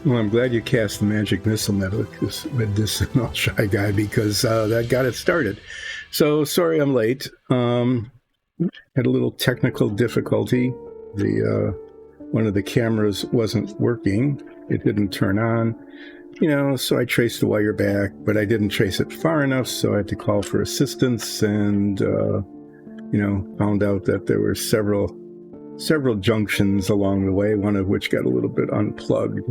Well, I'm glad you cast the magic missile medicinal shy guy because that got it started. So sorry I'm late. Had a little technical difficulty. The one of the cameras wasn't working. It didn't turn on. So I traced the wire back, but I didn't trace it far enough, so I had to call for assistance and found out that there were several junctions along the way, one of which got a little bit unplugged.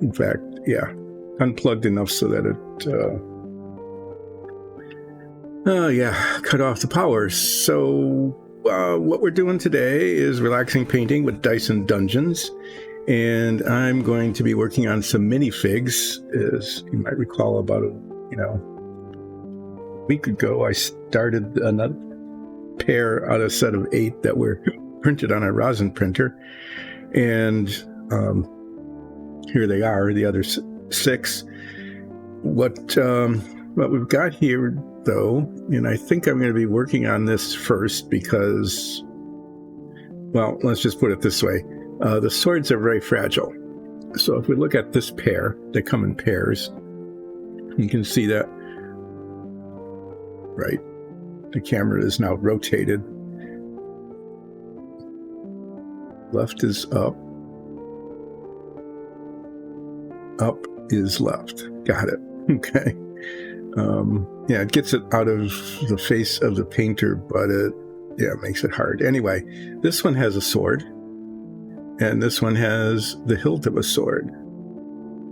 In fact, yeah, unplugged enough so that it cut off the power. So what we're doing today is relaxing painting with Dyson Dungeons, and I'm going to be working on some minifigs. As you might recall, about a week ago, I started another pair out of a set of 8 that were printed on a rosin printer, and here they are, the other 6. What we've got here, though, and I think I'm going to be working on this first because, well, let's just put it this way. The swords are very fragile. So if we look at this pair, they come in pairs. You can see that, right? The camera is now rotated. Left is up. Up is left. Got it. Okay. It gets it out of the face of the painter, but it makes it hard. Anyway, this one has a sword, and this one has the hilt of a sword.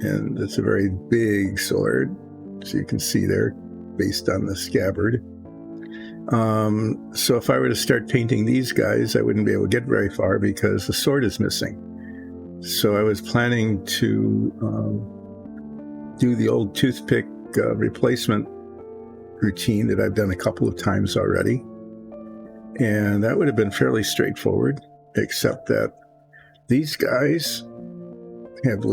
And it's a very big sword, so you can see there, based on the scabbard. So if I were to start painting these guys, I wouldn't be able to get very far because the sword is missing. So I was planning to do the old toothpick replacement routine that I've done a couple of times already. And that would have been fairly straightforward, except that these guys have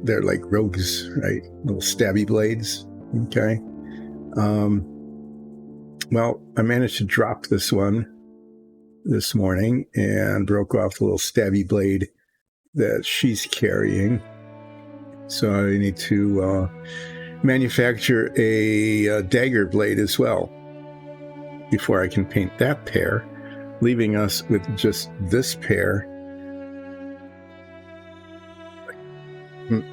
they're like rogues, right? Little stabby blades, okay? Well, I managed to drop this one this morning and broke off the little stabby blade that she's carrying. So I need to manufacture a dagger blade as well before I can paint that pair, leaving us with just this pair.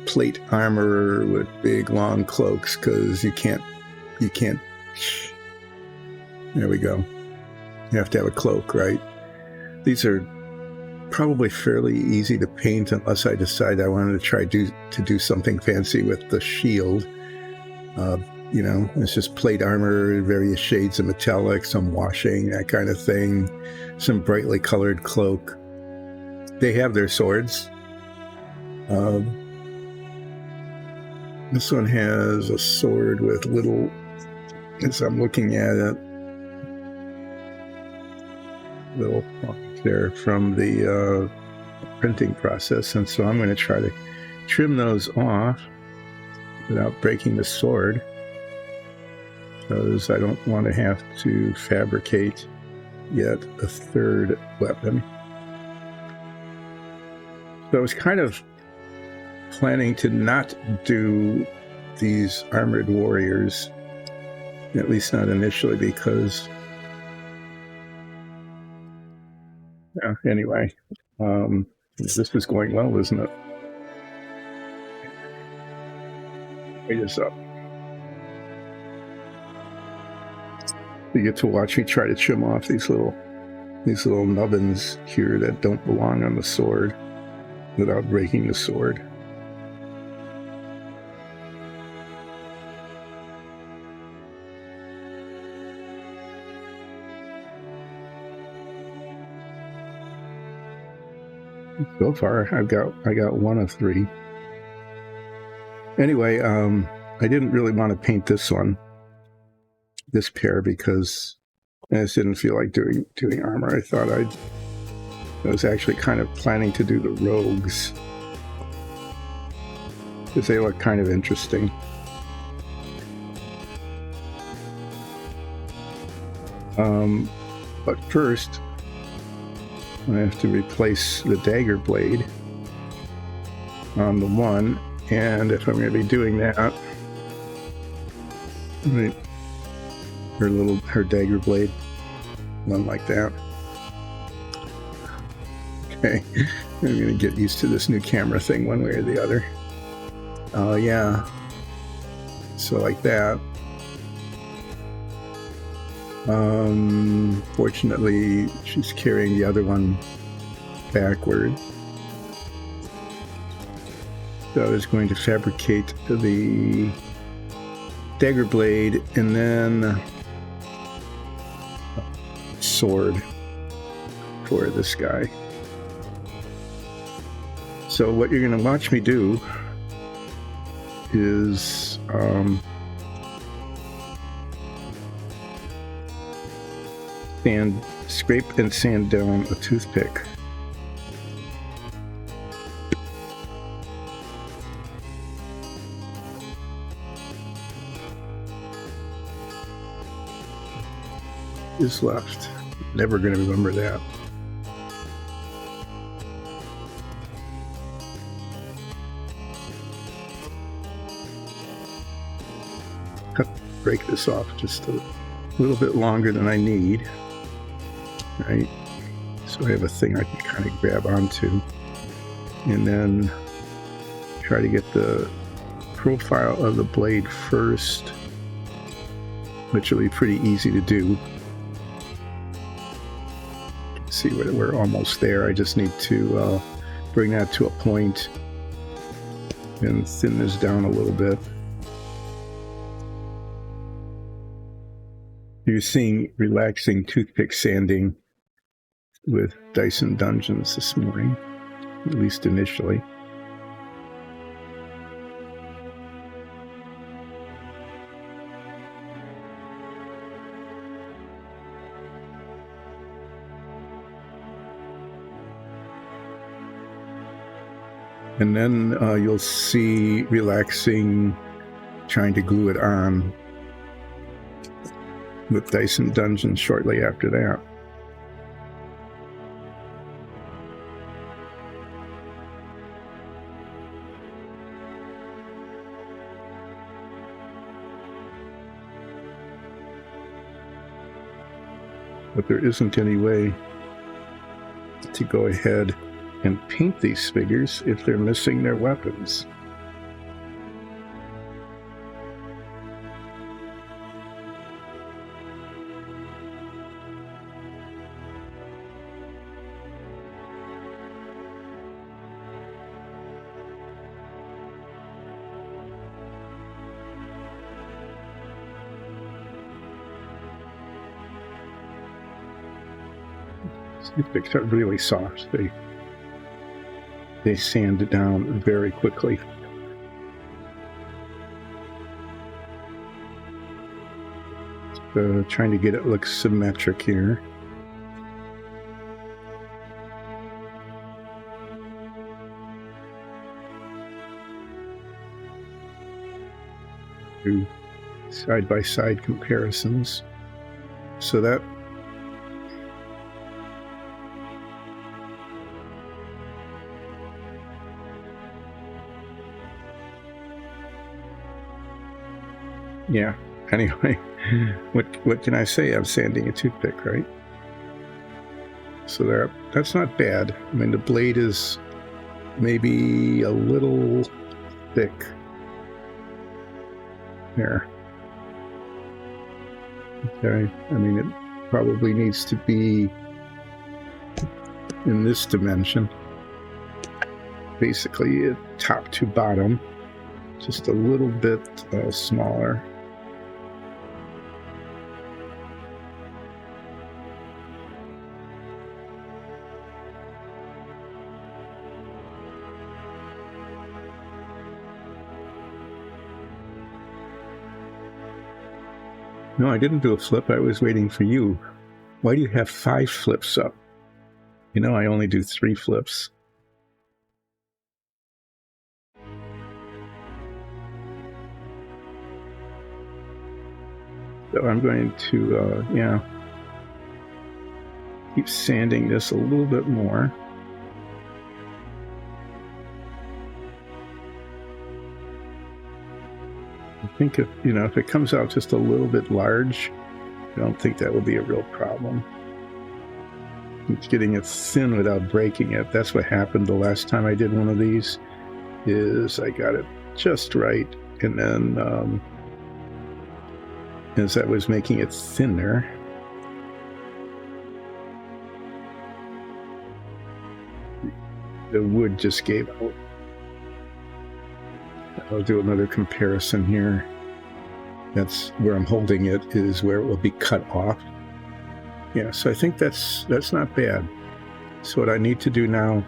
Plate armor with big long cloaks, because you can't. There we go. You have to have a cloak, right? These are probably fairly easy to paint unless I decide I wanted to try to do something fancy with the shield. It's just plate armor, various shades of metallic, some washing, that kind of thing, some brightly colored cloak. They have their swords. This one has a sword with little, as I'm looking at it, little there from the printing process, and so I'm going to try to trim those off without breaking the sword, because I don't want to have to fabricate yet a third weapon. So I was kind of planning to not do these armored warriors, at least not initially, because anyway, this is going well, isn't it? Wait this up. You get to watch me try to trim off these little nubbins here that don't belong on the sword without breaking the sword. So far, I got 1 of 3. Anyway, I didn't really want to paint this pair, because I just didn't feel like doing armor. I thought I was actually kind of planning to do the rogues, because they look kind of interesting. But first, I have to replace the dagger blade. on the one, and if I'm going to be doing that, right, her dagger blade, one like that. Okay, I'm going to get used to this new camera thing one way or the other. Oh yeah, so like that. Fortunately, she's carrying the other one backward. So I was going to fabricate the dagger blade and then sword for this guy. So what you're going to watch me do is scrape and sand down a toothpick. Is left. Never going to remember that. Break this off just a little bit longer than I need, right? So I have a thing I can kind of grab onto, and then try to get the profile of the blade first, which will be pretty easy to do. See, we're almost there. I just need to bring that to a point and thin this down a little bit. You're seeing relaxing toothpick sanding with Dyson Dungeons this morning, at least initially. And then you'll see relaxing, trying to glue it on with Dyson Dungeons shortly after that. But there isn't any way to go ahead and paint these figures if they're missing their weapons. Toothpicks are really soft. They sand down very quickly. Trying to get it look symmetric here. Do side-by-side comparisons. So that yeah, anyway, what can I say? I'm sanding a toothpick, right? So that's not bad. I mean, the blade is maybe a little thick there. Okay, I mean, it probably needs to be in this dimension. Basically, top to bottom, just a little bit smaller. No, I didn't do a flip. I was waiting for you. Why do you have 5 flips up? You know, I only do 3 flips. So I'm going to, keep sanding this a little bit more. I think if it comes out just a little bit large, I don't think that will be a real problem. It's getting it thin without breaking it. That's what happened the last time I did one of these, is I got it just right, and then as I was making it thinner, the wood just gave out. I'll do another comparison here. That's where I'm holding it, is where it will be cut off. Yeah, so I think that's not bad. So what I need to do now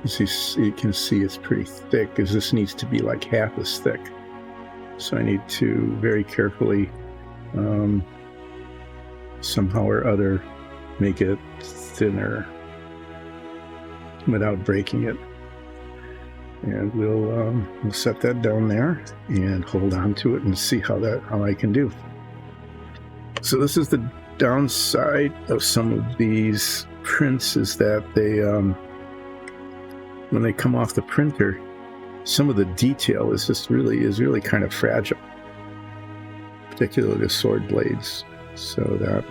is you can see it's pretty thick, is this needs to be like half as thick. So I need to very carefully somehow or other make it thinner without breaking it. And we'll set that down there and hold on to it and see how I can do. So this is the downside of some of these prints, is that they when they come off the printer, some of the detail is really kind of fragile, particularly the sword blades. So that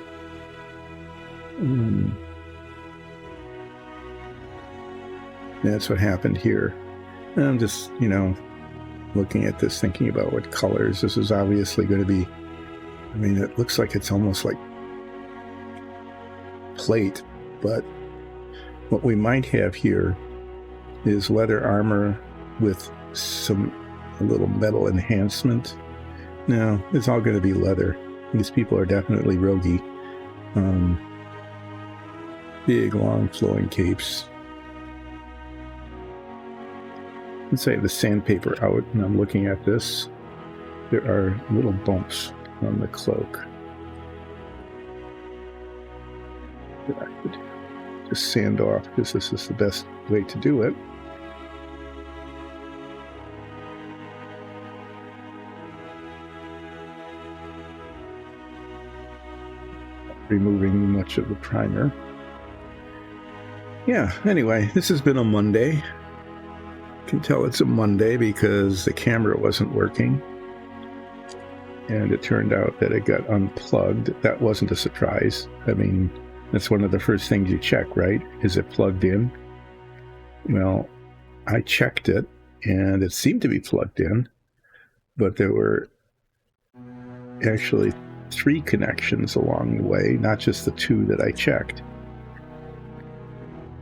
that's what happened here. And I'm just, looking at this, thinking about what colors. This is obviously going to be, it looks like it's almost like plate, but what we might have here is leather armor with a little metal enhancement. No, it's all going to be leather. These people are definitely roguey. Big, long, flowing capes. Let's say the sandpaper out, and I'm looking at this. There are little bumps on the cloak that I could just sand off, because this is the best way to do it. Removing much of the primer. Yeah, anyway, this has been a Monday. Can tell it's a Monday because the camera wasn't working, and it turned out that it got unplugged. That wasn't a surprise. That's one of the first things you check, right? Is it plugged in? Well, I checked it, and it seemed to be plugged in, but there were actually 3 connections along the way, not just the 2 that I checked.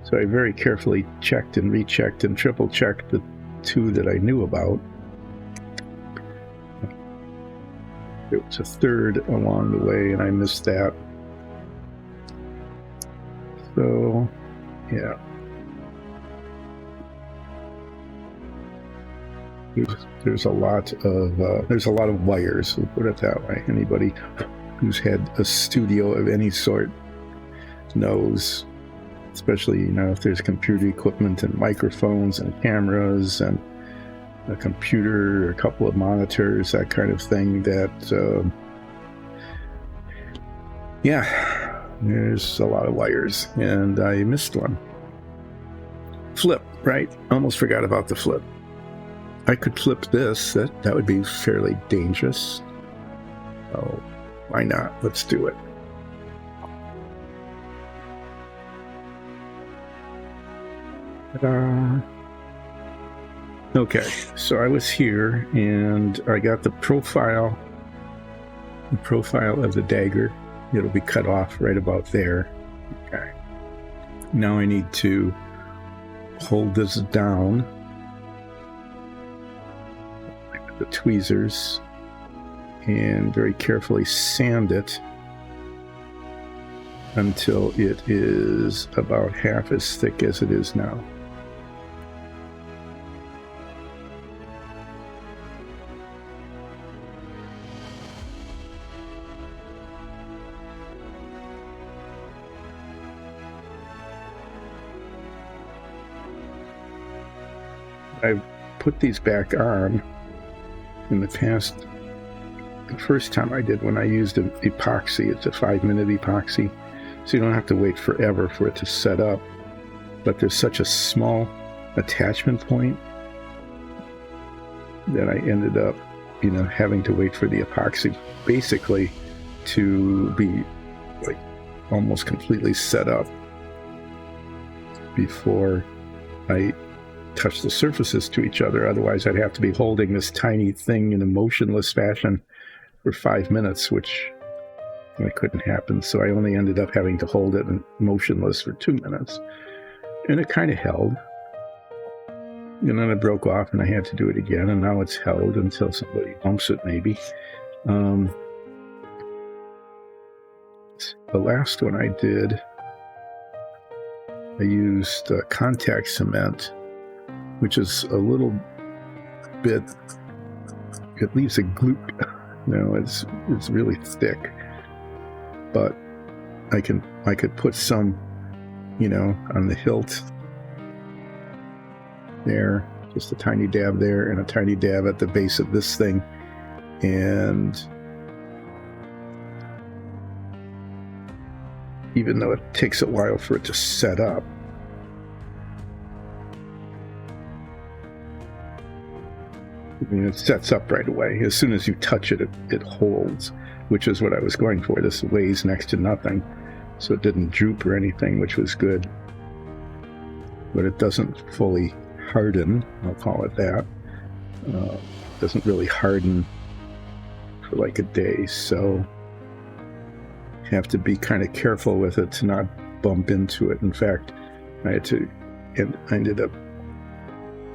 So I very carefully checked and rechecked and triple checked the 2 that I knew about. There was a 3rd along the way, and I missed that. So, yeah. There's a lot of wires, we'll put it that way. Anybody who's had a studio of any sort knows, especially if there's computer equipment and microphones and cameras and a computer, a couple of monitors, that kind of thing, that there's a lot of wires, and I missed one. Flip, right? Almost forgot about the flip. I could flip this. That would be fairly dangerous. Oh, why not? Let's do it. Ta-da. Okay, so I was here, and I got the profile of the dagger. It'll be cut off right about there. Okay. Now I need to hold this down with the tweezers and very carefully sand it until it is about half as thick as it is now. I've put these back on in the past. The first time I did, when I used an epoxy, it's a 5-minute epoxy, so you don't have to wait forever for it to set up. But there's such a small attachment point that I ended up having to wait for the epoxy basically to be like almost completely set up before I touch the surfaces to each other. Otherwise, I'd have to be holding this tiny thing in a motionless fashion for 5 minutes, which couldn't happen. So I only ended up having to hold it motionless for 2 minutes. And it kind of held. And then it broke off and I had to do it again. And now it's held until somebody bumps it, maybe. The last one I did, I used contact cement, which is a little bit, it leaves a gloop. It's really thick. But I could put some, on the hilt there, just a tiny dab there and a tiny dab at the base of this thing. And even though it takes a while for it to set up, it sets up right away. As soon as you touch it, it holds, which is what I was going for. This weighs next to nothing, so it didn't droop or anything, which was good. But it doesn't fully harden, I'll call it that. Doesn't really harden for like a day, so you have to be kind of careful with it to not bump into it. In fact, I ended up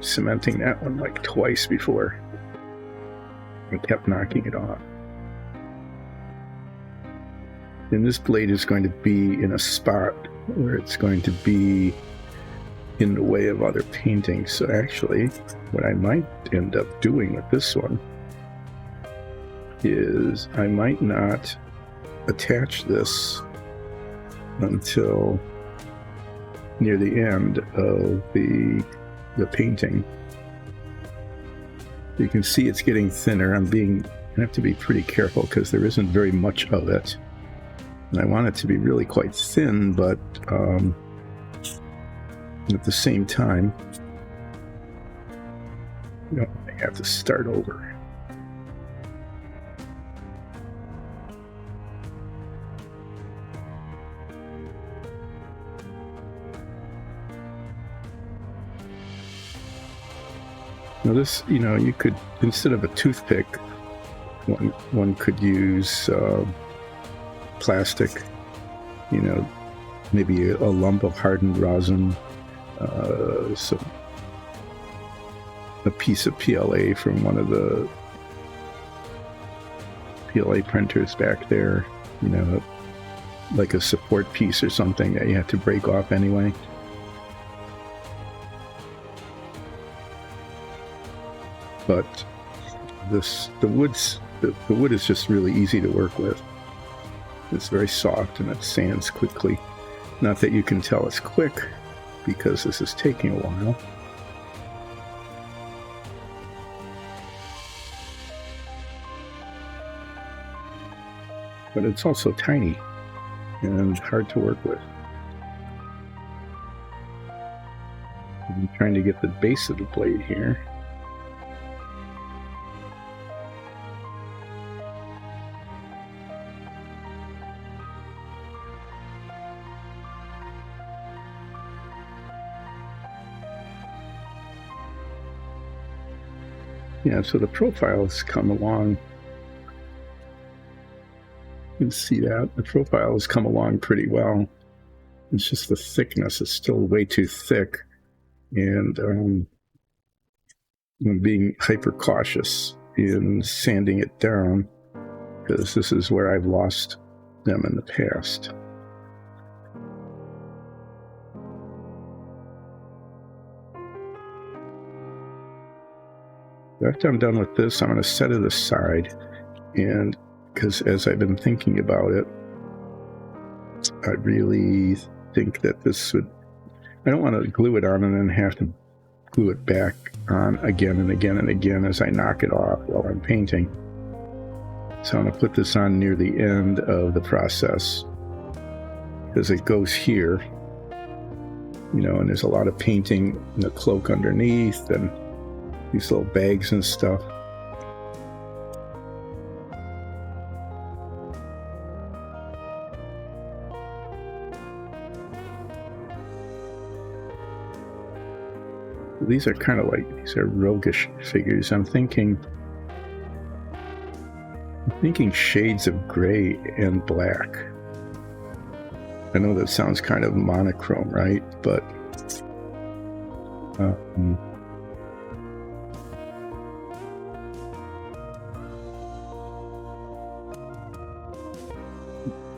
cementing that one like twice before I kept knocking it off. And this blade is going to be in a spot where it's going to be in the way of other paintings. So actually, what I might end up doing with this one is I might not attach this until near the end of the painting. You can see it's getting thinner. I have to be pretty careful because there isn't very much of it. And I want it to be really quite thin, but at the same time, I have to start over. Now this, you could, instead of a toothpick, one could use plastic, maybe a lump of hardened rosin, a piece of PLA from one of the PLA printers back there, like a support piece or something that you have to break off anyway. But the wood is just really easy to work with. It's very soft and it sands quickly. Not that you can tell it's quick, because this is taking a while. But it's also tiny and hard to work with. I'm trying to get the base of the blade here. Yeah, so the profile has come along. You can see that. The profile has come along pretty well. It's just the thickness is still way too thick. And I'm being hyper cautious in sanding it down, because this is where I've lost them in the past. After I'm done with this, I'm going to set it aside, and because as I've been thinking about it, I really think that this would, I don't want to glue it on and then have to glue it back on again and again and again as I knock it off while I'm painting. So I'm going to put this on near the end of the process, because it goes here, and there's a lot of painting in the cloak underneath and these little bags and stuff. these are kind of like, these are roguish figures. I'm thinking shades of gray and black. I know that sounds kind of monochrome, right? But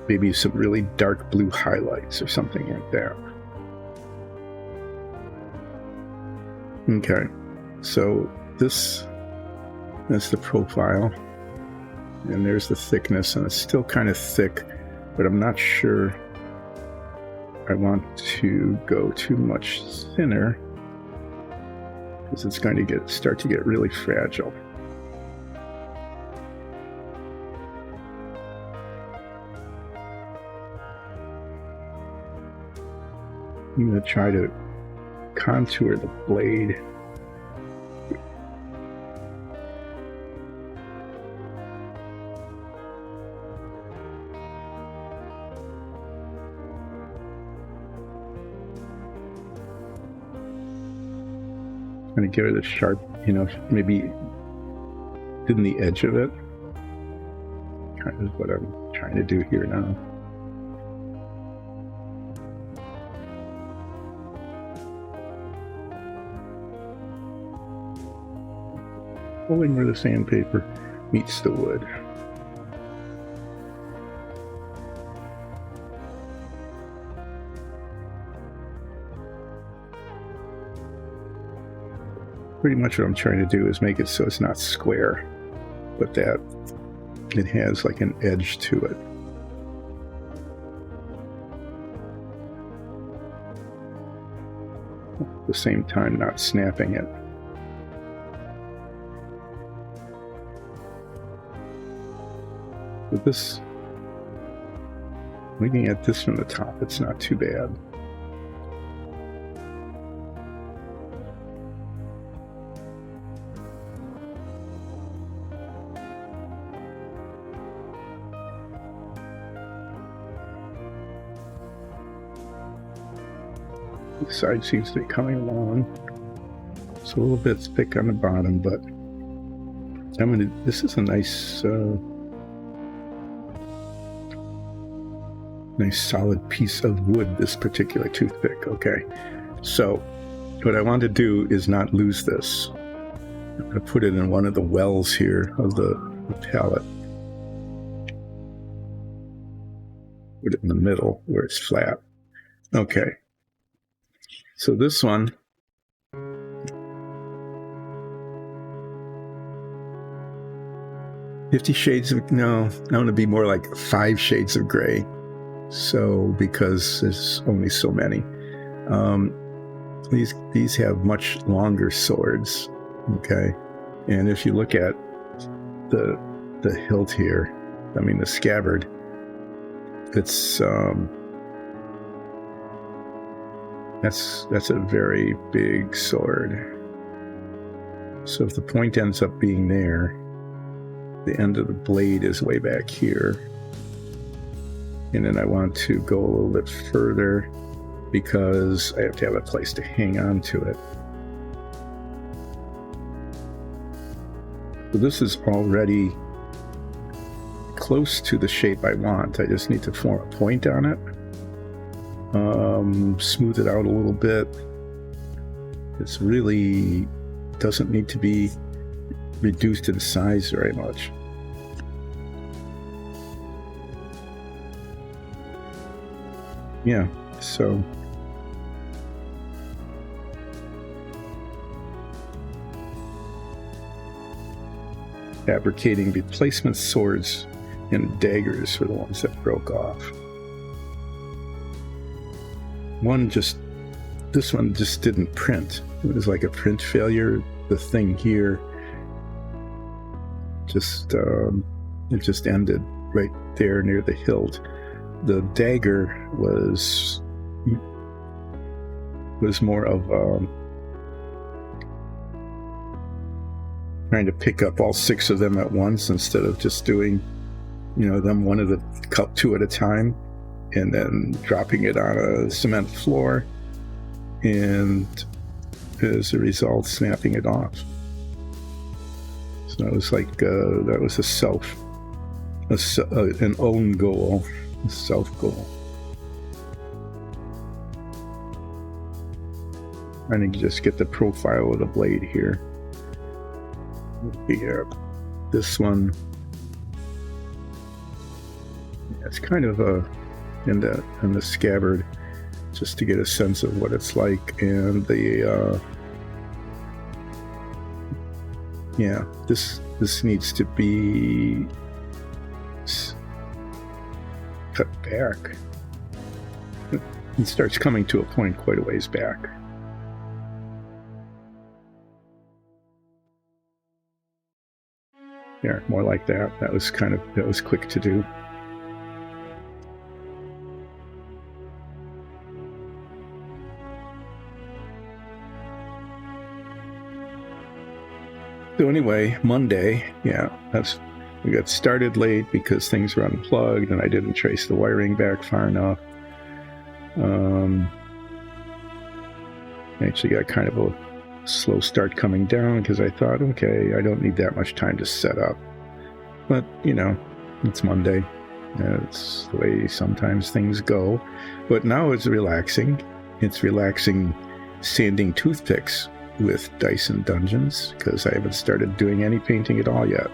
maybe some really dark blue highlights or something like that. Okay, so that's the profile, and there's the thickness, and it's still kind of thick, but I'm not sure I want to go too much thinner, because it's going to start to get really fragile. I'm going to try to contour the blade. Going to give it a sharp, maybe in the edge of it. Kind of what I'm trying to do here now. Pulling where the sandpaper meets the wood. Pretty much what I'm trying to do is make it so it's not square, but that it has like an edge to it. At the same time, not snapping it. With this, looking at this from the top, it's not too bad. The side seems to be coming along. It's a little bit thick on the bottom, but this is a nice nice solid piece of wood, this particular toothpick. Okay, so what I want to do is not lose this. I'm going to put it in one of the wells here of the palette. Put it in the middle where it's flat. Okay, so this one, I'm going to be more like 5 shades of gray. So, because there's only so many. These have much longer swords, okay? And if you look at the hilt here, the scabbard, it's that's a very big sword. So if the point ends up being there, the end of the blade is way back here. And then I want to go a little bit further because I have to have a place to hang on to it. So this is already close to the shape I want. I just need to form a point on it. Smooth it out a little bit. This really doesn't need to be reduced to the size very much. Yeah, so fabricating replacement swords and daggers for the ones that broke off. This one just didn't print. It was like a print failure. The thing here it just ended right there near the hilt. The dagger was more of trying to pick up all 6 of them at once instead of just doing, them one at a cup, 2 at a time, and then dropping it on a cement floor and as a result, snapping it off. So it was like that was an own goal, a self goal. Trying to just get the profile of the blade here. Yeah, this one. It's kind of in the scabbard, just to get a sense of what it's like, and the yeah, this needs to be cut back. It starts coming to a point quite a ways back. Yeah, more like that. That was quick to do. So anyway, Monday, yeah, we got started late because things were unplugged and I didn't trace the wiring back far enough. I actually got kind of a slow start coming down because I thought, okay, I don't need that much time to set up. But, you know, it's Monday. It's the way sometimes things go. But now it's relaxing. It's relaxing sanding toothpicks with Dyson Dungeons because I haven't started doing any painting at all yet.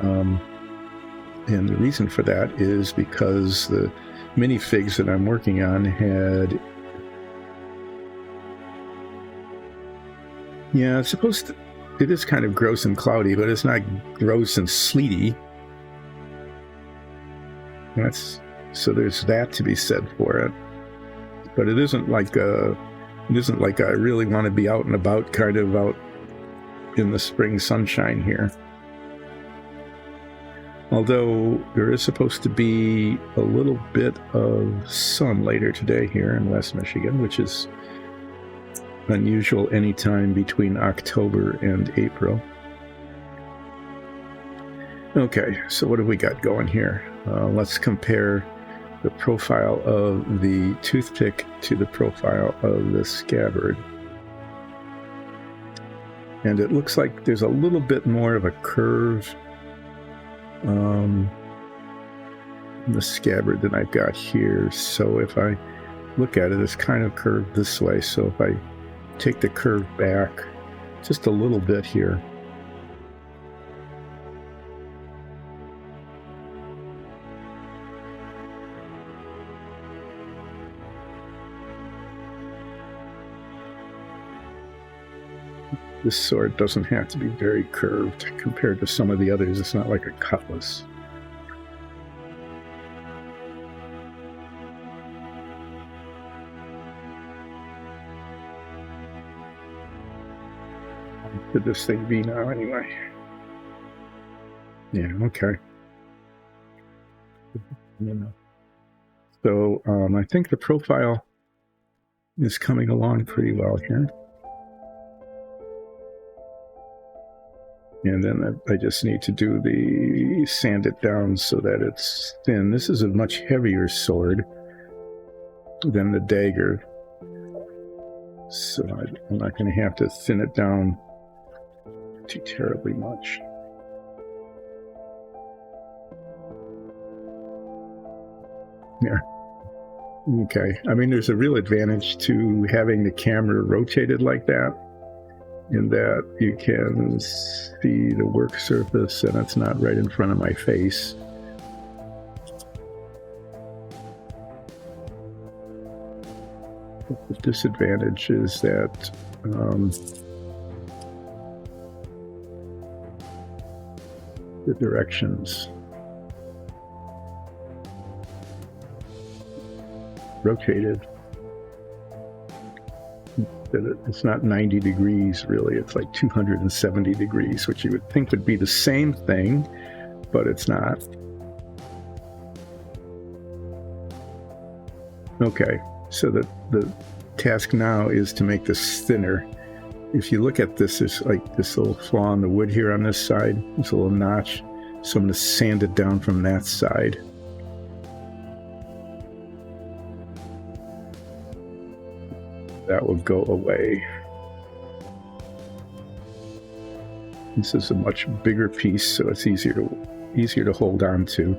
And the reason for that is because the minifigs that I'm working on had... Yeah, it's supposed to... It is kind of gross and cloudy, but it's not gross and sleety. So there's that to be said for it. But it isn't like I really want to be out and about, kind of out in the spring sunshine here. Although there is supposed to be a little bit of sun later today here in West Michigan, which is unusual any time between October and April. Okay, so what have we got going here? Let's compare the profile of the toothpick to the profile of the scabbard. And it looks like there's a little bit more of a curve in the scabbard than I've got here. So if I look at it, it's kind of curved this way. So if I take the curve back just a little bit here, this sword doesn't have to be very curved compared to some of the others. It's not like a cutlass. How could this thing be now anyway? Yeah, okay. So I think the profile is coming along pretty well here. And then I just need to do the sand it down so that it's thin. This is a much heavier sword than the dagger, so I'm not going to have to thin it down too terribly much. Yeah. Okay. I mean, there's a real advantage to having the camera rotated like that, in that you can see the work surface and it's not right in front of my face. The disadvantage is that the directions rotated. It's not 90 degrees really, it's like 270 degrees, which you would think would be the same thing, but it's not. Okay, so the task now is to make this thinner. If you look at this, there's like this little flaw in the wood here on this side, this little notch, so I'm going to sand it down from that side. That will go away. This is a much bigger piece, so it's easier to hold on to.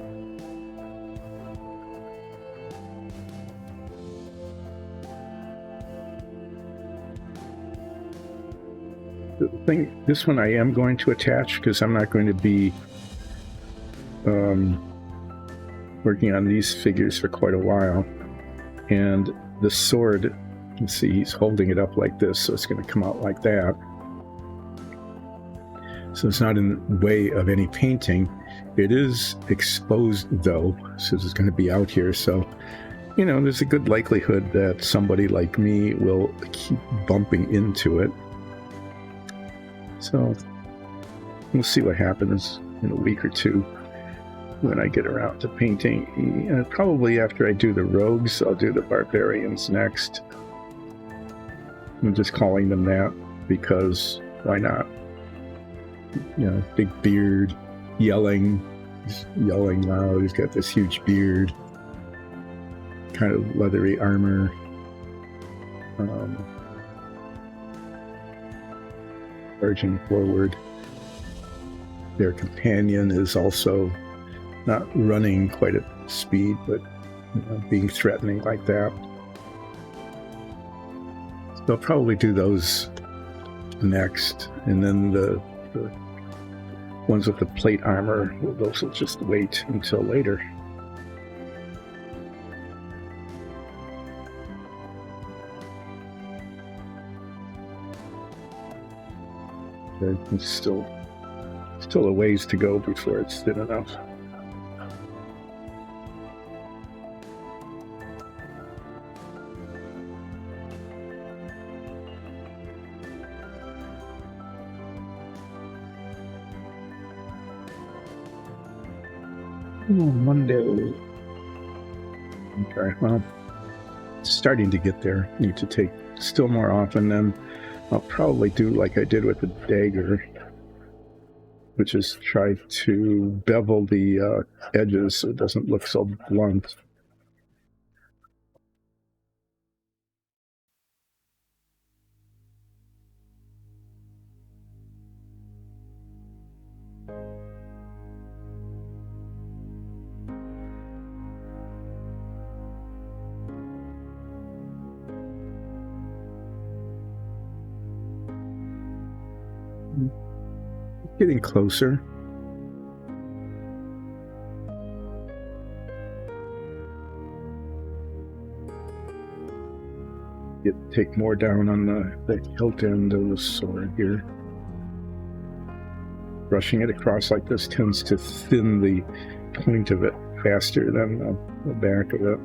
This one I am going to attach because I'm not going to be working on these figures for quite a while. And the sword, you can see he's holding it up like this, so it's going to come out like that. So it's not in the way of any painting. It is exposed though, so it's going to be out here. So, you know, there's a good likelihood that somebody like me will keep bumping into it. So we'll see what happens in a week or two when I get around to painting. Probably after I do the rogues, I'll do the barbarians next. I'm just calling them that because why not? You know, big beard, yelling. He's yelling loud. He's got this huge beard, kind of leathery armor. Charging forward. Their companion is also not running quite at speed, but you know, being threatening like that. So I'll probably do those next, and then the ones with the plate armor, those will just wait until later. It's still a ways to go before it's thin enough. Monday. Okay, well, starting to get there. Need to take still more often. Then I'll probably do like I did with the dagger, which is try to bevel the edges so it doesn't look so blunt. Getting closer. Take more down on the hilt end of the sword here. Brushing it across like this tends to thin the point of it faster than the back of it.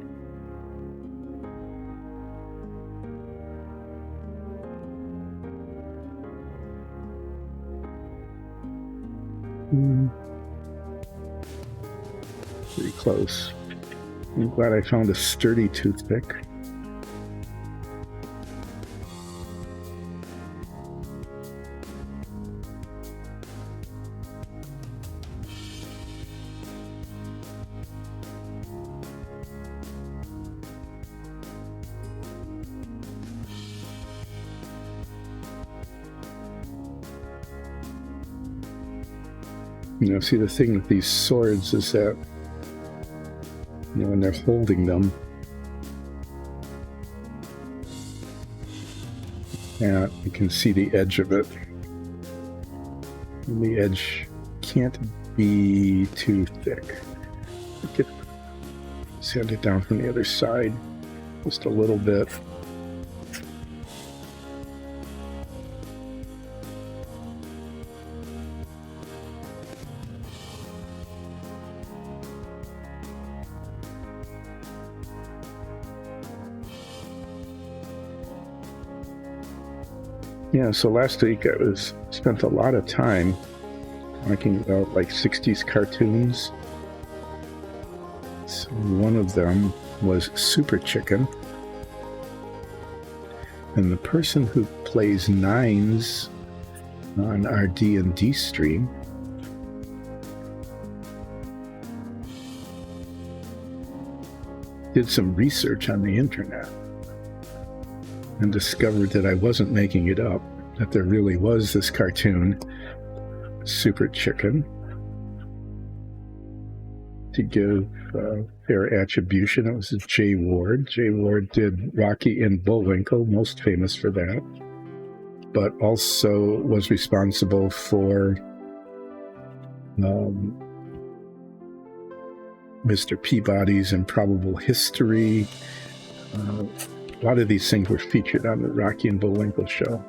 Pretty close. I'm glad I found a sturdy toothpick. You know, see, the thing with these swords is that, you know, when they're holding them, yeah, you can see the edge of it. And the edge can't be too thick. Sand it down from the other side just a little bit. Yeah, so last week I spent a lot of time talking about like 60s cartoons. So one of them was Super Chicken. And the person who plays Nines on our D&D stream did some research on the internet and discovered that I wasn't making it up, that there really was this cartoon Super Chicken to give fair attribution. It was Jay Ward. Jay Ward did Rocky and Bullwinkle, most famous for that, but also was responsible for Mr. Peabody's Improbable History. A lot of these things were featured on the Rocky and Bullwinkle show.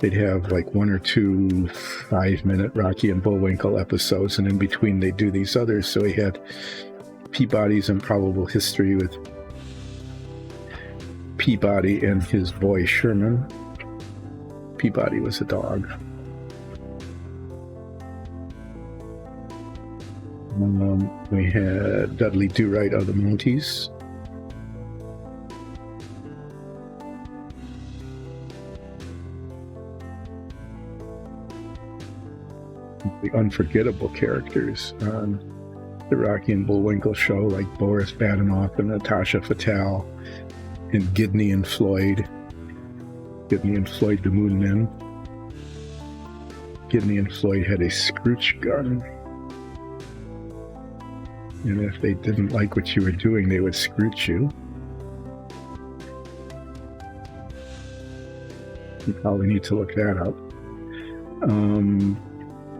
They'd have like 1 or 2 5-minute Rocky and Bullwinkle episodes, and in between they'd do these others. So he had Peabody's Improbable History with Peabody and his boy Sherman. Peabody was a dog. We had Dudley Do-Right of the Mounties. The unforgettable characters on the Rocky and Bullwinkle show, like Boris Badenoch and Natasha Fatale and Gidney and Floyd. Gidney and Floyd, the Moon Men. Gidney and Floyd had a scrooch gun. And if they didn't like what you were doing, they would scrooch you. You probably need to look that up.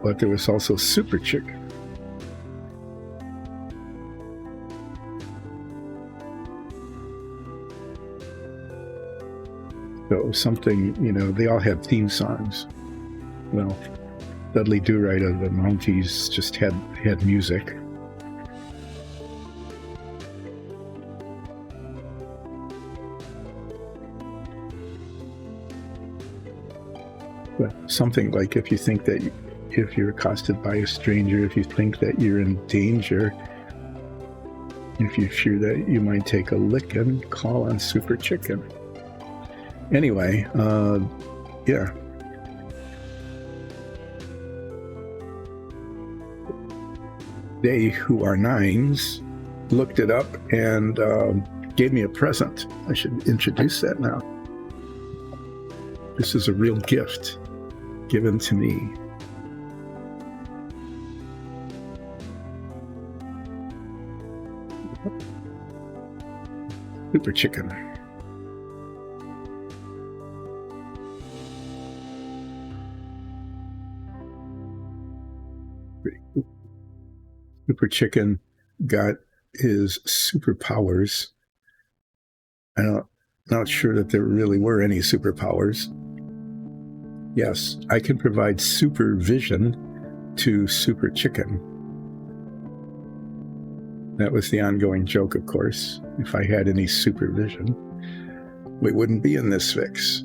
But there was also Super Chick. So something, they all had theme songs. Well, Dudley Do-Right of the Mounties just had music. But something like if you're accosted by a stranger, if you think that you're in danger, if you fear that you might take a licking, call on Super Chicken. Anyway, yeah. They who are nines looked it up and gave me a present. I should introduce that now. This is a real gift given to me. Super Chicken. Super Chicken got his superpowers. I'm not sure that there really were any superpowers. Yes, I can provide supervision to Super Chicken. That was the ongoing joke, of course. If I had any supervision, we wouldn't be in this fix.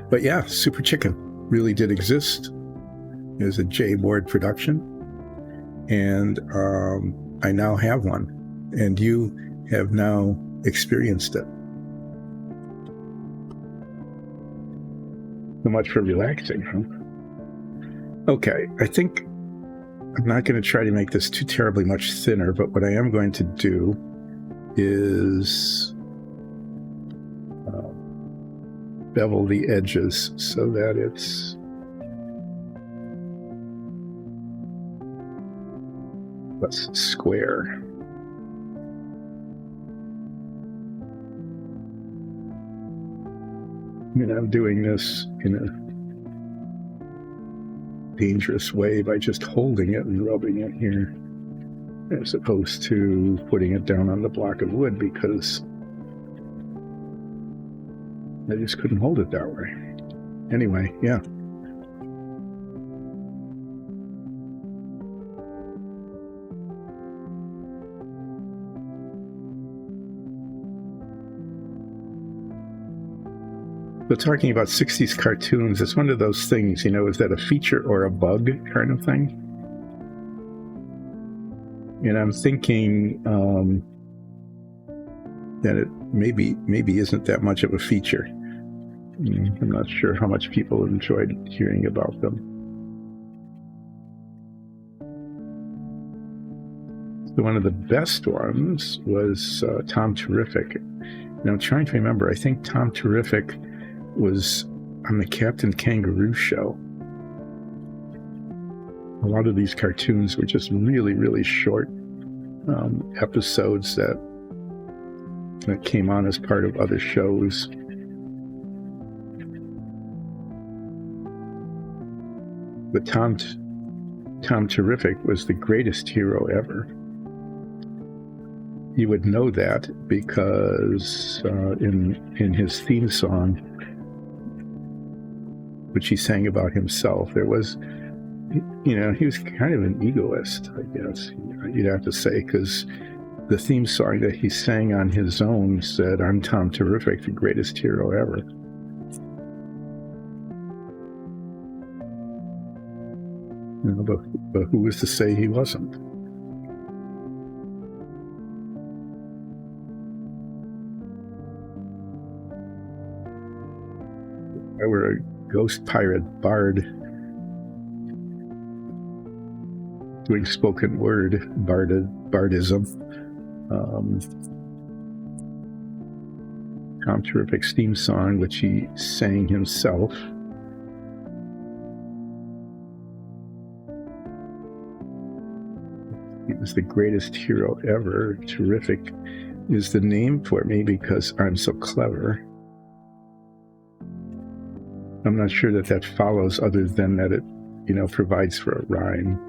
But yeah, Super Chicken really did exist. It was a Jay Ward production. And I now have one. And you have now experienced it. So much for relaxing, huh? Okay, I think I'm not going to try to make this too terribly much thinner, but what I am going to do is bevel the edges so that it's less square. And I'm doing this in a dangerous way by just holding it and rubbing it here, as opposed to putting it down on the block of wood, because I just couldn't hold it that way. Anyway, yeah. But talking about 60s cartoons, it's one of those things, is that a feature or a bug kind of thing? And I'm thinking that it maybe isn't that much of a feature. I'm not sure how much people enjoyed hearing about them. So one of the best ones was Tom Terrific. And I'm trying to remember, I think Tom Terrific was on the Captain Kangaroo show. A lot of these cartoons were just really, really short episodes that came on as part of other shows. But Tom Terrific was the greatest hero ever. You would know that because in his theme song, which he sang about himself, there was, he was kind of an egoist, I guess, you'd have to say, because the theme song that he sang on his own said, "I'm Tom Terrific, the greatest hero ever." But who was to say he wasn't? If I were a ghost pirate bard doing spoken word bardism, Tom Terrific's theme song, which he sang himself, he was the greatest hero ever. Terrific is the name for me because I'm so clever. I'm not sure that follows, other than that it, provides for a rhyme,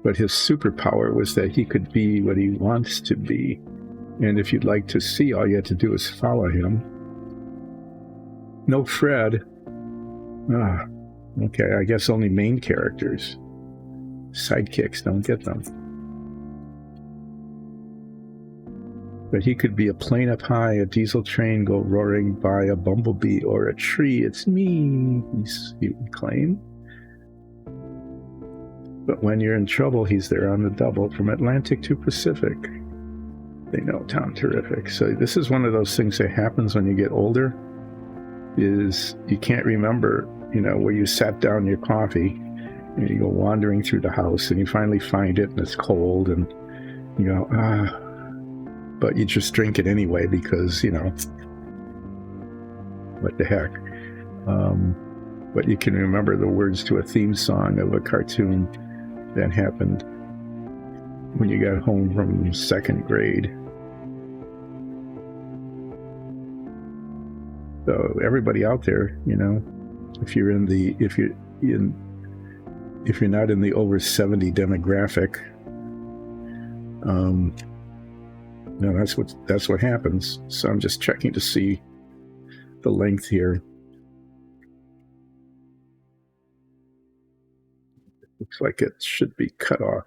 but his superpower was that he could be what he wants to be. And if you'd like to see, all you had to do is follow him. No Fred. Okay, I guess only main characters. Sidekicks don't get them. But he could be a plane up high, a diesel train go roaring by, a bumblebee or a tree. It's me, he would claim. But when you're in trouble, he's there on the double, from Atlantic to Pacific. They know Tom Terrific. So this is one of those things that happens when you get older, is you can't remember, where you sat down your coffee, and you go wandering through the house, and you finally find it, and it's cold, and you go, but you just drink it anyway because, what the heck. But you can remember the words to a theme song of a cartoon that happened when you got home from second grade. So everybody out there, if you're not in the over 70 demographic, no, that's what happens. So I'm just checking to see the length here. Looks like it should be cut off.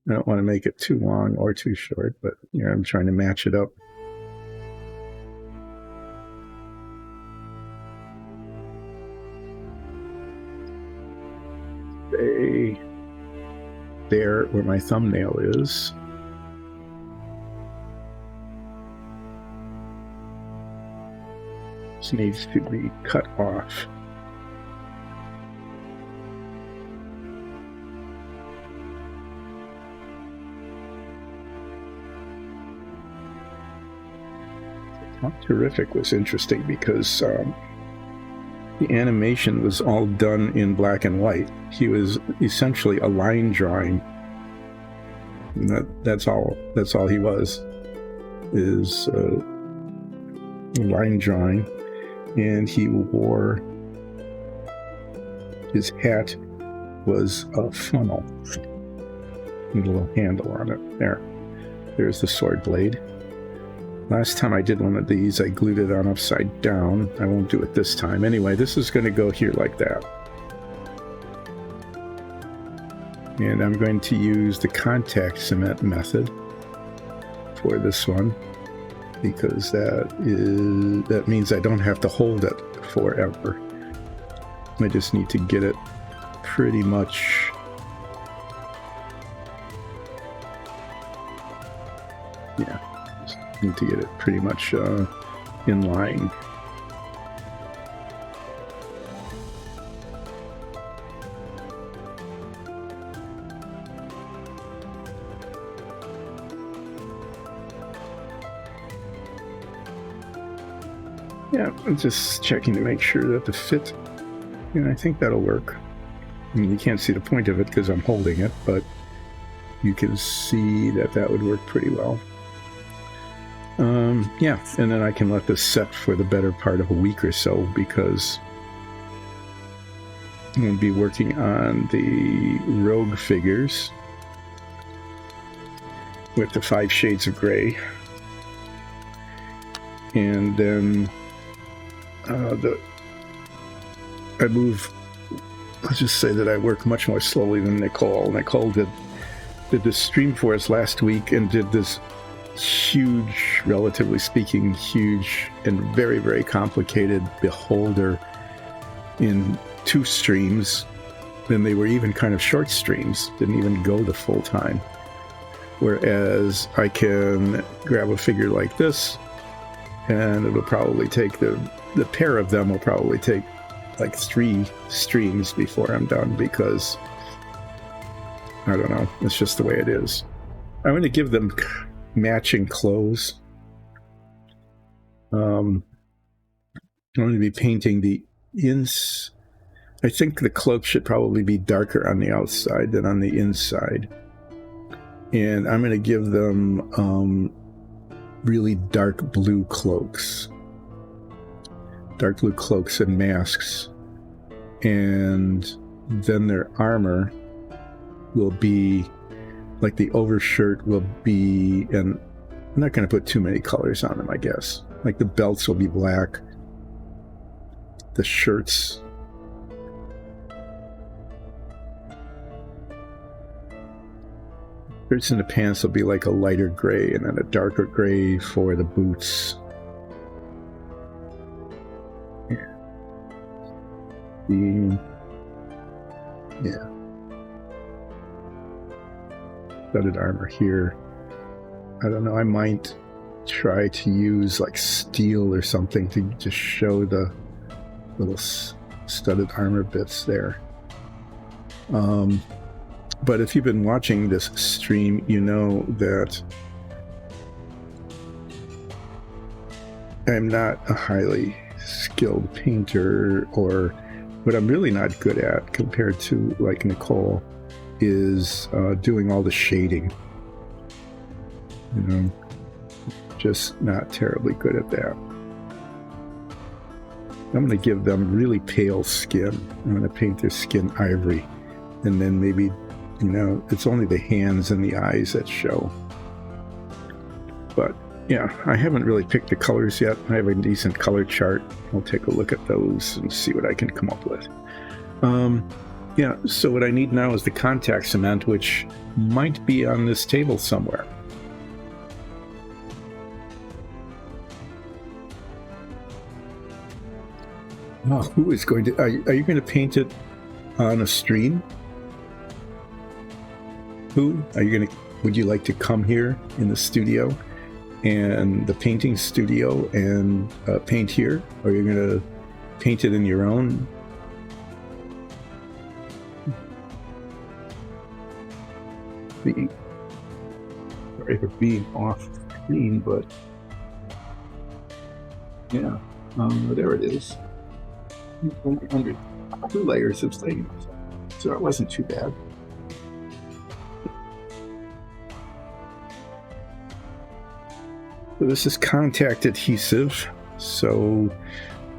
I don't want to make it too long or too short, but I'm trying to match it up. Stay there where my thumbnail is. This needs to be cut off. Tom Terrific was interesting because the animation was all done in black and white. He was essentially a line drawing. And that's all he was, is line drawing. And he wore, his hat was a funnel with a little handle on it. There's the sword blade. Last time I did one of these, I glued it on upside down. I won't do it this time. Anyway, this is going to go here like that. And I'm going to use the contact cement method for this one, because that means I don't have to hold it forever. I just need to get it pretty much need to get it pretty much in line. Yeah, I'm just checking to make sure that the fit, I think that'll work. I mean, you can't see the point of it because I'm holding it, but you can see that that would work pretty well. Yeah, and then I can let this set for the better part of a week or so, because I'm going to be working on the Rogue figures with the 5 shades of gray. And then let's just say that I work much more slowly than Nicole. Nicole did this stream for us last week and did this huge, relatively speaking, huge and very, very complicated Beholder in 2 streams. And they were even kind of short streams, didn't even go the full time. Whereas I can grab a figure like this, and it'll probably take the pair of them will probably take like 3 streams before I'm done, because I don't know, it's just the way it is. I'm going to give them matching clothes. I'm going to be painting the ins. I think the cloak should probably be darker on the outside than on the inside. And I'm going to give them really dark blue cloaks. Dark blue cloaks and masks. And then their armor will be, like the overshirt will be, and I'm not going to put too many colors on them, I guess. Like the belts will be black. The shirts, and the pants will be like a lighter gray, and then a darker gray for the boots. Yeah. Studded armor here. I don't know, I might try to use like steel or something to just show the little studded armor bits there. But if you've been watching this stream, you know that I'm not a highly skilled painter, or what I'm really not good at compared to like Nicole is doing all the shading. Just not terribly good at that. I'm going to give them really pale skin. I'm going to paint their skin ivory, and then maybe, it's only the hands and the eyes that show. But yeah, I haven't really picked the colors yet. I have a decent color chart. I'll take a look at those and see what I can come up with. Yeah, so what I need now is the contact cement, which might be on this table somewhere. Oh, who is going to... Are you going to paint it on a stream? Who? Are you going to... Would you like to come here in the studio and the painting studio and paint here? Or are you going to paint it in your own? Sorry for being off screen, but... Yeah, there it is. Under 2 layers of things, so it wasn't too bad. So this is contact adhesive. So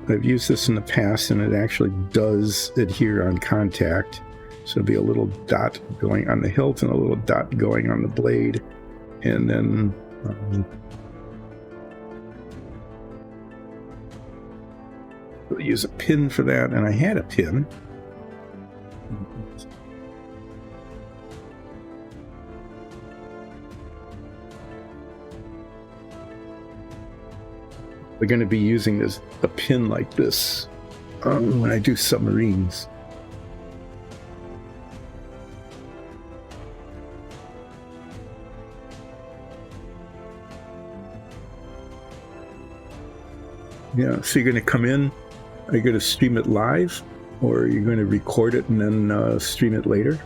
I've used this in the past, and it actually does adhere on contact. So it'll be a little dot going on the hilt and a little dot going on the blade, and then we'll use a pin for that, and I had a pin. We're going to be using a pin like this when I do submarines. Yeah, so you're going to come in. Are you going to stream it live, or are you going to record it and then stream it later?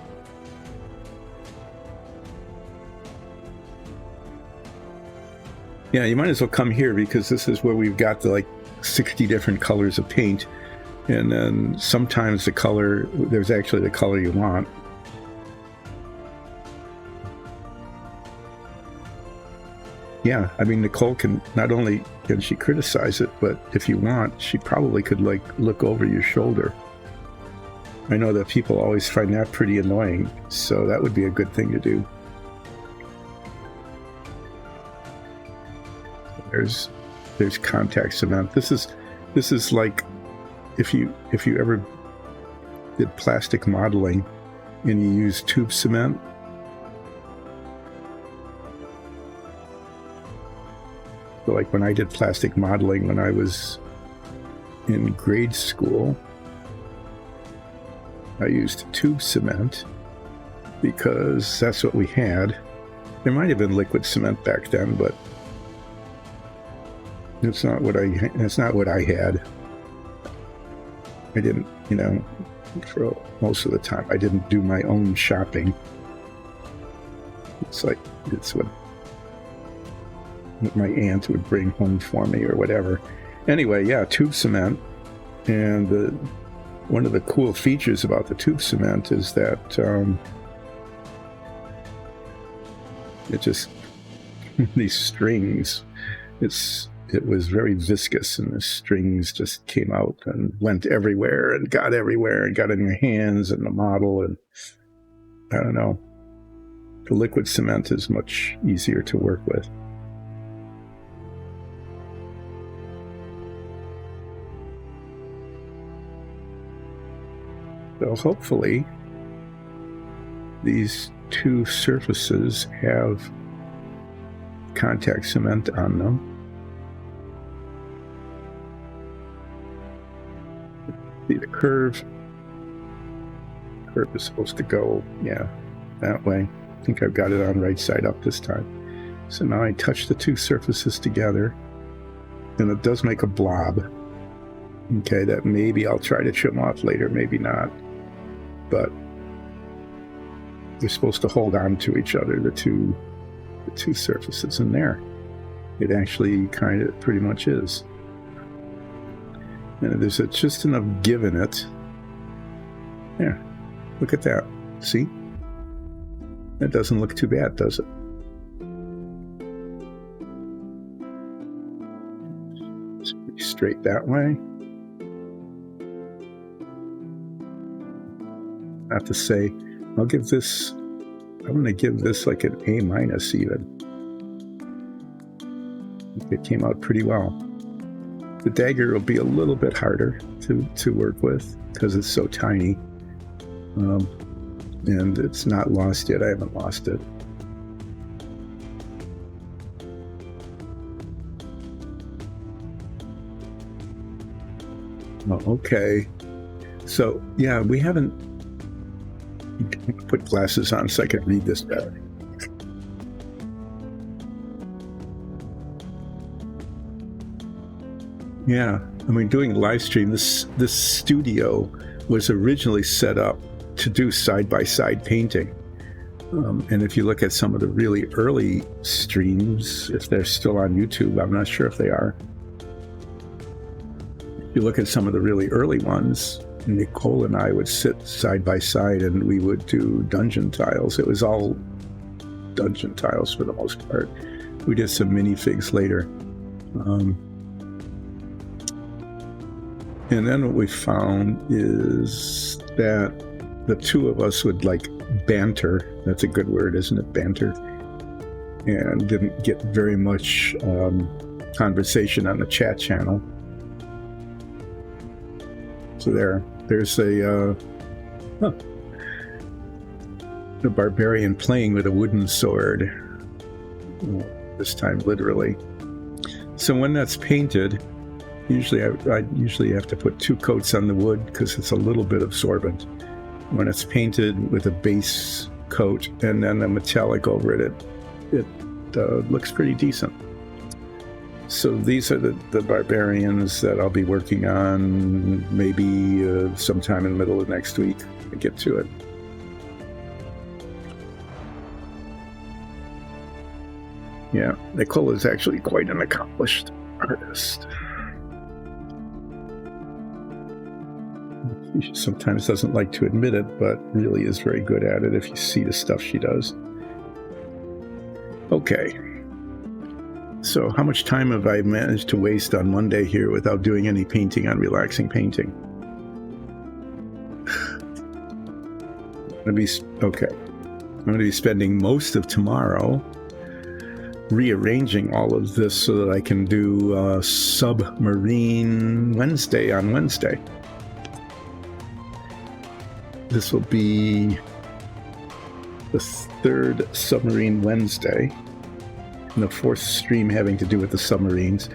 Yeah, you might as well come here, because this is where we've got the 60 different colors of paint, and then sometimes there's actually the color you want. Yeah, I mean, Nicole can, not only can she criticize it, but if you want, she probably could like look over your shoulder. I know that people always find that pretty annoying, so that would be a good thing to do. There's contact cement. This is like if you ever did plastic modeling and you use tube cement. So like when I did plastic modeling when I was in grade school, I used tube cement because that's what we had. There might have been liquid cement back then, but it's not what I had. I didn't, for most of the time, I didn't do my own shopping. It's what my aunt would bring home for me or whatever. Anyway, yeah, tube cement. And one of the cool features about the tube cement is that it just, these strings, it was very viscous, and the strings just came out and went everywhere and got in your hands and the model, and I don't know. The liquid cement is much easier to work with. So hopefully these two surfaces have contact cement on them. See the curve. The curve is supposed to go, yeah, that way. I think I've got it on right side up this time. So now I touch the two surfaces together, and it does make a blob. Okay, that maybe I'll try to trim off later, maybe not. But they're supposed to hold on to each other, the two surfaces in there. It actually kind of pretty much is. And there's just enough give in it. Yeah, look at that. See? That doesn't look too bad, does it? It's pretty straight that way. I have to say, I'm going to give this like an A- even. It came out pretty well. The dagger will be a little bit harder to work with because it's so tiny. And it's not lost yet. I haven't lost it. Oh, okay. So, yeah, we haven't put glasses on so I can read this better. Yeah, I mean, doing a live stream, this studio was originally set up to do side-by-side painting. And if you look at some of the really early streams, if they're still on YouTube, I'm not sure if they are. If you look at some of the really early ones, Nicole and I would sit side by side and we would do dungeon tiles. It was all dungeon tiles for the most part. We did some minifigs later. And then what we found is that the two of us would like banter. That's a good word, isn't it? Banter. And didn't get very much conversation on the chat channel. So there's a barbarian playing with a wooden sword. This time literally. So when that's painted, usually I usually have to put 2 coats on the wood because it's a little bit absorbent. When it's painted with a base coat and then a metallic over it, it looks pretty decent. So these are the barbarians that I'll be working on maybe sometime in the middle of next week to get to it. Yeah, Nicole is actually quite an accomplished artist. She sometimes doesn't like to admit it, but really is very good at it if you see the stuff she does. Okay. So how much time have I managed to waste on one day here without doing any painting on Relaxing Painting? I'm going to be spending most of tomorrow rearranging all of this so that I can do Submarine Wednesday on Wednesday. This will be the third Submarine Wednesday, and the fourth stream having to do with the submarines.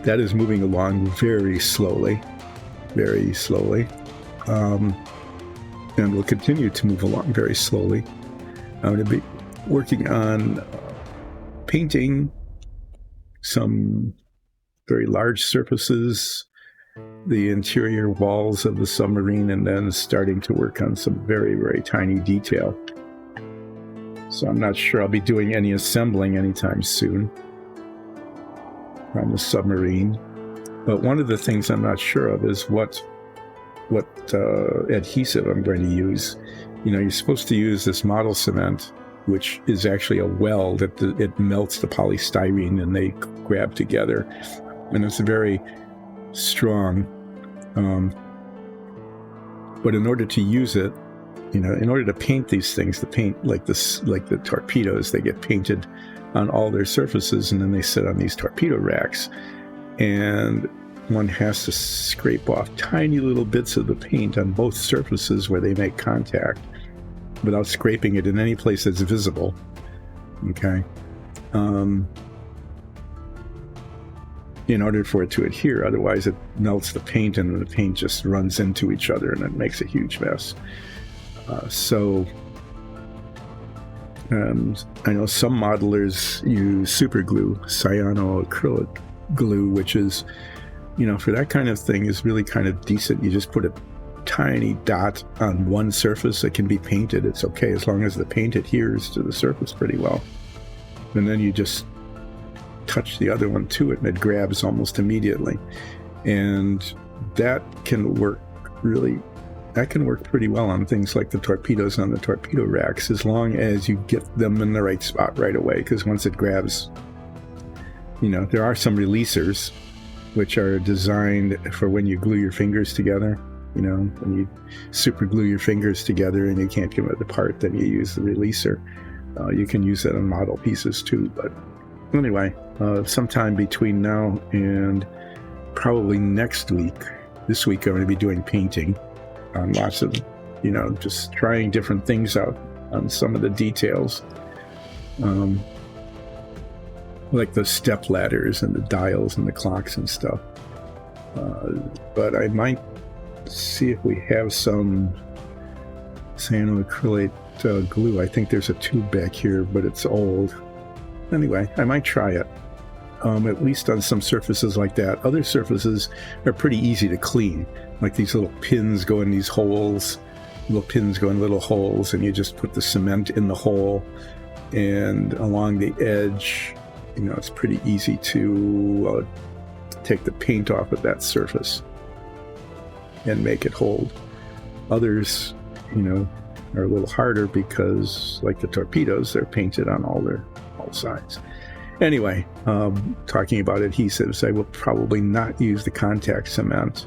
That is moving along very slowly, and will continue to move along very slowly. I'm going to be working on painting some very large surfaces, the interior walls of the submarine, and then starting to work on some very, very tiny detail. So I'm not sure I'll be doing any assembling anytime soon on the submarine. But one of the things I'm not sure of is what adhesive I'm going to use. You know, you're supposed to use this model cement, which is actually a weld that it melts the polystyrene and they grab together, and it's very strong. But in order to use it, you know, in order to paint these things, the paint like the torpedoes, they get painted on all their surfaces, and then they sit on these torpedo racks, and one has to scrape off tiny little bits of the paint on both surfaces where they make contact without scraping it in any place that's visible. Okay. In order for it to adhere, otherwise it melts the paint and the paint just runs into each other and it makes a huge mess. I know some modelers use super glue, cyanoacrylic glue, which is, you know, for that kind of thing is really kind of decent. You just put a tiny dot on one surface that can be painted. It's okay as long as the paint adheres to the surface pretty well. And then you just touch the other one to it and it grabs almost immediately. And that can work pretty well on things like the torpedoes on the torpedo racks, as long as you get them in the right spot right away. Because once it grabs, you know, there are some releasers which are designed for when you glue your fingers together. You know, when you super glue your fingers together and you can't get it apart, then you use the releaser. You can use that on model pieces too. But anyway, sometime between now and probably next week, this week I'm going to be doing painting on lots of, you know, just trying different things out on some of the details. Like the step ladders and the dials and the clocks and stuff. But I might see if we have some cyanoacrylate glue. I think there's a tube back here, but it's old. Anyway, I might try it, at least on some surfaces like that. Other surfaces are pretty easy to clean. Like these little pins go in these holes, little holes, and you just put the cement in the hole, and along the edge, you know, it's pretty easy to take the paint off of that surface and make it hold. Others, you know, are a little harder because, like the torpedoes, they're painted on all sides. Anyway, talking about adhesives, I will probably not use the contact cement,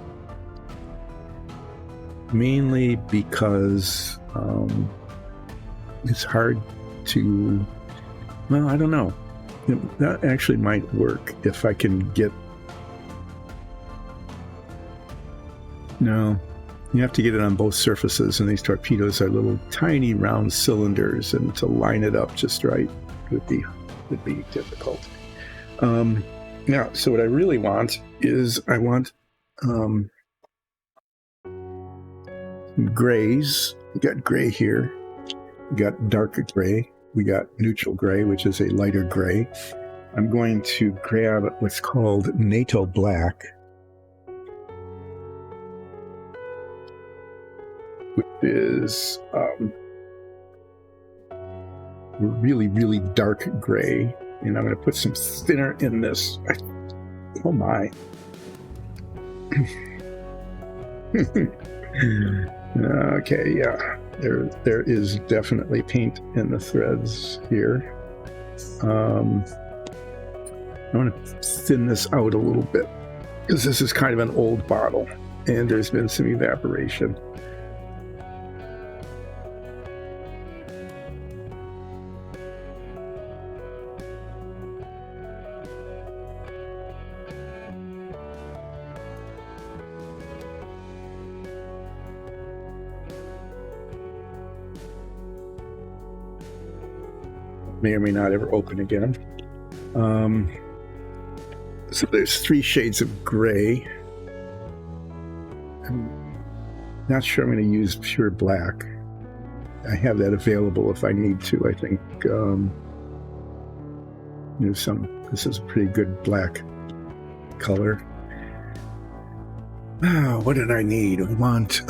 mainly because it's hard to, well, I don't know. That actually might work if I can get, no, you have to get it on both surfaces, and these torpedoes are little tiny round cylinders, and to line it up just right would be difficult. Now, so what I really want is I want grays. We got gray here. We got darker gray. We got neutral gray, which is a lighter gray. I'm going to grab what's called NATO black, which is really, really dark gray. And I'm going to put some thinner in this. Oh my. Okay, yeah, there is definitely paint in the threads here. I want to thin this out a little bit because this is kind of an old bottle and there's been some evaporation. May or may not ever open again. So there's 3 shades of gray. I'm not sure I'm going to use pure black. I have that available if I need to. I think this is a pretty good black color. What did I need? I want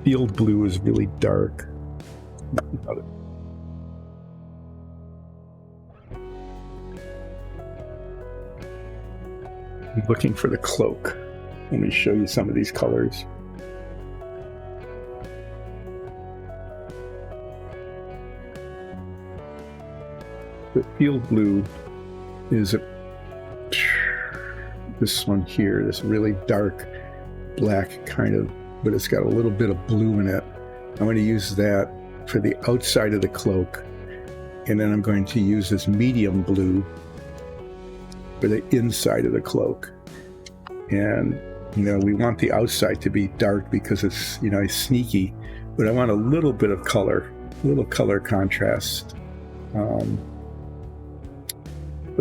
field blue is really dark. I'm looking for the cloak. Let me show you some of these colors. The field blue is this one here, this really dark black kind of, but it's got a little bit of blue in it. I'm going to use that for the outside of the cloak, and then I'm going to use this medium blue for the inside of the cloak. And we want the outside to be dark because it's it's sneaky, but I want a little bit of color, a little color contrast. So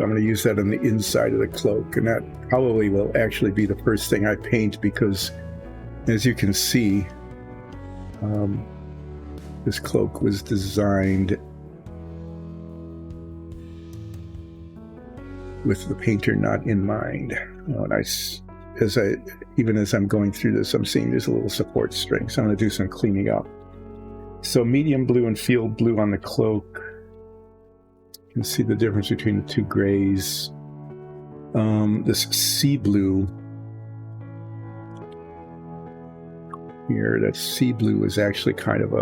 I'm going to use that on the inside of the cloak, and that probably will actually be the first thing I paint because, as you can see, this cloak was designed with the painter not in mind. And even as I'm going through this, I'm seeing there's a little support string, so I'm going to do some cleaning up. So medium blue and field blue on the cloak. You can see the difference between the 2 grays. This sea blue here, that sea blue is actually kind of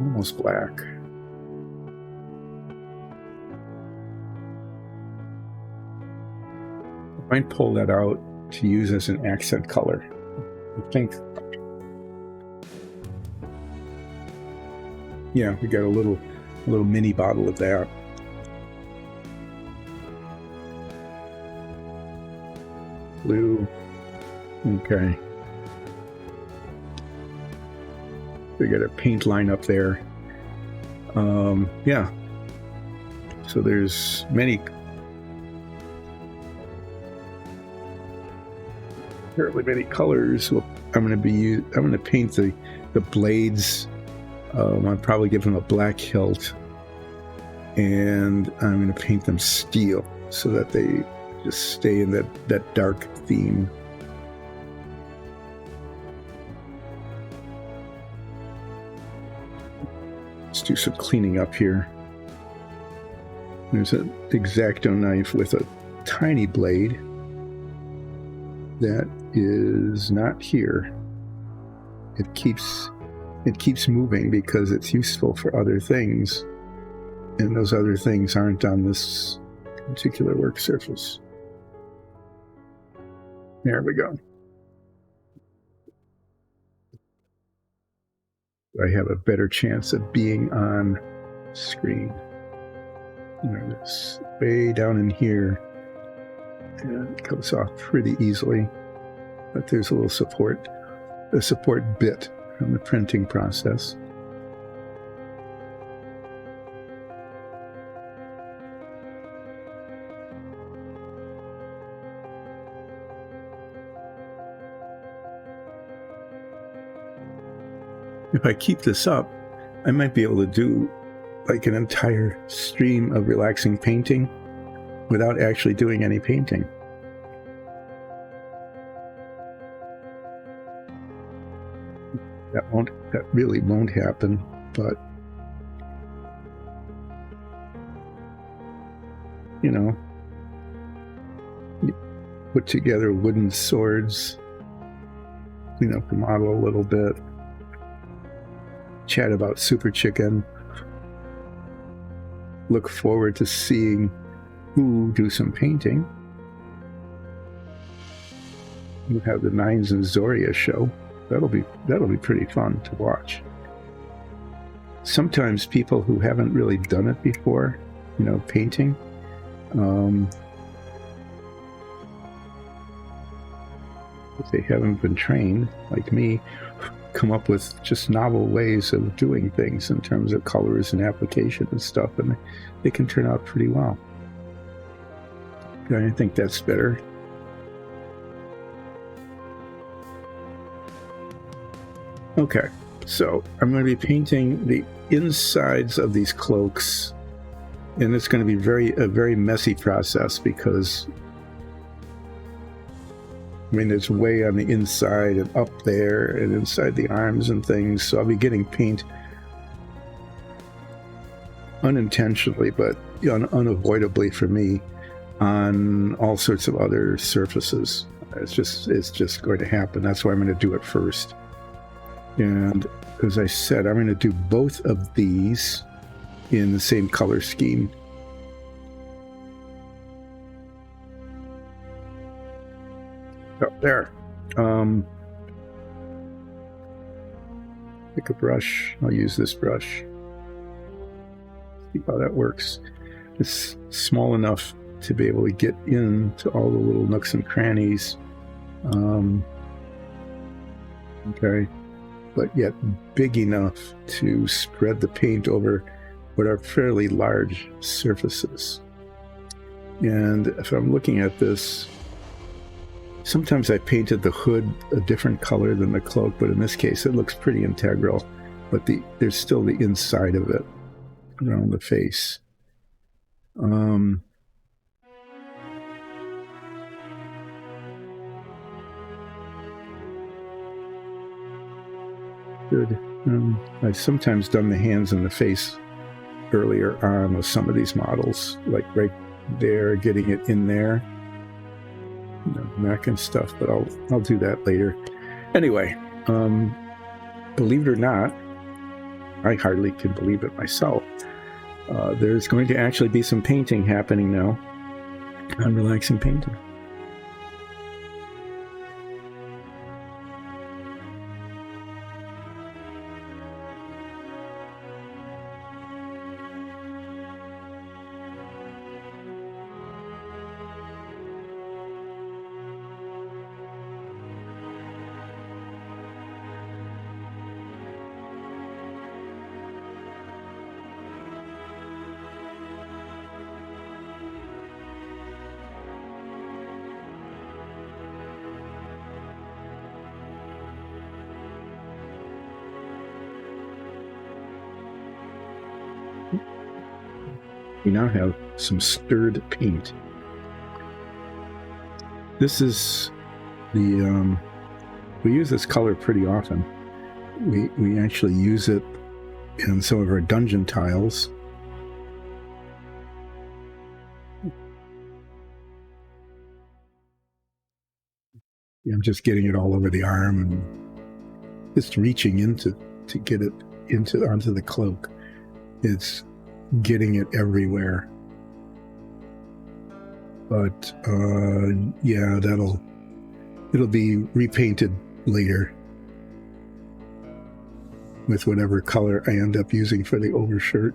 almost black. I might pull that out to use as an accent color. I think, yeah, we got a little mini bottle of that. Blue. Okay. We got a paint line up there. Yeah. So there's fairly many colors. I'm going to paint the blades. I'll probably give them a black hilt, and I'm going to paint them steel so that they just stay in that dark theme. Let's do some cleaning up here. There's an X-Acto knife with a tiny blade that is not here. It keeps moving because it's useful for other things, and those other things aren't on this particular work surface. There we go. I have a better chance of being on screen. It's way down in here, and it comes off pretty easily, but there's a little support bit from the printing process. If I keep this up, I might be able to do like an entire stream of relaxing painting without actually doing any painting. That really won't happen, but put together wooden swords, clean up the model a little bit, chat about Super Chicken, look forward to seeing who do some painting. We'll have the Nines and Zoria show. That'll be pretty fun to watch. Sometimes people who haven't really done it before, painting, if they haven't been trained, like me, come up with just novel ways of doing things in terms of colors and application and stuff, and they can turn out pretty well. I think that's better. Okay, so I'm going to be painting the insides of these cloaks, and it's going to be a very messy process because it's way on the inside and up there and inside the arms and things, so I'll be getting paint unintentionally, but unavoidably for me, on all sorts of other surfaces. It's just going to happen. That's why I'm going to do it first. And as I said, I'm going to do both of these in the same color scheme. Oh, there. Pick a brush. I'll use this brush. See how that works. It's small enough to be able to get into all the little nooks and crannies. Okay. But yet big enough to spread the paint over what are fairly large surfaces. And if I'm looking at this, sometimes I painted the hood a different color than the cloak, but in this case it looks pretty integral, but there's still the inside of it around the face. Good. I've sometimes done the hands and the face earlier on with some of these models, like right there, getting it in there, neck and stuff, but I'll do that later. Anyway, believe it or not, I hardly can believe it myself. There's going to actually be some painting happening now on Relaxing Painting. We now have some stirred paint. This is the, we use this color pretty often. We actually use it in some of our dungeon tiles. I'm just getting it all over the arm and just reaching into to get it onto the cloak. It's getting it everywhere. But yeah, it'll be repainted later with whatever color I end up using for the overshirt.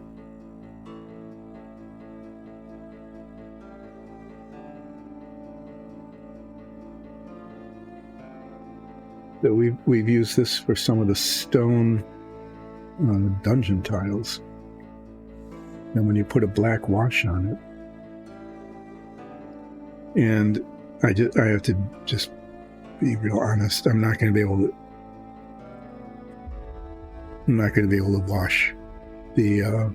So we've used this for some of the stone dungeon tiles. And when you put a black wash on it, and I have to just be real honest, I'm not going to be able to wash the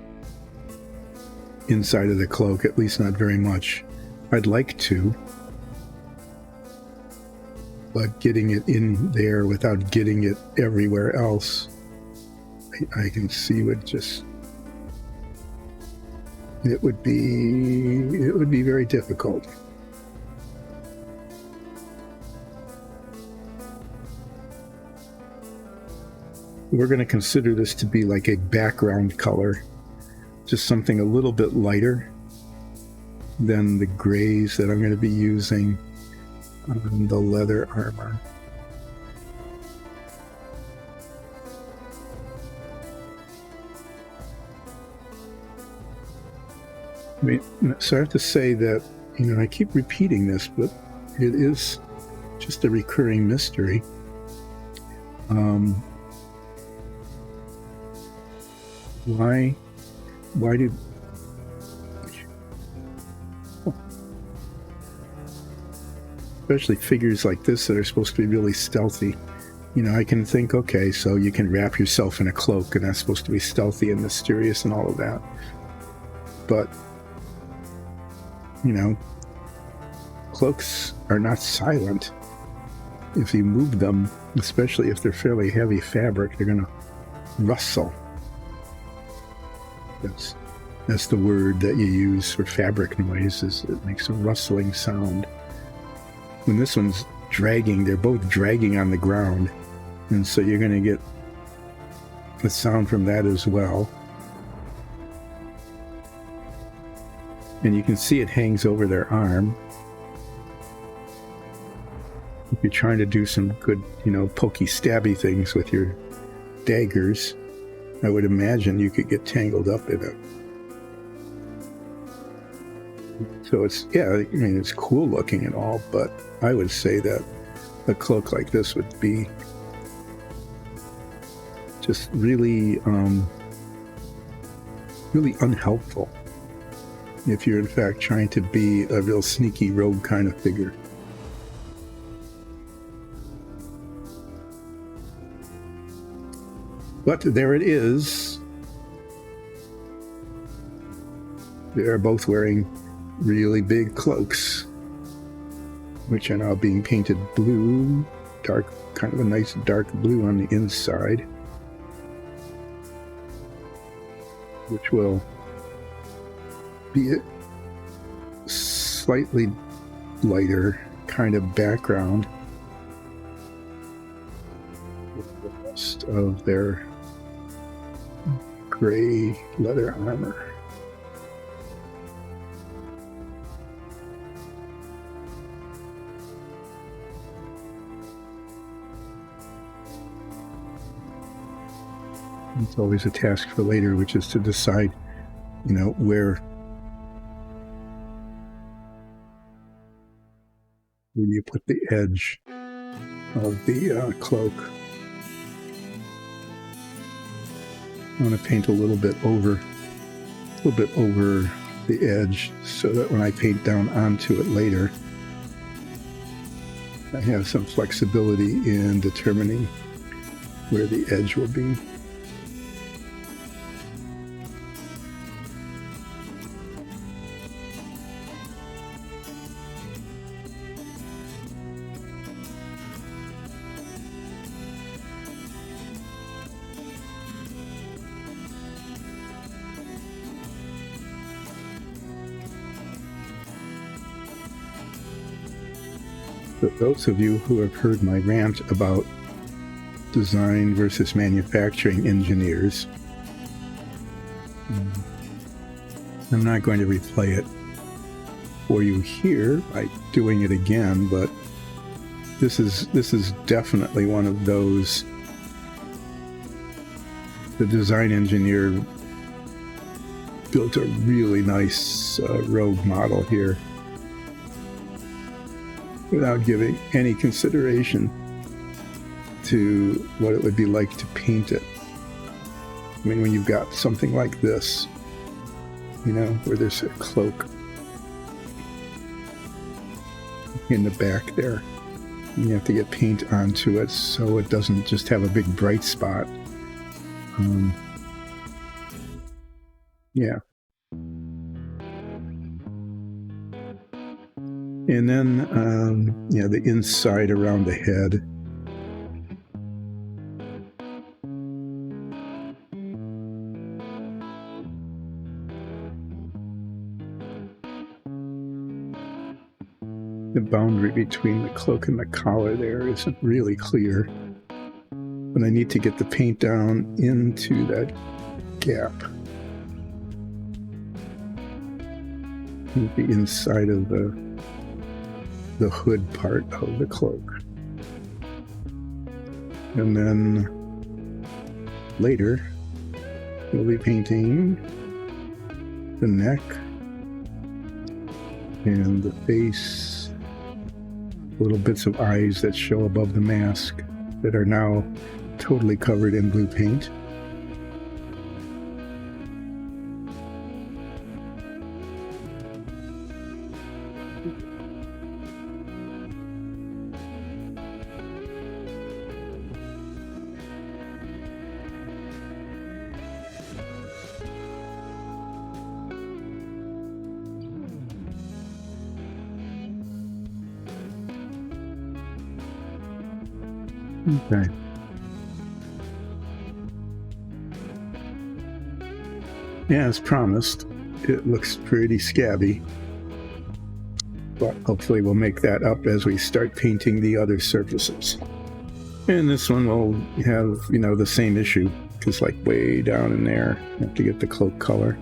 inside of the cloak, at least not very much. I'd like to, but getting it in there without getting it everywhere else, I can see it would be very difficult. we're going to consider this to be like a background color, just something a little bit lighter than the grays that I'm going to be using on the leather armor. So I have to say that, I keep repeating this, but it is just a recurring mystery. Why did... Especially figures like this that are supposed to be really stealthy. I can think, okay, so you can wrap yourself in a cloak, and that's supposed to be stealthy and mysterious and all of that. But, cloaks are not silent. If you move them, especially if they're fairly heavy fabric, they're going to rustle. That's the word that you use for fabric noise, is it makes a rustling sound. When this one's dragging, they're both dragging on the ground, and so you're going to get the sound from that as well. And you can see it hangs over their arm. If you're trying to do some good, pokey, stabby things with your daggers, I would imagine you could get tangled up in it. So it's cool looking and all, but I would say that a cloak like this would be just really, really unhelpful if you're in fact trying to be a real sneaky rogue kind of figure. But there it is. They are both wearing really big cloaks, which are now being painted blue, dark, kind of a nice dark blue on the inside, which will be a slightly lighter kind of background with the rest of their gray leather armor. It's always a task for later, which is to decide, where you put the edge of the cloak. I want to paint a little bit over the edge, so that when I paint down onto it later, I have some flexibility in determining where the edge will be. But those of you who have heard my rant about design versus manufacturing engineers, I'm not going to replay it for you here by doing it again, but this is definitely one of those. The design engineer built a really nice rogue model here, without giving any consideration to what it would be like to paint it. I mean, when you've got something like this, where there's a cloak in the back there, and you have to get paint onto it so it doesn't just have a big bright spot. Yeah. And then, the inside around the head. The boundary between the cloak and the collar there isn't really clear. But And I need to get the paint down into that gap. The inside of the hood part of the cloak. And then later, we'll be painting the neck and the face, little bits of eyes that show above the mask that are now totally covered in blue paint. Okay. Yeah, as promised, it looks pretty scabby, but hopefully we'll make that up as we start painting the other surfaces. And this one will have, the same issue, just like way down in there. You have to get the cloak color.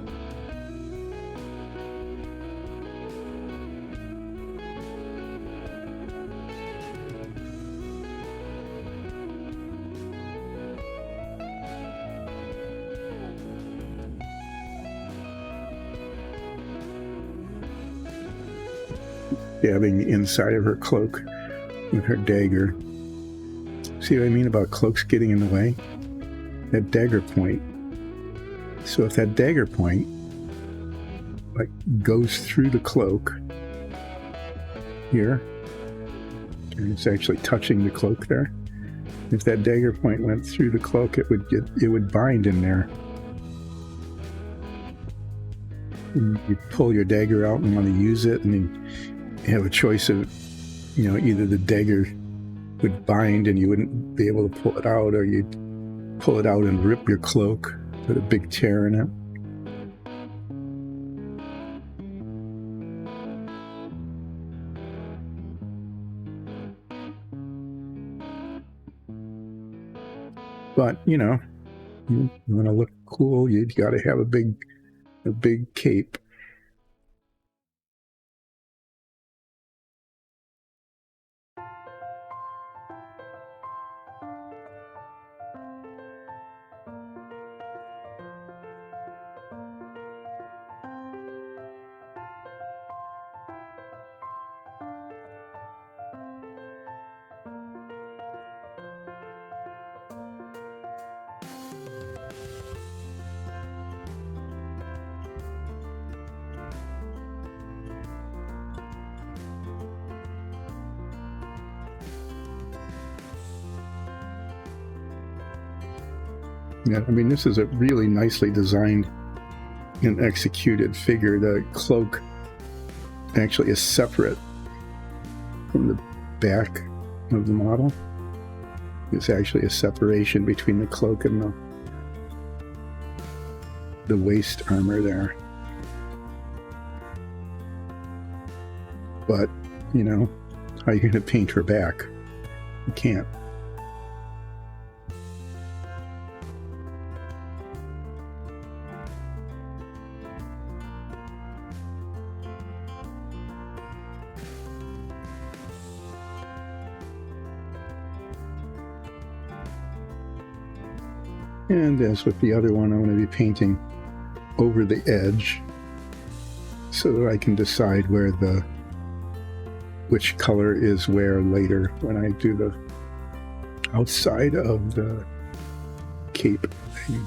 Stabbing the inside of her cloak with her dagger. See what I mean about cloaks getting in the way? That dagger point. So if that dagger point goes through the cloak here, and it's actually touching the cloak there. If that dagger point went through the cloak, it would bind in there. And you pull your dagger out and want to use it, and you have a choice of, either the dagger would bind and you wouldn't be able to pull it out, or you'd pull it out and rip your cloak with a big tear in it. But, you want to look cool, you've got to have a big cape. Yeah, this is a really nicely designed and executed figure. The cloak actually is separate from the back of the model. There's actually a separation between the cloak and the waist armor there. But, how are you going to paint her back? You can't. And as with the other one, I'm going to be painting over the edge so that I can decide which color is where later when I do the outside of the cape thing.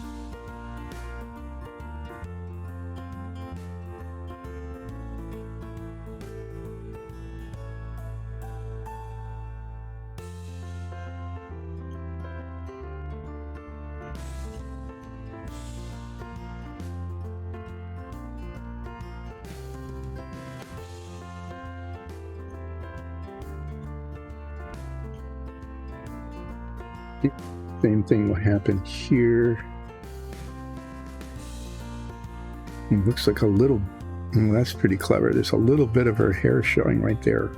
Same thing will happen here. It looks like a little, that's pretty clever. There's a little bit of her hair showing right there.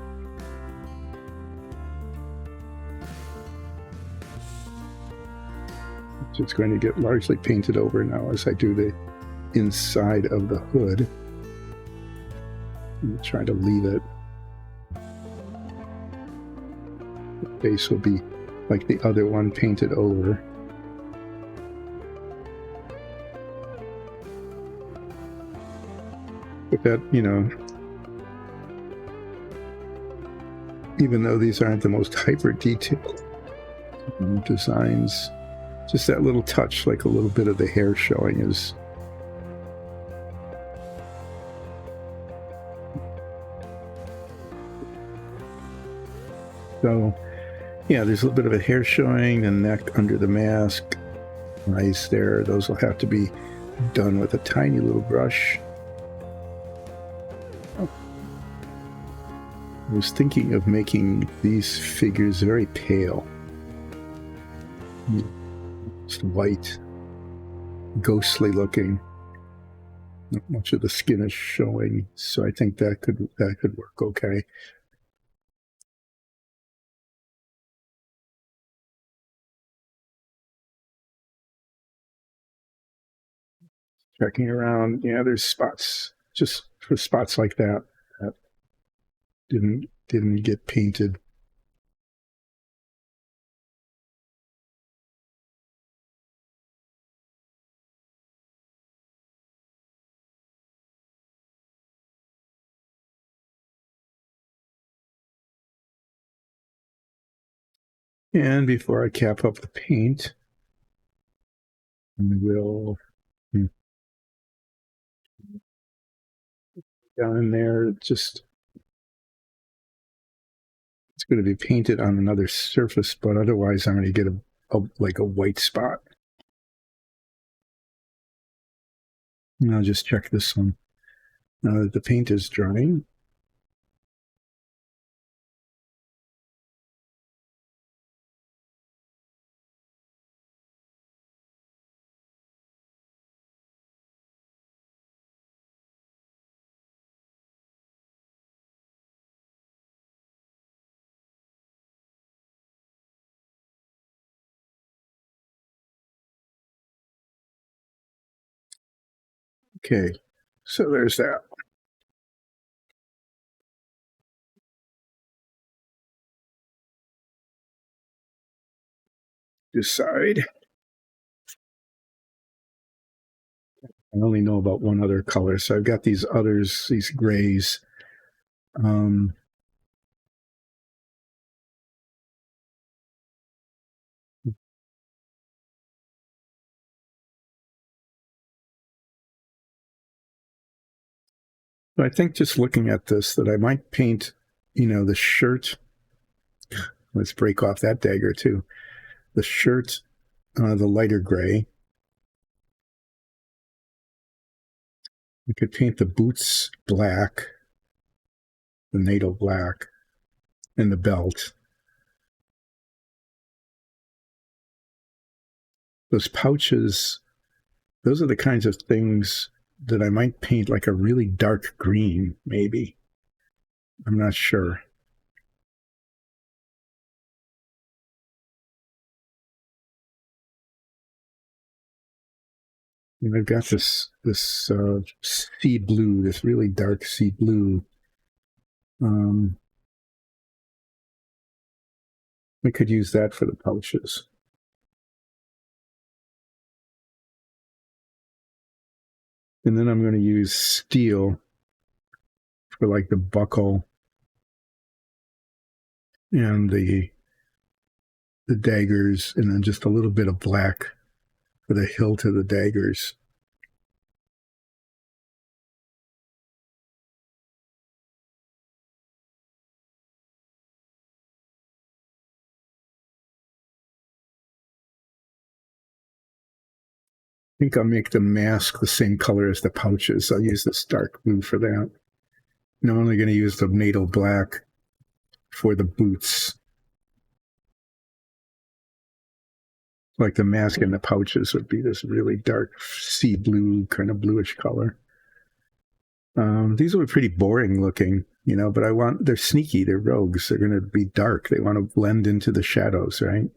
So it's going to get largely painted over now as I do the inside of the hood. I'm trying to leave it. The base will be like the other one, painted over. But that, you know, even though these aren't the most hyper detailed designs, just that little touch, like a little bit of the hair showing, is so. Yeah, there's a little bit of a hair showing, the neck under the mask, eyes there. Those will have to be done with a tiny little brush. Oh. I was thinking of making these figures very pale. Just white, ghostly looking. Not much of the skin is showing, so I think that could work okay. Checking around, yeah, there's spots, just for spots like that didn't get painted. And before I cap up the paint, I will down in there, just it's going to be painted on another surface, but otherwise I'm going to get like a white spot. And I'll just check this one now that the paint is drying. Okay, so there's that. Decide. I only know about one other color, so I've got these others, these grays. I think just looking at this, that I might paint, you know, the shirt. Let's break off that dagger too. The shirt, the lighter gray. We could paint the boots black, the NATO black, and the belt. Those pouches, those are the kinds of things that I might paint like a really dark green, maybe. I'm not sure. And I've got this sea blue, this really dark sea blue. I could use that for the pouches. And then I'm going to use steel for like the buckle and the daggers, and then just a little bit of black for the hilt of the daggers. I think I'll make the mask the same color as the pouches. I'll use this dark blue for that. And I'm only going to use the NATO black for the boots. Like the mask and the pouches would be this really dark sea blue, kind of bluish color. These will be pretty boring looking, you know, but they're sneaky, they're rogues, they're going to be dark. They want to blend into the shadows, right?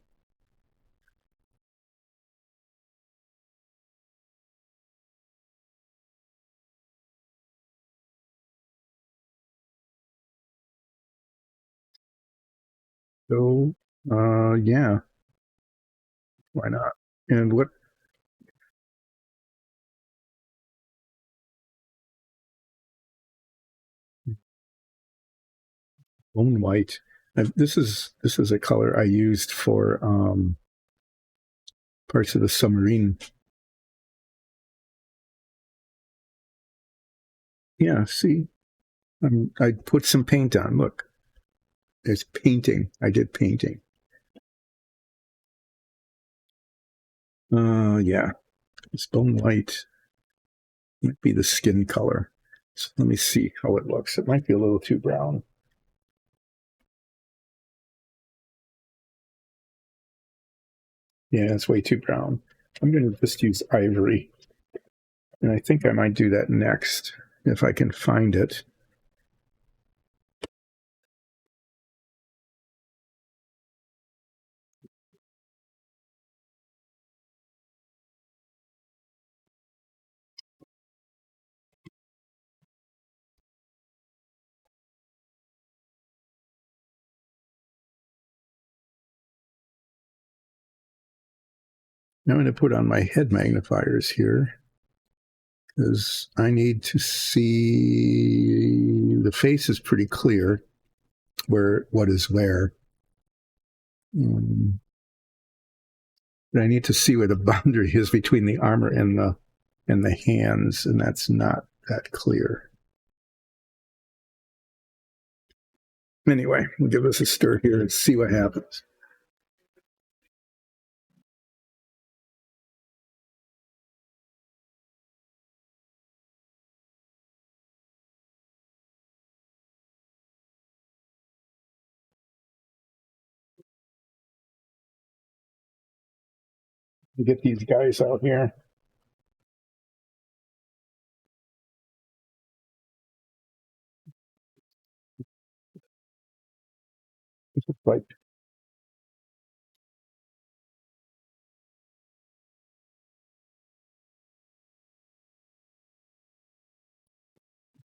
So, yeah, why not? And what? Bone white. This is a color I used for parts of the submarine. Yeah, see, I put some paint on. Look, it's painting. I did painting. Yeah, it's bone white. Might be the skin color. So let me see how it looks. It might be a little too brown. Yeah, it's way too brown. I'm going to just use ivory. And I think I might do that next if I can find it. Now I'm going to put on my head magnifiers here because I need to see the face is pretty clear where what is where. But I need to see where the boundary is between the armor and the hands, and that's not that clear. Anyway, we'll give this a stir here and see what happens. Get these guys out here. Like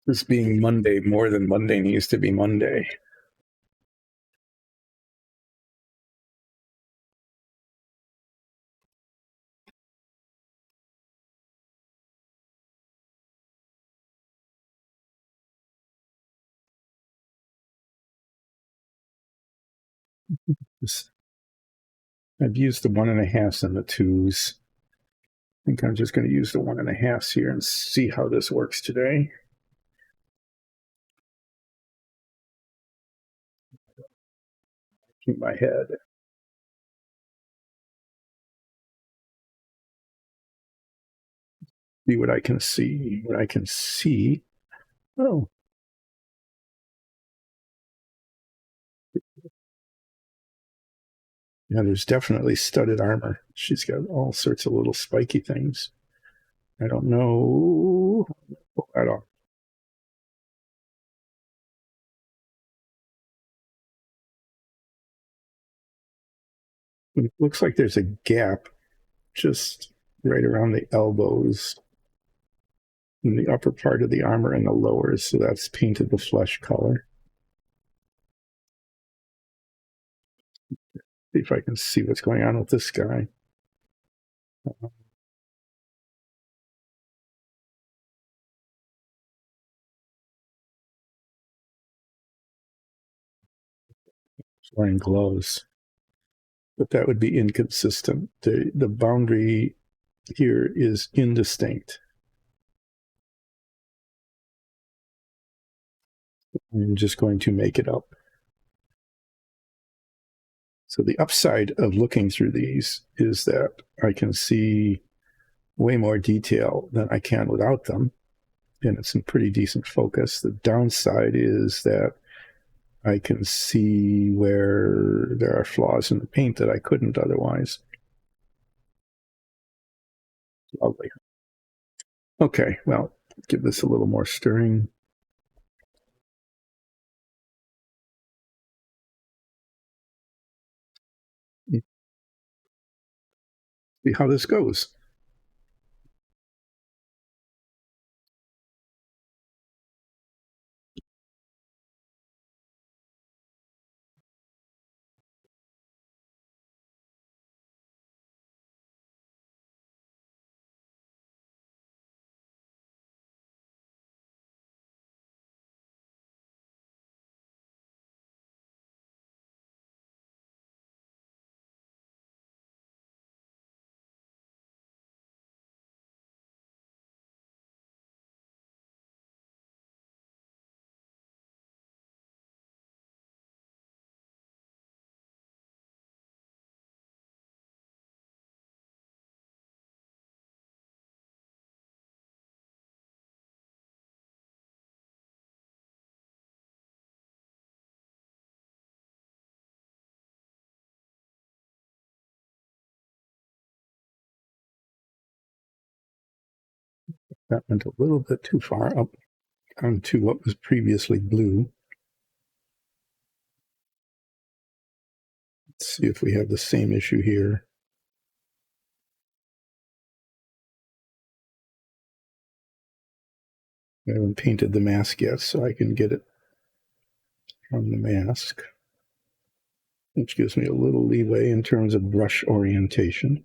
this being Monday more than Monday needs to be Monday. I've used the 1.5s and the 2s. I think I'm just going to use the 1.5s here and see how this works today. Keep my head. See what I can see. What I can see. Oh, yeah, there's definitely studded armor. She's got all sorts of little spiky things. I don't know. Pull that off. It looks like there's a gap just right around the elbows in the upper part of the armor and the lower, so that's painted the flesh color. See if I can see what's going on with this guy. He's wearing gloves, but that would be inconsistent. The boundary here is indistinct. I'm just going to make it up. So the upside of looking through these is that I can see way more detail than I can without them, and it's in pretty decent focus. The downside is that I can see where there are flaws in the paint that I couldn't otherwise. Lovely. Okay, well, give this a little more stirring. See how this goes. That went a little bit too far up onto what was previously blue. Let's see if we have the same issue here. I haven't painted the mask yet, so I can get it from the mask, which gives me a little leeway in terms of brush orientation.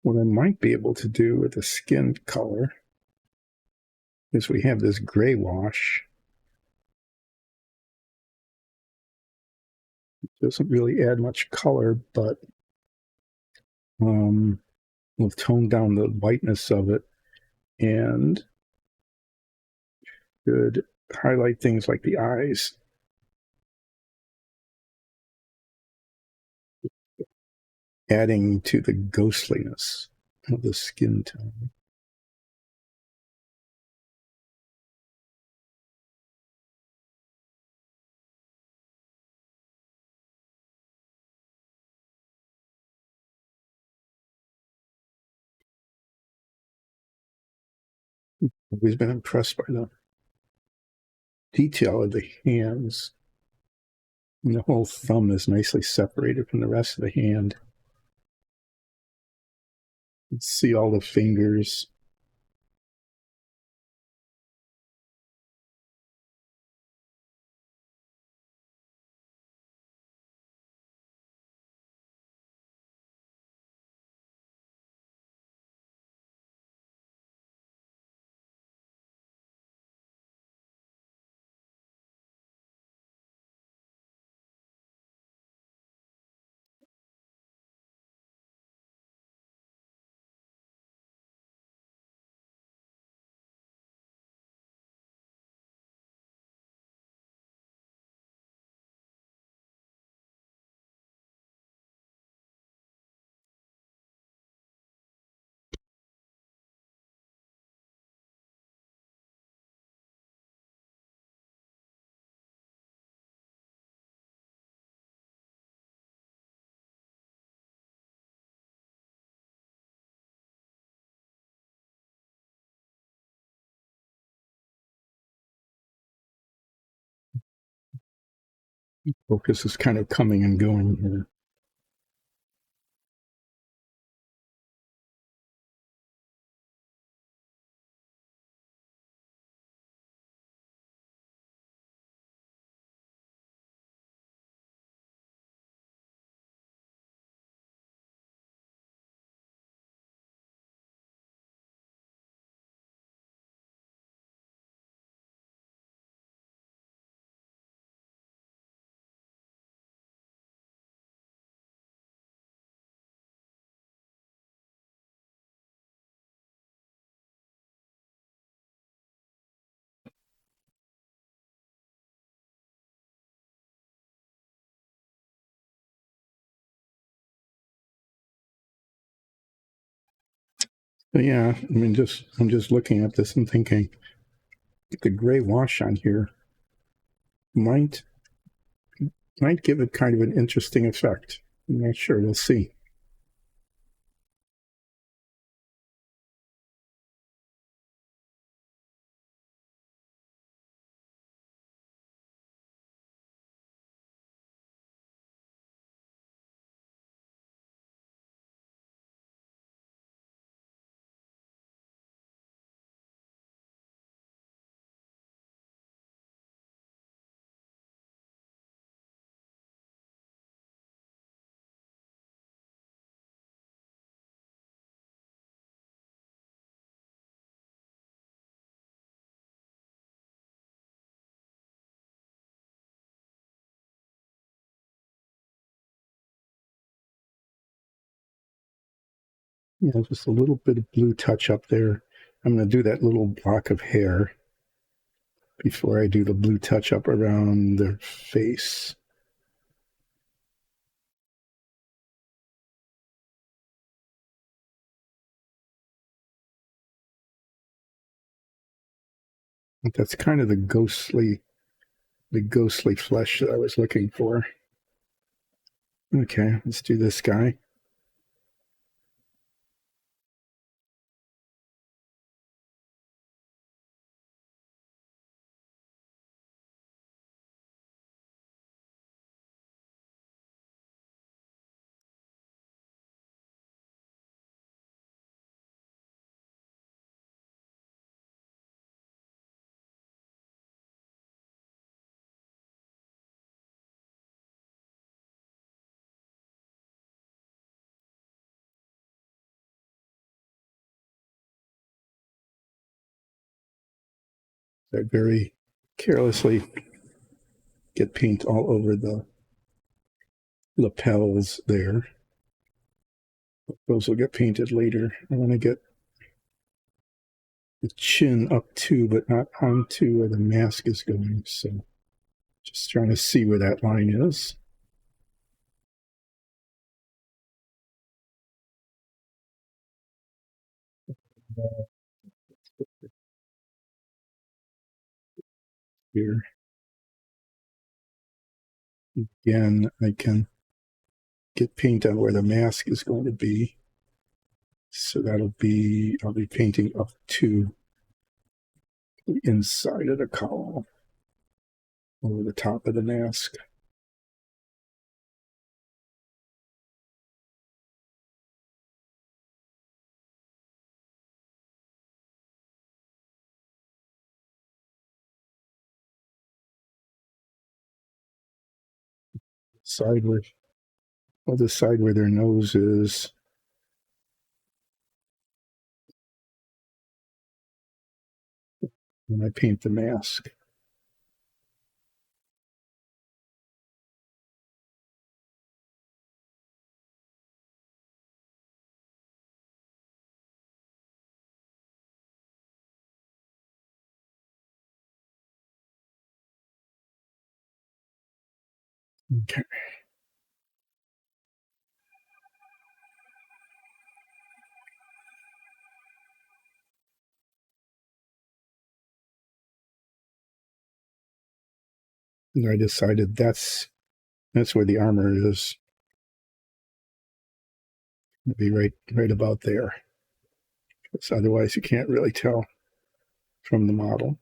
What I might be able to do with the skin color is we have this gray wash. It doesn't really add much color, but we'll tone down the whiteness of it and should highlight things like the eyes. Adding to the ghostliness of the skin tone. Always been impressed by the detail of the hands. And the whole thumb is nicely separated from the rest of the hand. You can see all the fingers. Focus is kind of coming and going here. But yeah, I mean, I'm just looking at this and thinking the gray wash on here might give it kind of an interesting effect. I'm not sure. We'll see. Yeah, just a little bit of blue touch up there. I'm going to do that little block of hair before I do the blue touch up around the face. That's kind of the ghostly flesh that I was looking for. Okay, let's do this guy. I very carelessly get paint all over the lapels there. Those will get painted later. I want to get the chin up to, but not onto where the mask is going. So just trying to see where that line is. Here again, I can get paint on where the mask is going to be. So I'll be painting up to the inside of the cowl over the top of the mask. Side where, well, the side where their nose is. When I paint the mask. Okay. And I decided that's where the armor is. It'll be right about there. Because otherwise you can't really tell from the model.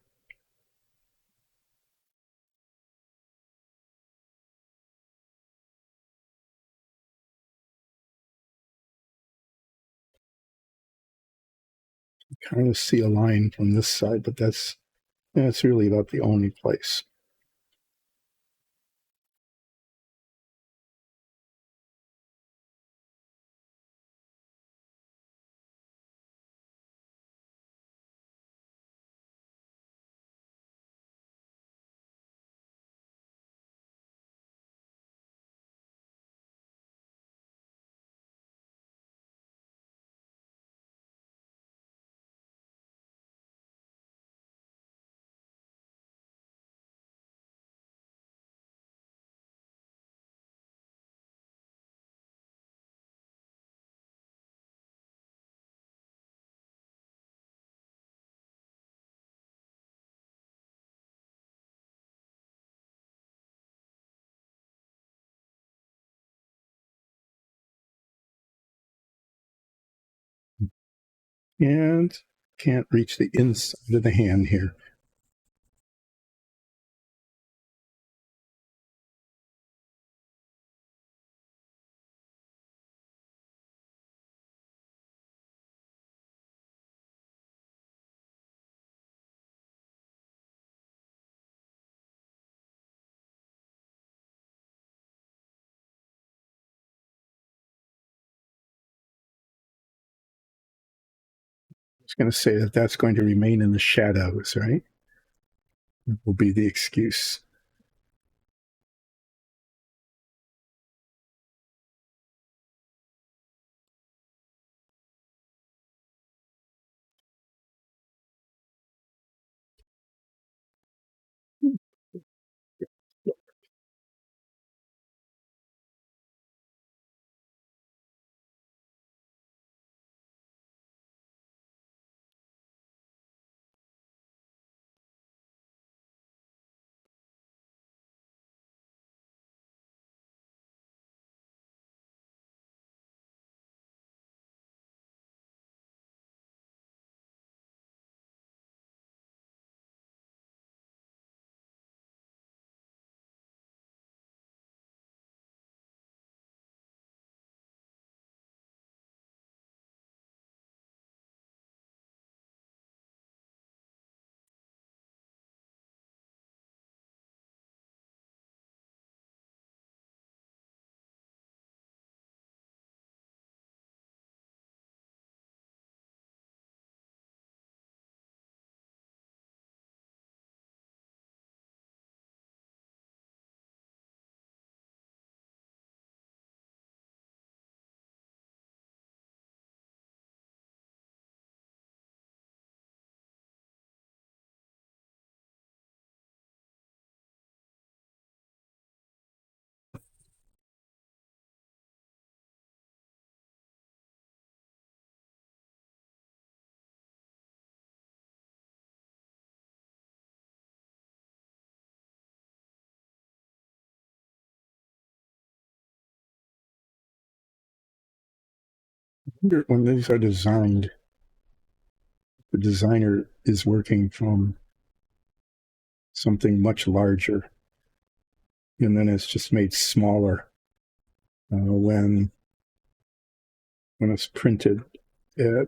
Kind of see a line from this side, but that's really about the only place. And can't reach the inside of the hand here. I was going to say that that's going to remain in the shadows, right? That will be the excuse. When these are designed, the designer is working from something much larger, and then it's just made smaller when it's printed at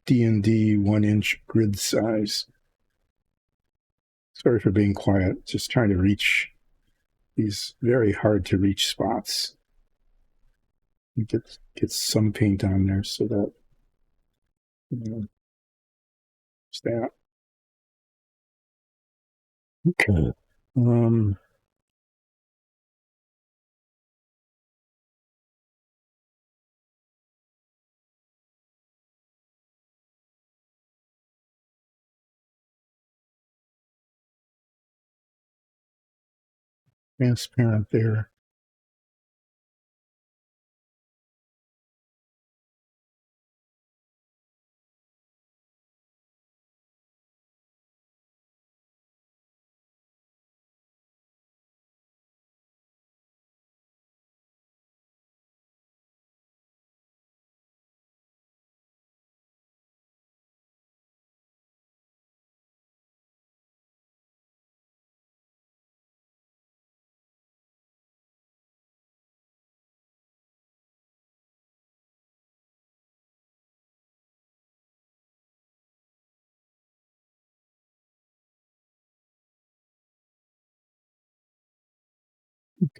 D&D 1-inch grid size. Sorry for being quiet, just trying to reach these very hard to reach spots. Get some paint on there so that, just that. Okay. Transparent there.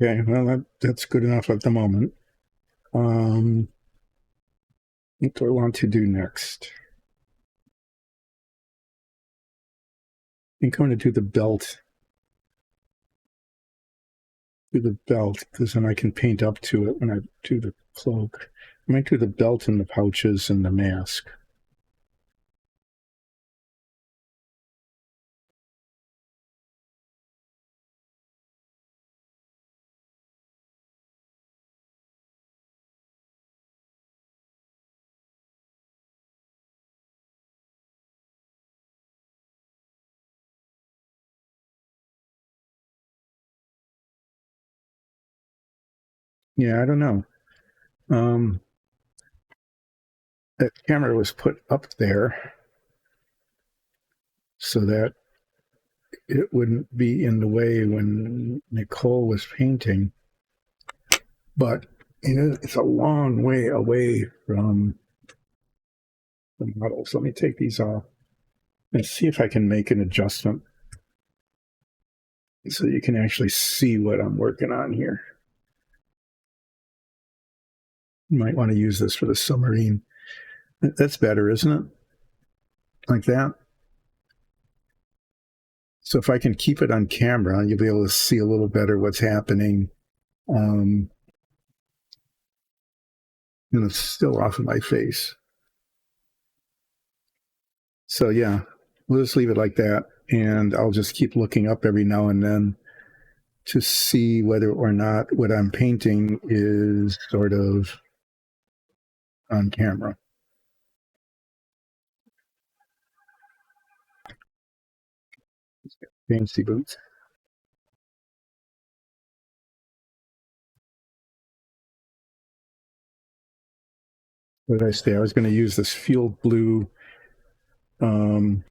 Okay, well, that's good enough at the moment. What do I want to do next? I think I'm going to do the belt. Do the belt, because then I can paint up to it when I do the cloak. I might do the belt and the pouches and the mask. Yeah, I don't know. That camera was put up there so that it wouldn't be in the way when Nicole was painting. But it's a long way away from the models. Let me take these off and see if I can make an adjustment so you can actually see what I'm working on here. You might want to use this for the submarine. That's better, isn't it? Like that. So if I can keep it on camera, you'll be able to see a little better what's happening. And it's still off of my face. So yeah, we'll just leave it like that. And I'll just keep looking up every now and then to see whether or not what I'm painting is sort of on camera. Fancy boots. What did I say? I was going to use this field blue, the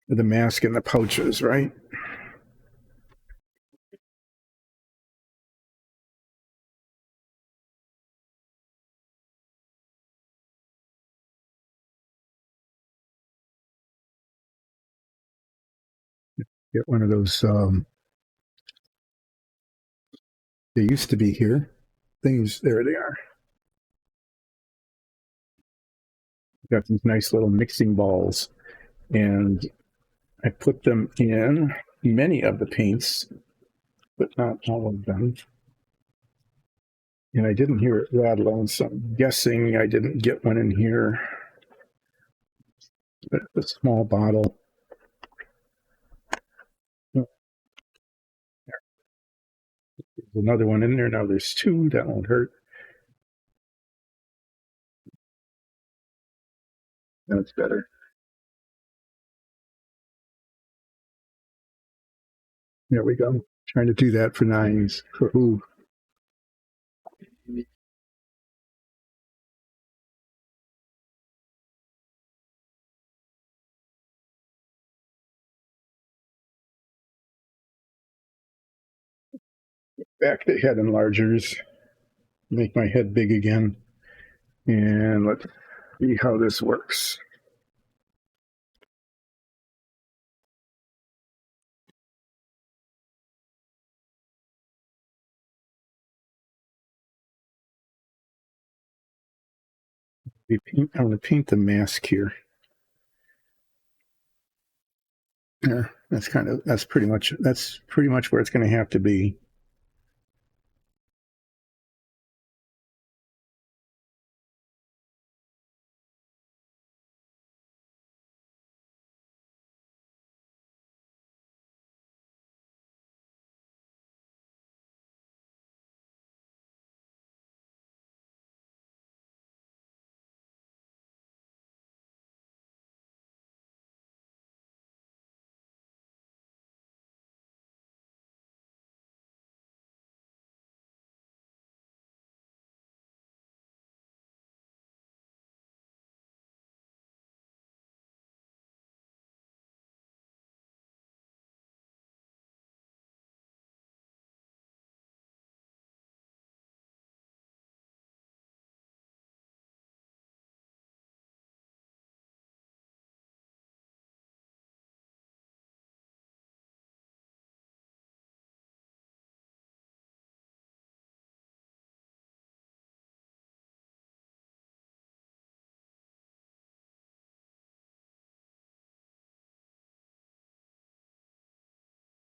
mask and the pouches, right? Get one of those. They used to be here. Things. There they are. Got these nice little mixing balls, and I put them in many of the paints, but not all of them. And I didn't hear it rattling, so I'm guessing I didn't get one in here. A small bottle. Oh, there's another one in there. Now there's two. That won't hurt. That's better. There we go. Trying to do that for nines. For who? back the head enlargers, make my head big again, and let's see how this works. I'm going to paint the mask here. Yeah, that's pretty much where it's going to have to be.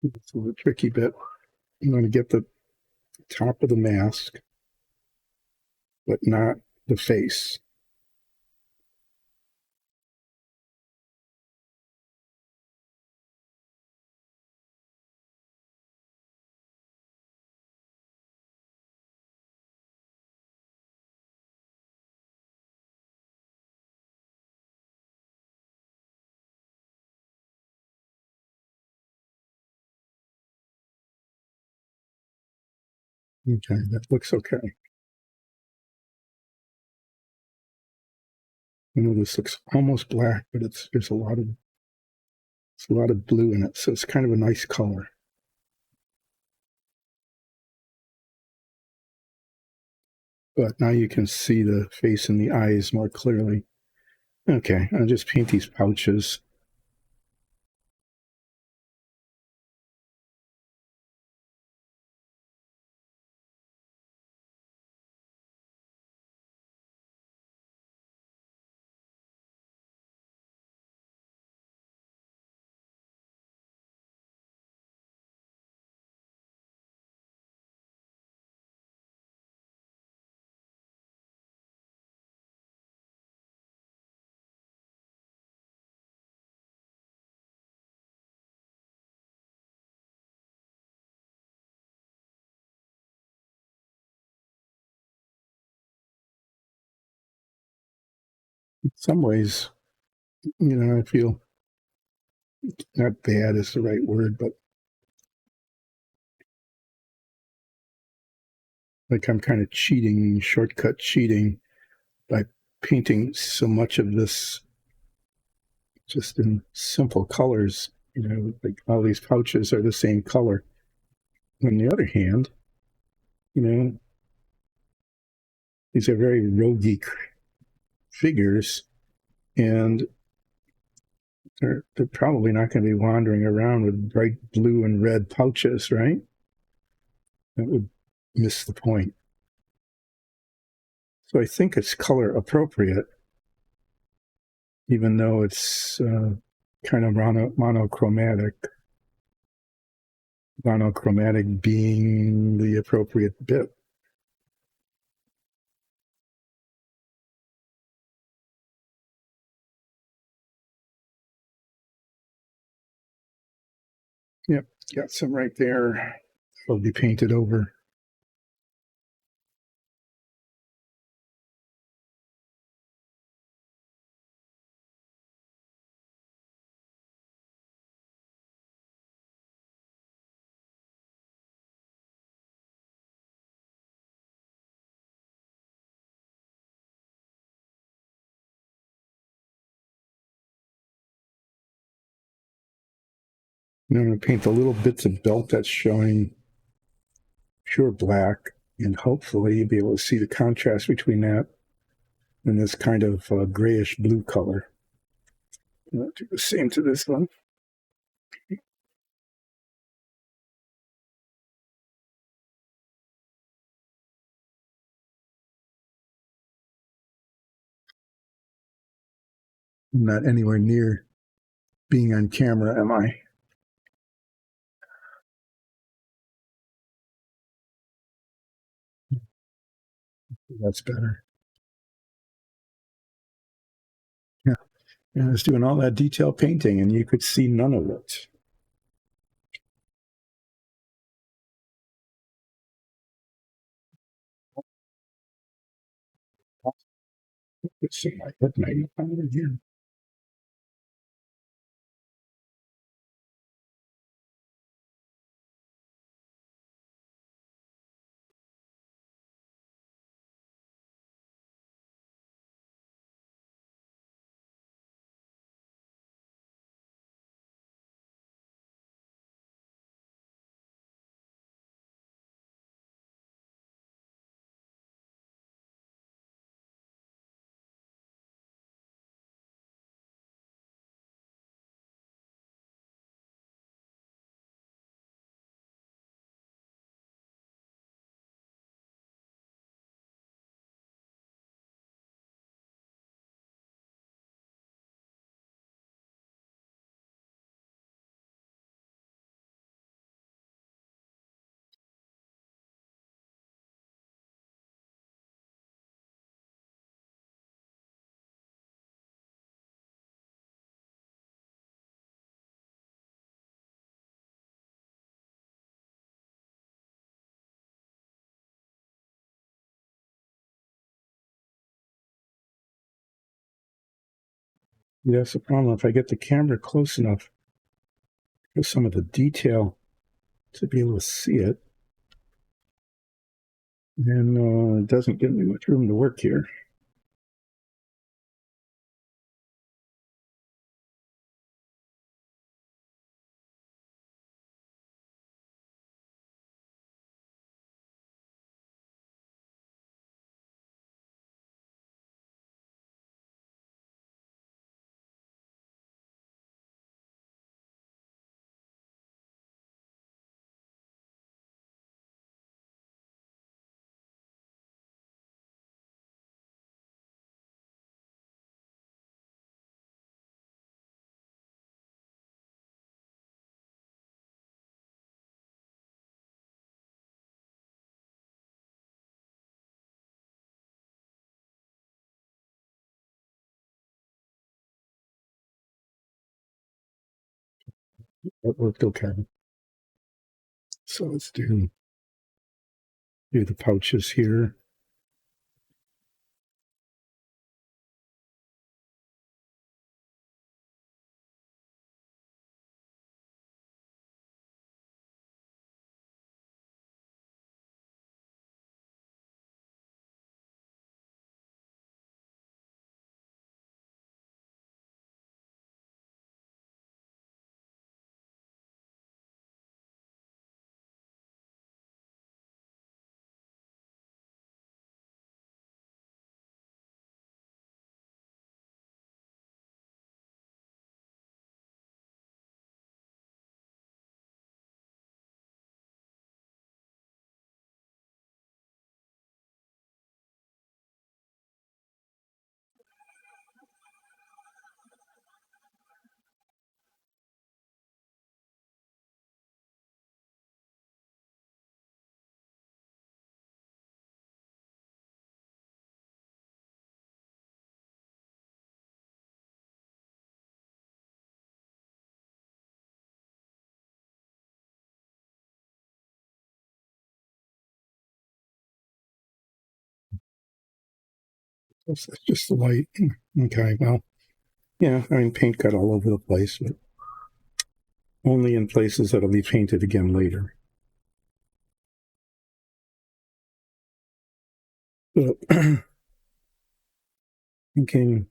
It's a tricky bit. I'm going to get the top of the mask, but not the face. Okay, that looks okay. I know this looks almost black, but there's a lot of blue in it, so it's kind of a nice color. But now you can see the face and the eyes more clearly. Okay, I'll just paint these pouches. In some ways, I feel not bad is the right word, but like I'm kind of shortcut cheating by painting so much of this just in simple colors. Like all these pouches are the same color. On the other hand, these are very roguey figures, and they're probably not going to be wandering around with bright blue and red pouches, right? That would miss the point. So I think it's color appropriate, even though it's kind of monochromatic. Monochromatic being the appropriate bit. Yep, got some right there. Will be painted over. And I'm going to paint the little bits of belt that's showing pure black, and hopefully you'll be able to see the contrast between that and this kind of grayish blue color. I'll do the same to this one. I'm not anywhere near being on camera, am I? That's better. Yeah. Yeah, I was doing all that detail painting and you could see none of it. Let's see, I put magnifying again. Yeah, that's the problem. If I get the camera close enough for some of the detail to be able to see it, then it doesn't give me much room to work here. It worked okay. So let's do the pouches here. That's just the light. Okay, well, yeah, I mean, paint got all over the place, but only in places that'll be painted again later. But thinking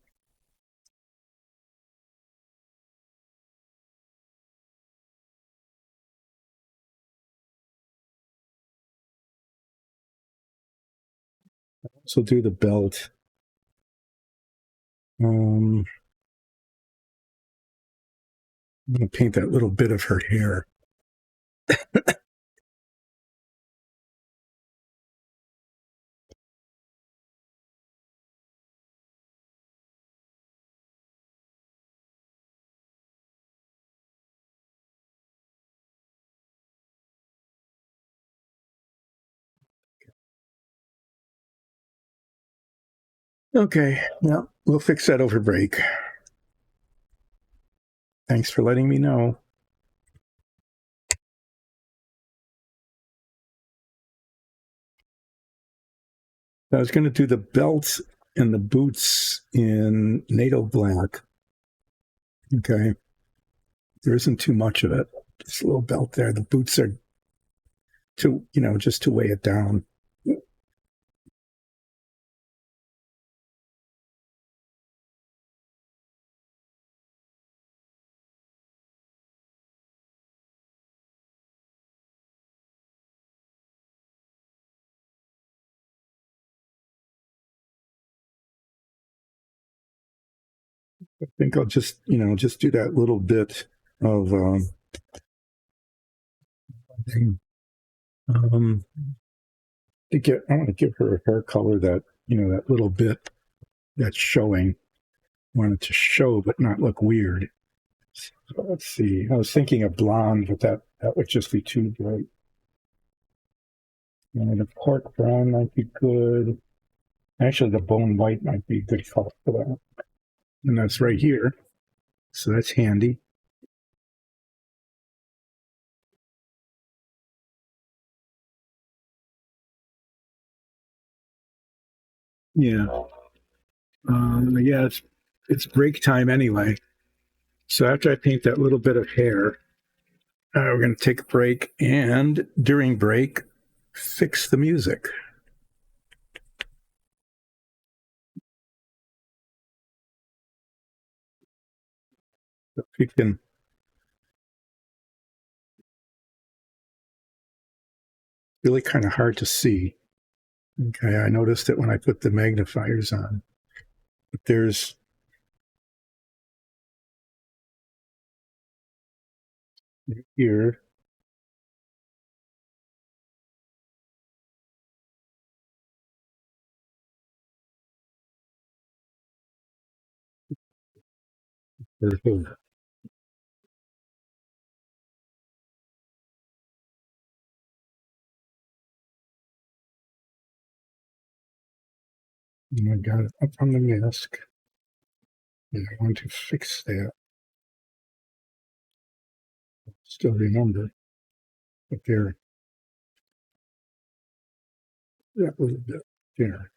So do the belt. I'm going to paint that little bit of her hair. Okay, yeah, we'll fix that over break. Thanks for letting me know. I was going to do the belt and the boots in NATO black. Okay. There isn't too much of it. This little belt there. The boots are to, just to weigh it down. I think I'll just do that little bit of um I want to give her a hair color that, that little bit that's showing. I want it to show but not look weird. So let's see. I was thinking of blonde, but that would just be too bright. And the pork brown might be good. Actually, the bone white might be a good color for that. And that's right here. So that's handy. Yeah. Yeah, it's break time anyway. So after I paint that little bit of hair, we're going to take a break, and during break, fix the music. If you can, really kind of hard to see. Okay, I noticed it when I put the magnifiers on. But there's here. There's here. And I got it up on the mask. And I want to fix that. Still remember. But there, that little bit there.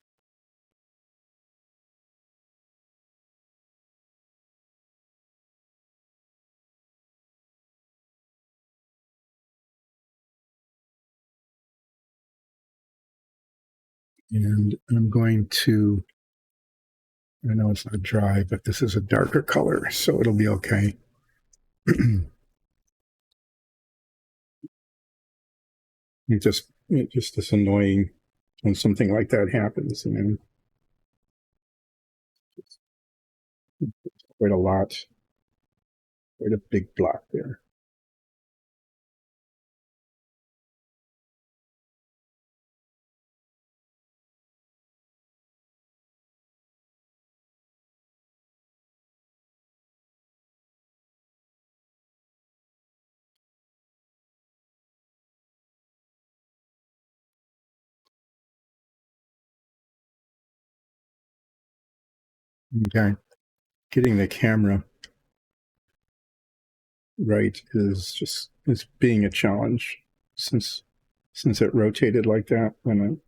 And I'm going to, I know it's not dry, but this is a darker color, so it'll be okay. It's just this annoying when something like that happens, and then quite a lot, quite a big block there. Okay, getting the camera right is being a challenge since it rotated like that when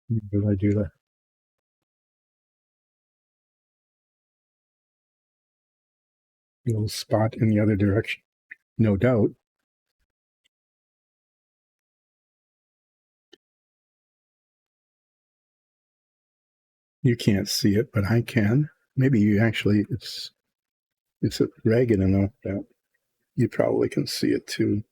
Did I do that? Little spot in the other direction, no doubt. You can't see it, but I can. Maybe you actually, it's ragged enough that you probably can see it too.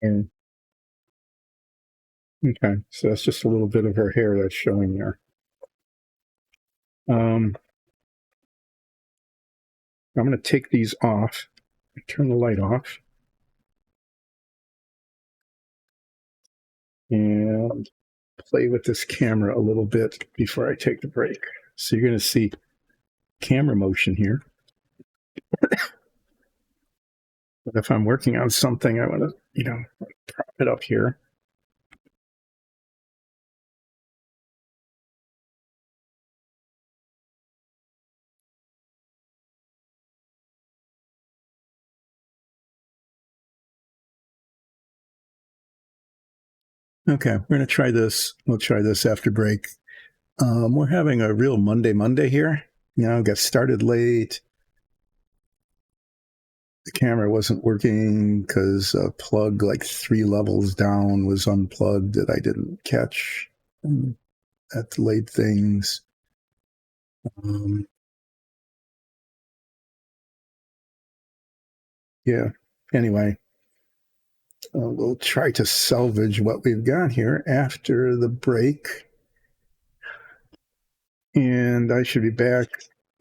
And okay, so that's just a little bit of her hair that's showing there. I'm going to take these off, turn the light off, and play with this camera a little bit before I take the break. So you're going to see camera motion here. But if I'm working on something, I want to, prop it up here. Okay, we're going to try this. We'll try this after break. We're having a real Monday here. Got started late. The camera wasn't working because a plug like 3 levels down was unplugged that I didn't catch. That delayed things. Yeah. Anyway, we'll try to salvage what we've got here after the break. And I should be back,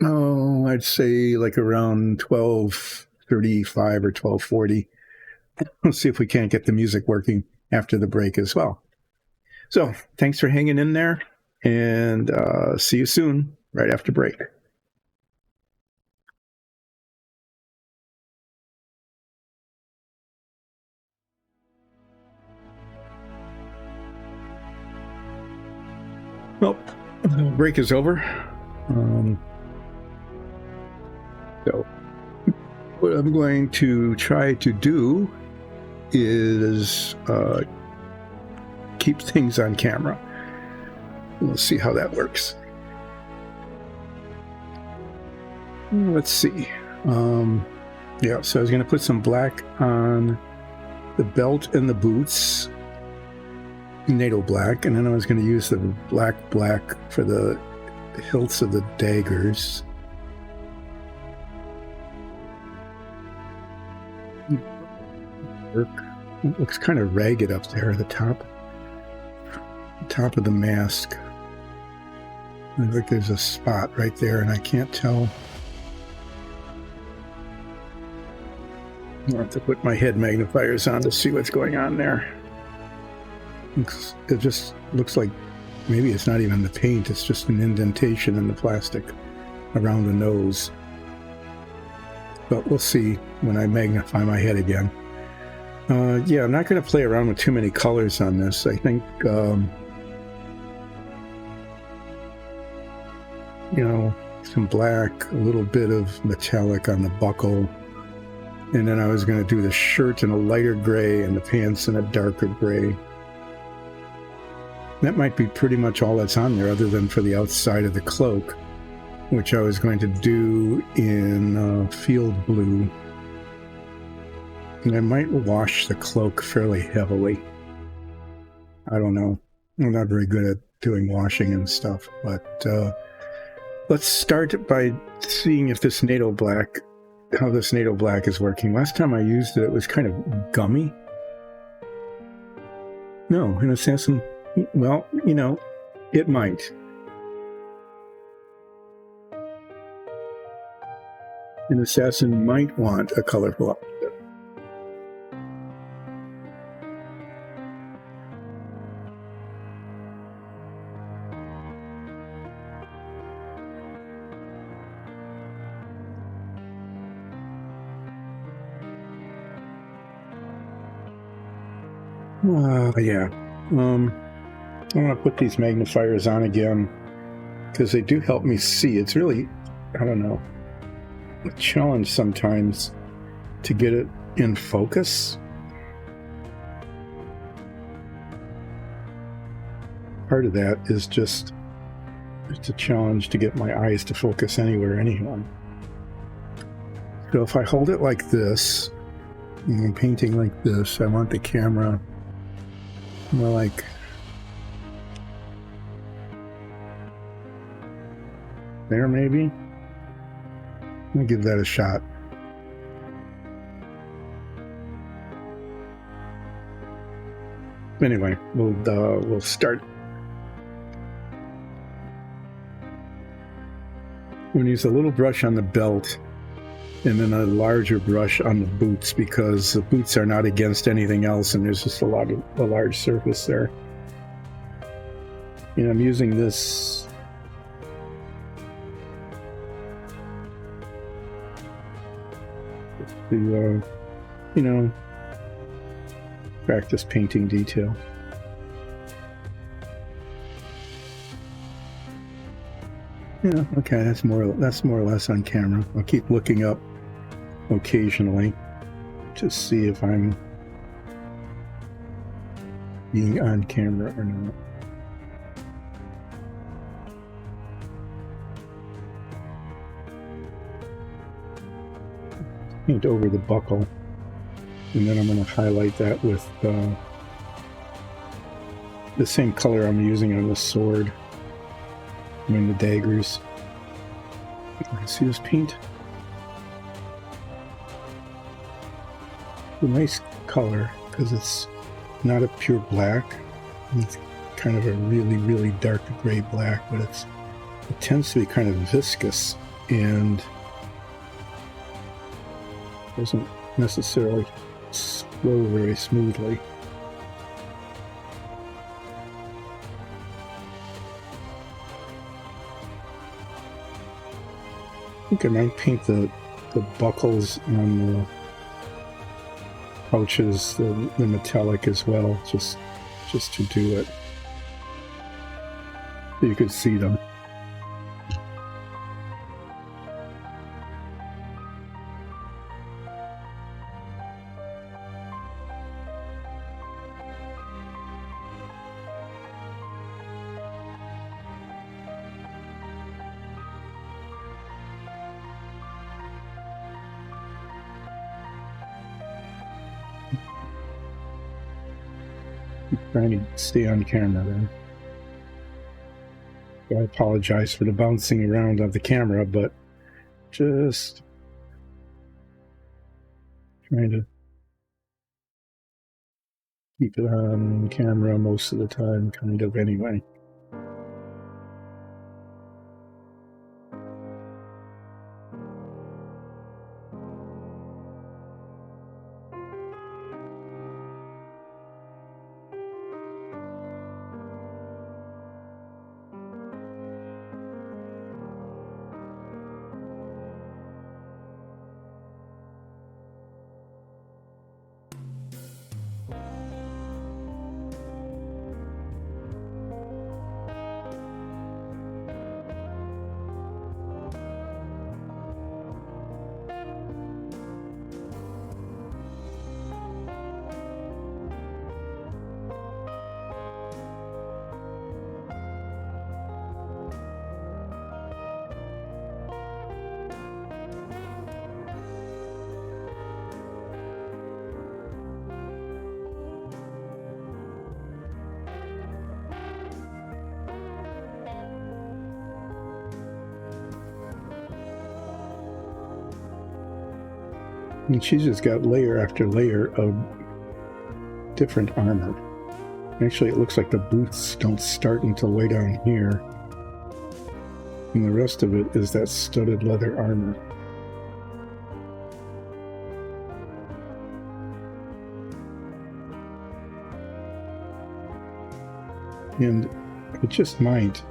I'd say like around 12:35 or 12:40. We'll see if we can't get the music working after the break as well. So thanks for hanging in there, and see you soon, right after break. Well, the break is over. So what I'm going to try to do is keep things on camera. We'll see how that works. Let's see. Yeah, so I was going to put some black on the belt and the boots, NATO black, and then I was going to use the black for the hilts of the daggers. It looks kind of ragged up there at the top of the mask. Looks like there's a spot right there, and I can't tell. I'll have to put my head magnifiers on to see what's going on there. It just looks like maybe it's not even the paint, it's just an indentation in the plastic around the nose. But we'll see when I magnify my head again. Yeah, I'm not going to play around with too many colors on this. I think, some black, a little bit of metallic on the buckle. And then I was going to do the shirt in a lighter gray and the pants in a darker gray. That might be pretty much all that's on there, other than for the outside of the cloak, which I was going to do in field blue. And I might wash the cloak fairly heavily. I don't know. I'm not very good at doing washing and stuff, but let's start by seeing if this NATO black, how this NATO black is working. Last time I used it, it was kind of gummy. No, an assassin, well, it might. An assassin might want a colorful outfit. Yeah. I want to put these magnifiers on again. because they do help me see. It's really, I don't know, a challenge sometimes to get it in focus. Part of that is just, it's a challenge to get my eyes to focus anywhere, anyhow. So if I hold it like this, and I'm painting like this, I want the camera more like there, maybe. Let me give that a shot. Anyway, we'll start. I'm going to use a little brush on the belt and then a larger brush on the boots, because the boots are not against anything else and there's just a large surface there. And I'm using this to, practice painting detail. Yeah, okay, that's more or less on camera. I'll keep looking up occasionally to see if I'm being on camera or not. Paint over the buckle, and then I'm going to highlight that with the same color I'm using on the sword. The daggers. See this paint? It's a nice color because it's not a pure black. It's kind of a really, really dark gray black, but it tends to be kind of viscous and doesn't necessarily flow very smoothly. I think I might paint the buckles on the pouches, the metallic as well, just to do it, so you could see them. Trying to stay on camera there. I apologize for the bouncing around of the camera, but just trying to keep it on camera most of the time, kind of, anyway. And she's just got layer after layer of different armor. Actually, it looks like the boots don't start until way down here. And the rest of it is that studded leather armor. And I just might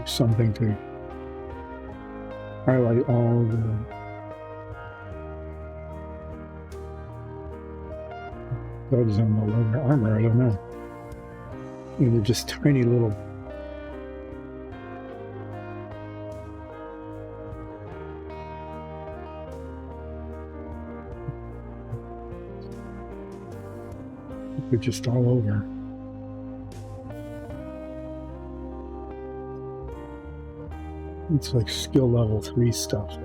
something to highlight all the bugs on the lower armor. I don't know. And they're just tiny little. They're just all over. It's like skill level 3 stuff.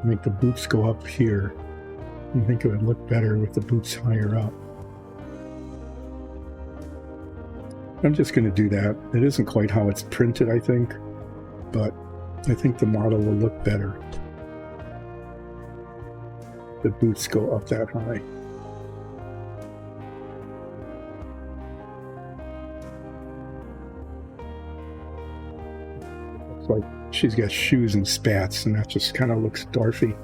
Make the boots go up here. I think it would look better with the boots higher up. I'm just going to do that. It isn't quite how it's printed, I think, but I think the model will look better. The boots go up that high. Looks like she's got shoes and spats, and that just kind of looks dwarfy.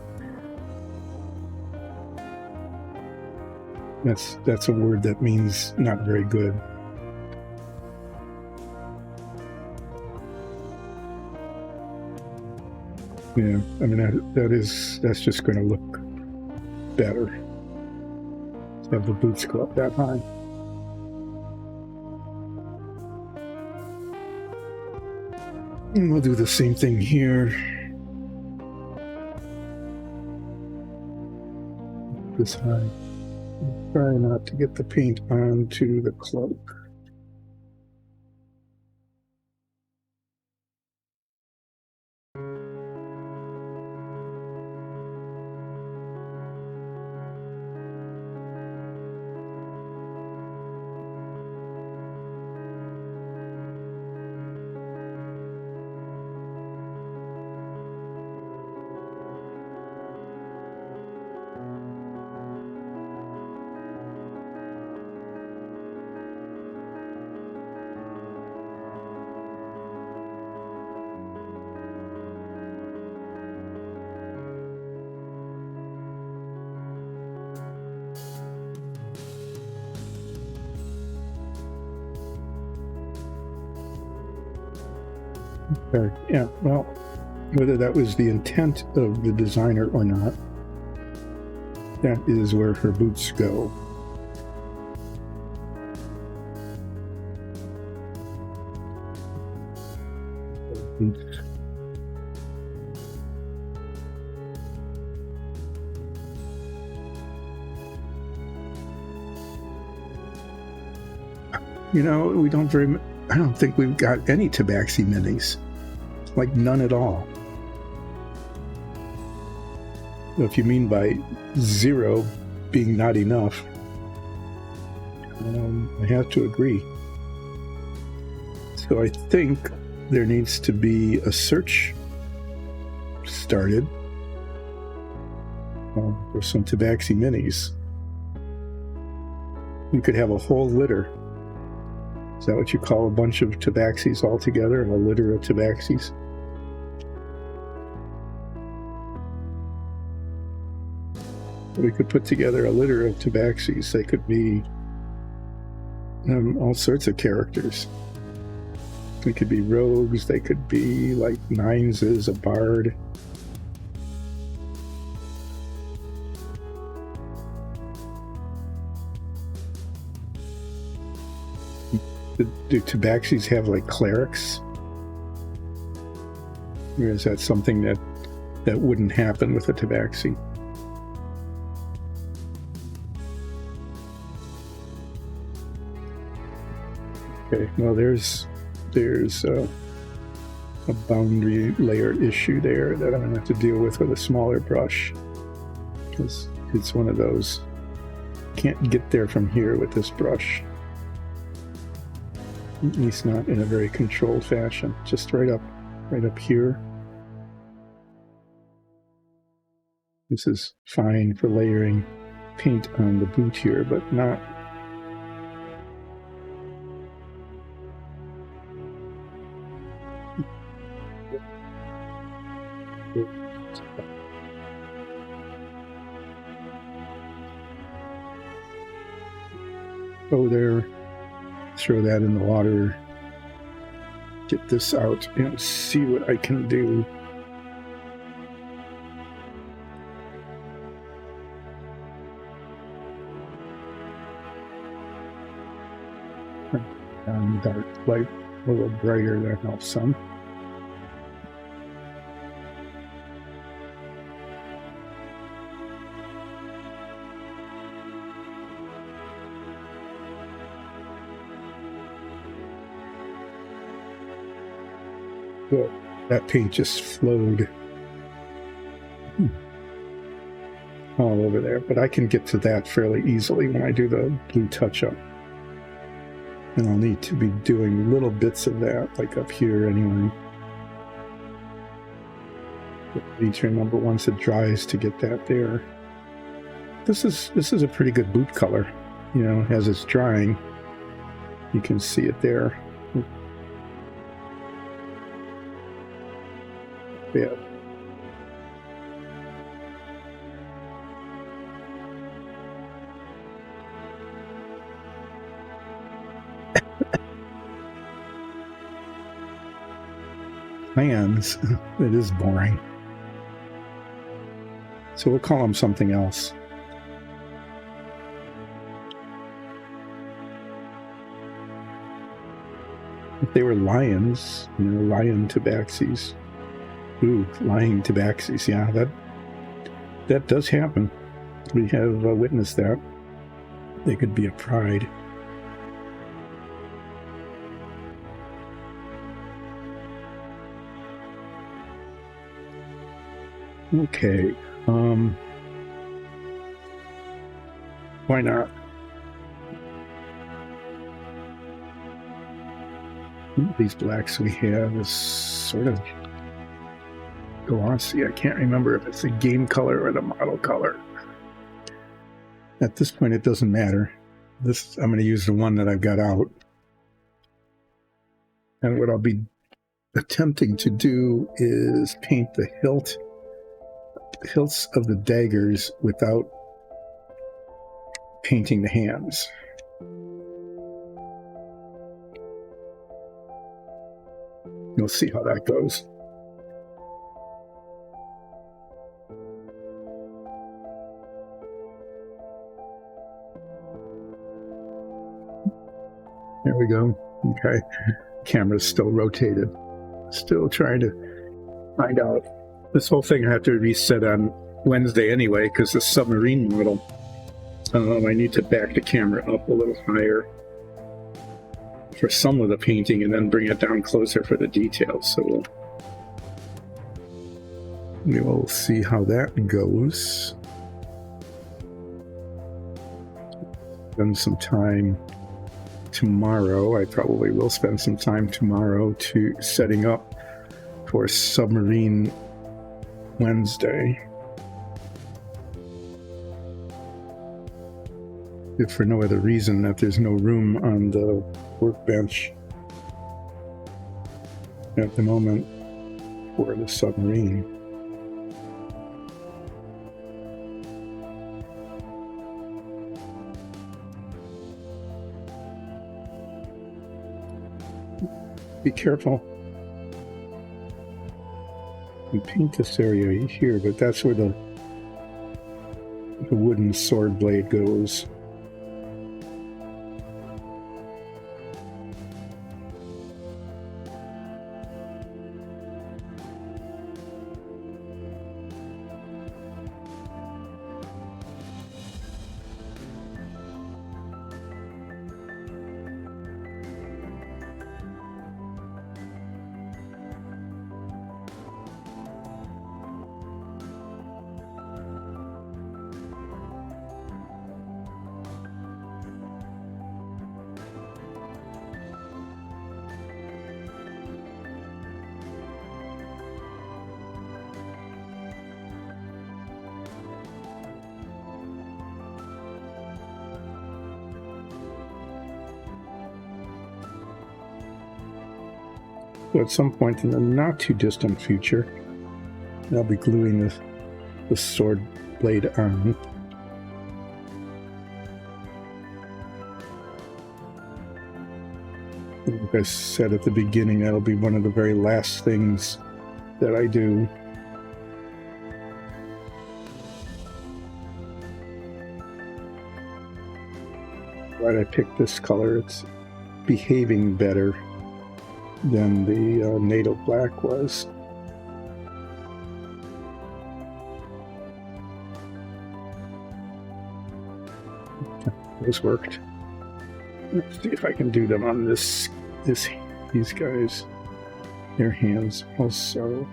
That's a word that means not very good. Yeah, I mean that's just going to look better. Let's have the boots go up that high. And we'll do the same thing here. This high. Try not to get the paint onto the cloak. Yeah, well, whether that was the intent of the designer or not, that is where her boots go. Boots. You know, I don't think we've got any Tabaxi minis. Like none at all. If you mean by 0 being not enough, I have to agree. So I think there needs to be a search started for some Tabaxi minis. You could have a whole litter. Is that what you call a bunch of Tabaxis all together? A litter of Tabaxis? We could put together a litter of Tabaxis. They could be all sorts of characters. They could be rogues. They could be like Nines is a bard. Do Tabaxis have like clerics? Or is that something that wouldn't happen with a Tabaxi? Okay, well, there's a boundary layer issue there that I'm going to have to deal with a smaller brush, because it's one of those, can't get there from here with this brush, at least not in a very controlled fashion. Just right up here. This is fine for layering paint on the boot here, but not Go there, throw that in the water, get this out, and see what I can do. Dark light a little brighter, that helps some. Good. That paint just flowed all over there, but I can get to that fairly easily when I do the blue touch-up. And I'll need to be doing little bits of that, like up here anyway. But need to remember once it dries to get that there. This is a pretty good boot color, you know, as it's drying. You can see it there. Yeah. Plans. It is boring. So we'll call them something else. If they were lions, you know, lion tabaxis. Ooh, lying tabaxis. Yeah, that does happen. We have witnessed that. They could be a pride. Okay. Why not? These blacks we have is sort of glossy. I can't remember if it's the game color or the model color. At this point, it doesn't matter. I'm going to use the one that I've got out. And what I'll be attempting to do is paint the hilts of the daggers without painting the hands. You'll see how that goes. There we go. Okay. Camera's still rotated. Still trying to find out. This whole thing I have to reset on Wednesday anyway, because the submarine model, I need to back the camera up a little higher for some of the painting and then bring it down closer for the details. So we will see how that goes. Spend some time tomorrow. I probably will spend some time tomorrow to setting up for Submarine Wednesday. If for no other reason that there's no room on the workbench at the moment for the submarine. Be careful. You paint this area here, but that's where the wooden sword blade goes. So at some point in the not too distant future, I'll be gluing the sword blade on. Like I said at the beginning, that'll be one of the very last things that I do. Why'd I pick this color? It's behaving better than the NATO black was. Those worked. Let's see if I can do them on these guys. Their hands also.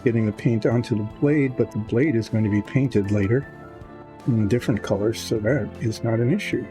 Getting the paint onto the blade, but the blade is going to be painted later in different colors, so that is not an issue.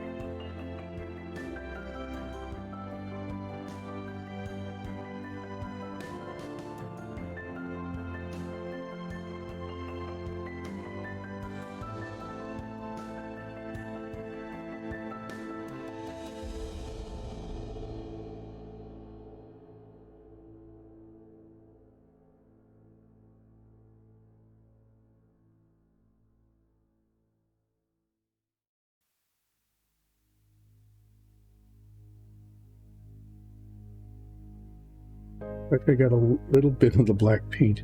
Like I got a little bit of the black paint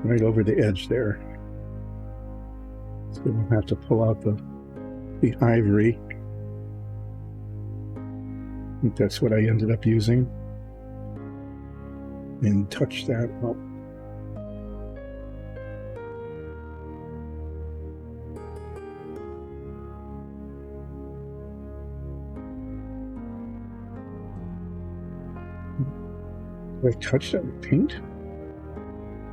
right over the edge there. So we'll have to pull out the ivory. I think that's what I ended up using. And touch that up. Did I touch that with paint?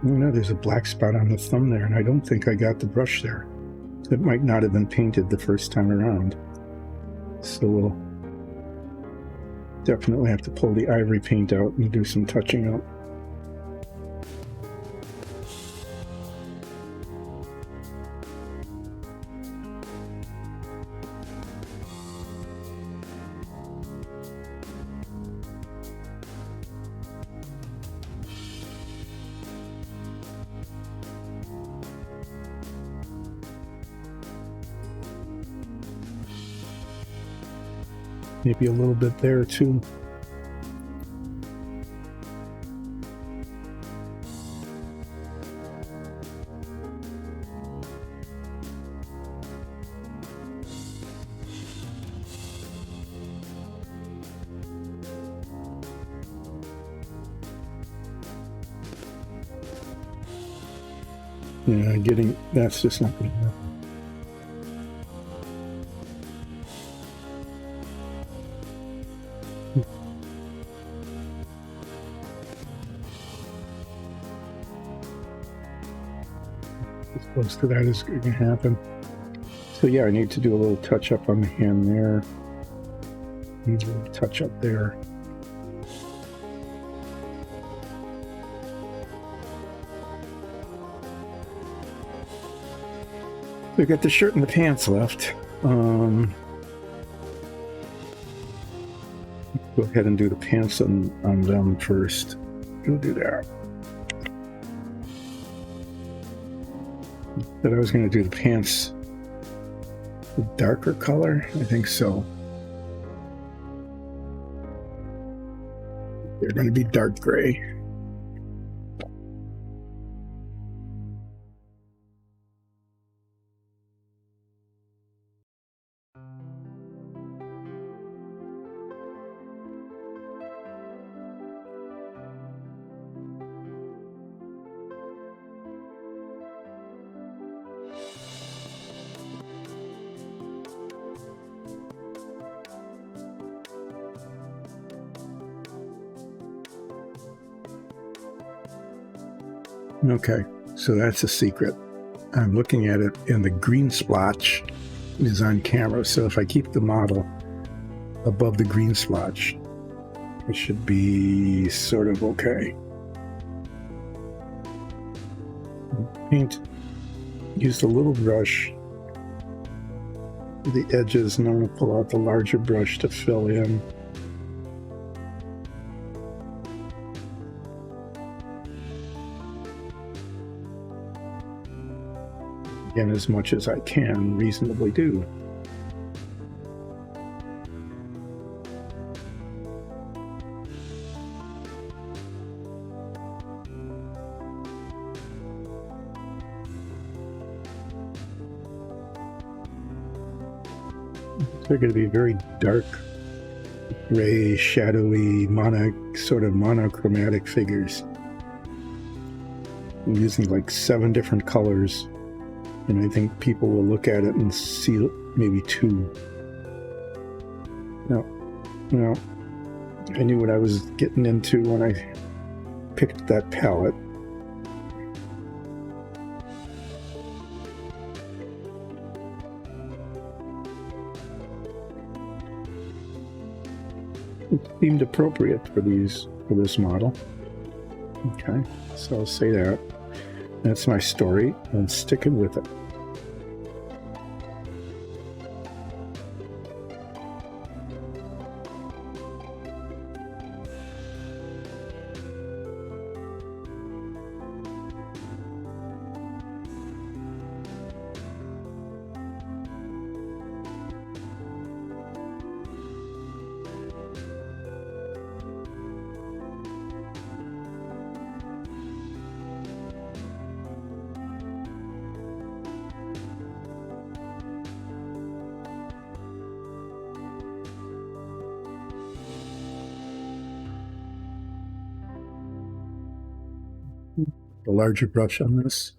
Oh no, there's a black spot on the thumb there, and I don't think I got the brush there. It might not have been painted the first time around. So we'll definitely have to pull the ivory paint out and do some touching up. Maybe a little bit there too. Yeah, that's just not good enough. Close to that is going to happen. So yeah, I need to do a little touch up on the hand there. Need a little touch up there. We've got the shirt and the pants left. Go ahead and do the pants on them first. We'll do that. But I was going to do the pants a darker color. I think so. They're going to be dark gray. Okay, so that's a secret. I'm looking at it, and the green splotch is on camera, so if I keep the model above the green splotch, it should be sort of okay. Paint, used a little brush for the edges, and I'm going to pull out the larger brush to fill in. again, as much as I can reasonably do. They're going to be very dark, gray, shadowy, sort of monochromatic figures. I'm using like 7 different colors, and I think people will look at it and see maybe 2. No, I knew what I was getting into when I picked that palette. It seemed appropriate for this model. Okay, so I'll say that. That's my story, and sticking with it. A larger brush on this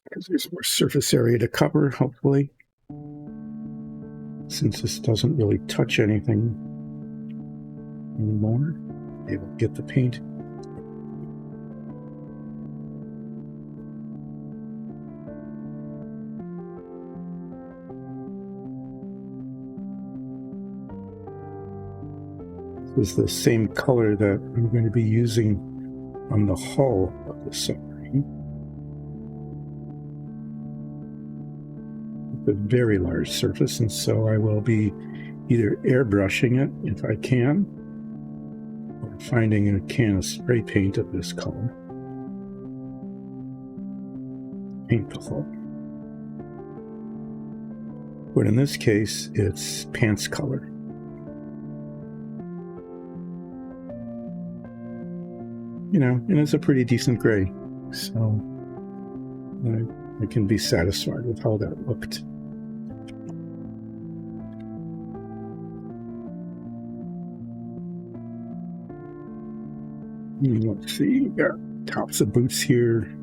because there's more surface area to cover, hopefully, since this doesn't really touch anything anymore. Able to get the paint. This is the same color that I'm going to be using on the hull of the submarine. It's a very large surface, and so I will be either airbrushing it if I can, or finding a can of spray paint of this color. Paint the hull. But in this case, it's pants color. You know, and it's a pretty decent gray, so I can be satisfied with how that looked. Let's see, we got tops of boots here.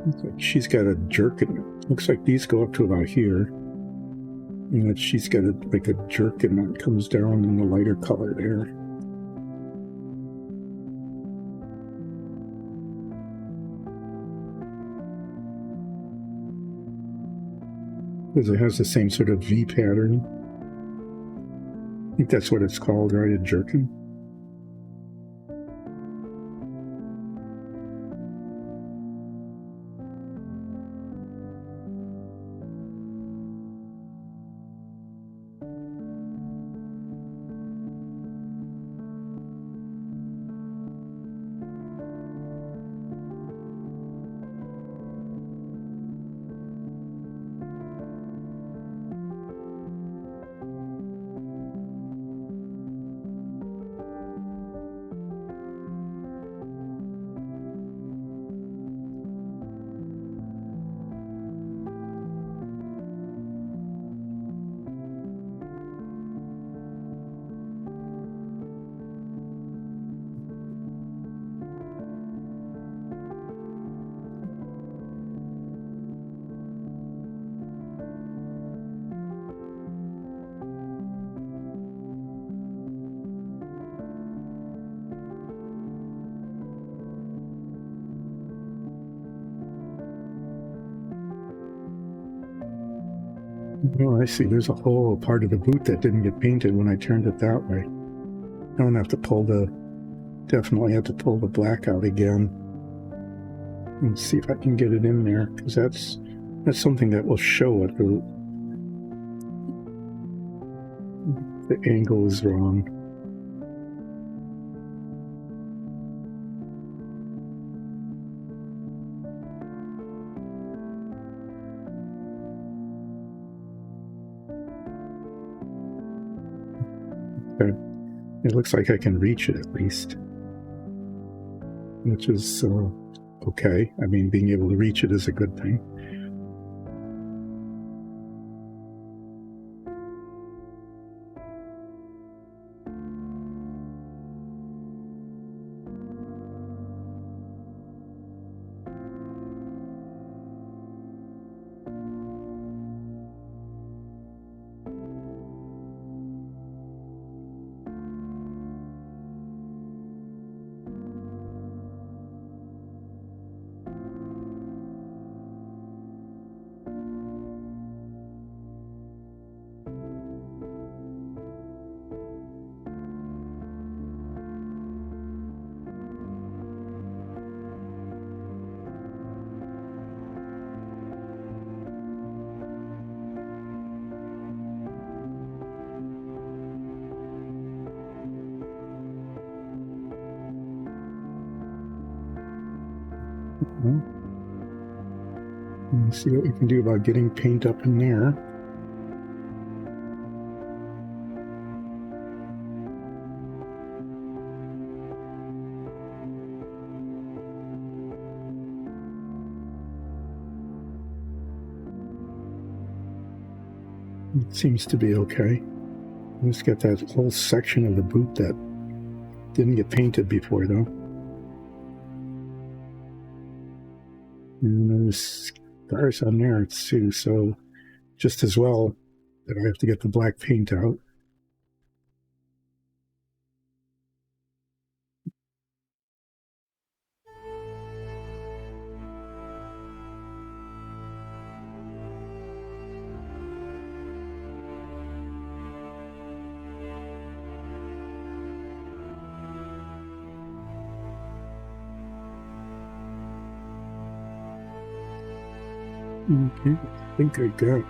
Looks like she's got a jerkin. Looks like these go up to about here. And that she's got like a jerkin that comes down in the lighter color there. Because it has the same sort of V pattern. I think that's what it's called, right? A jerkin. Oh, I see. There's a whole part of the boot that didn't get painted when I turned it that way. I don't have to definitely have to pull the black out again and see if I can get it in there, because that's something that will show at The angle is wrong. Okay. It looks like I can reach it at least, which is okay. I mean, being able to reach it is a good thing. Let's see what we can do about getting paint up in there. It seems to be okay. Let's get that whole section of the boot that didn't get painted before, though. And there's scars on there too, so just as well that I have to get the black paint out. Okay, I think I got.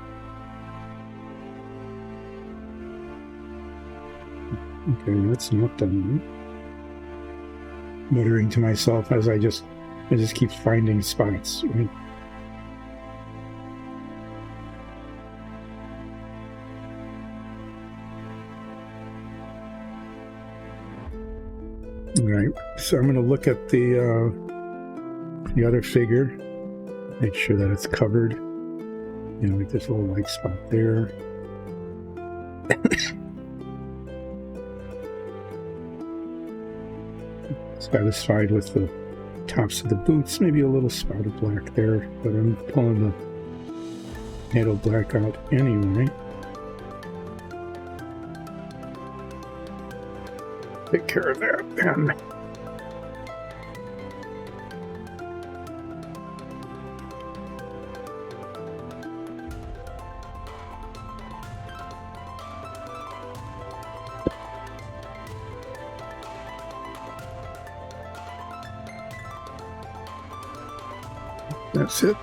Okay, that's not done. Muttering to myself as I just keep finding spots. Right? All right, so I'm going to look at the other figure. Make sure that it's covered. You know, like this little white spot there. Satisfied with the tops of the boots. Maybe a little spot of black there, but I'm pulling the natal black out anyway. Take care of that then. That's it.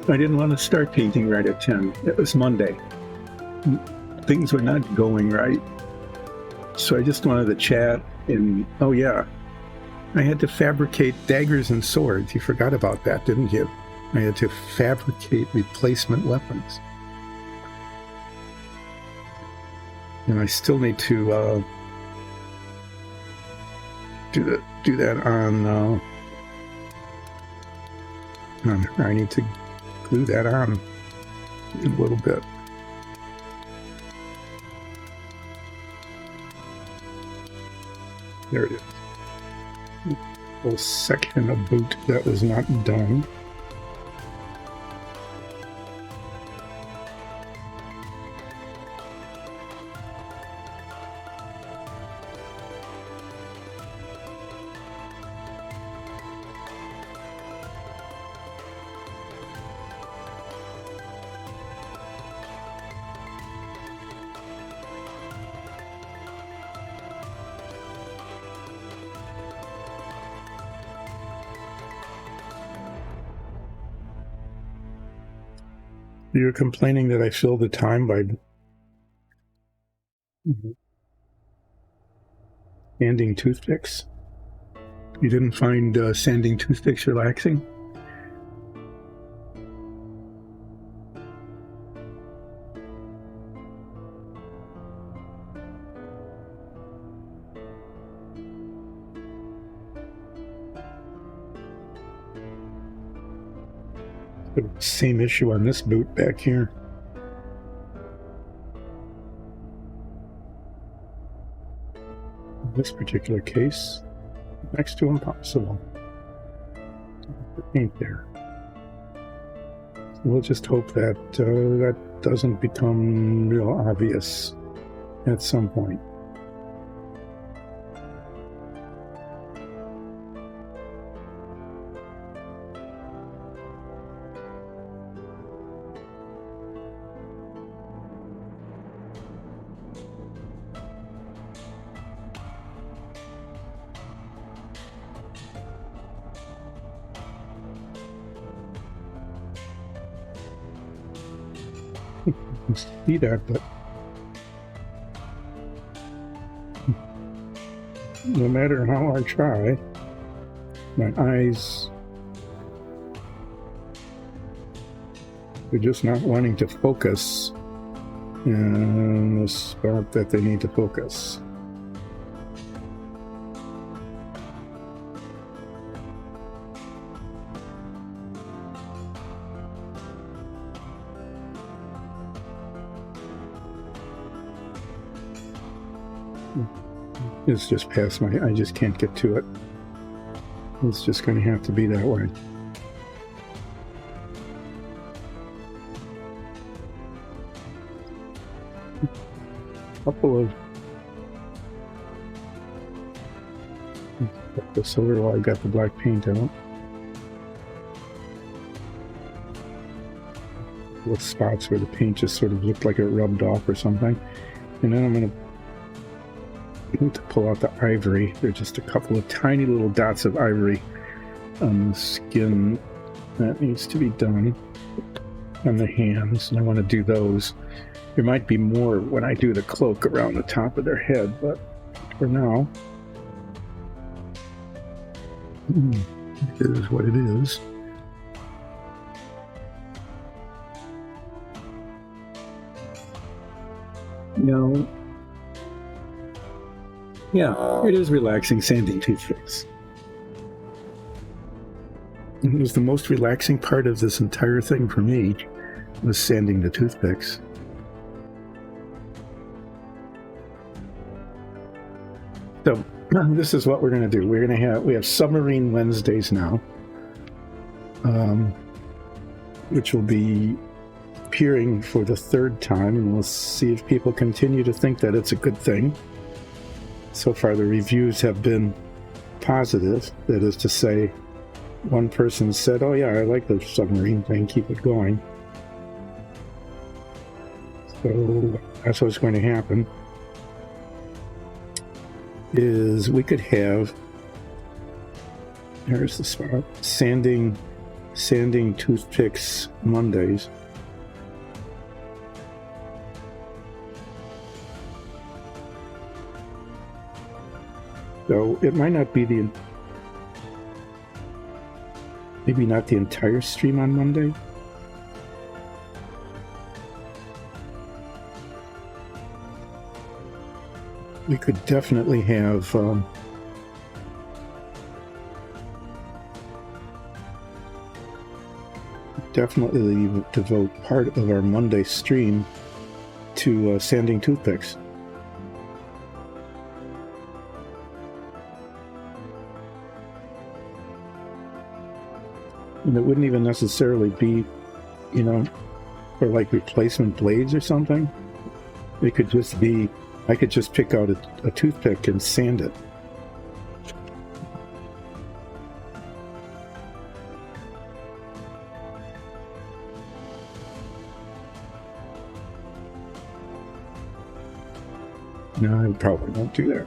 I didn't want to start painting right at 10. It was Monday. Things were not going right. So I just wanted to chat and, oh yeah, I had to fabricate daggers and swords. You forgot about that, didn't you? I had to fabricate replacement weapons. And I still need to do that on. I need to glue that on in a little bit. There it is. A whole section of boot that was not done. You're complaining that I filled the time by sanding toothpicks? You didn't find sanding toothpicks relaxing? Same issue on this boot back here. In this particular case, next to impossible. The paint there. So we'll just hope that that doesn't become real obvious at some point. See that, but no matter how I try, my eyes are just not wanting to focus in the spot that they need to focus. It's just past my, I just can't get to it. It's just going to have to be that way. Couple of the silver while I got the black paint out. With spots where the paint just sort of looked like it rubbed off or something. And then I'm going to pull out the ivory. There's just a couple of tiny little dots of ivory on the skin that needs to be done on the hands, and I want to do those. There might be more when I do the cloak around the top of their head, but for now, it is what it is. Now, yeah, it is relaxing sanding toothpicks. It was the most relaxing part of this entire thing for me, was sanding the toothpicks. So this is what we're going to do. We have Submarine Wednesdays now, which will be appearing for the third time, and we'll see if people continue to think that it's a good thing. So far, the reviews have been positive. That is to say, one person said, "Oh yeah, I like the submarine thing. Keep it going." So that's what's going to happen. Is we could have, there's the spot, sanding toothpicks Mondays. So it might not be maybe not the entire stream on Monday. We could definitely have devote part of our Monday stream to sanding toothpicks. And it wouldn't even necessarily be, for like replacement blades or something. It could just be, I could just pick out a toothpick and sand it. No, I probably won't do that.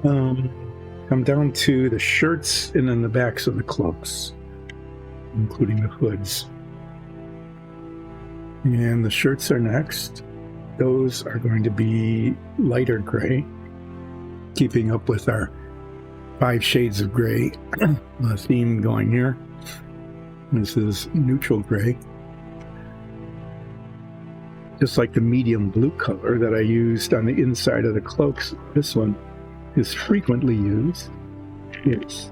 Come down to the shirts and then the backs of the cloaks, including the hoods. And the shirts are next. Those are going to be lighter gray, keeping up with our 5 shades of gray theme going here. This is neutral gray. Just like the medium blue color that I used on the inside of the cloaks, this one is frequently used. It's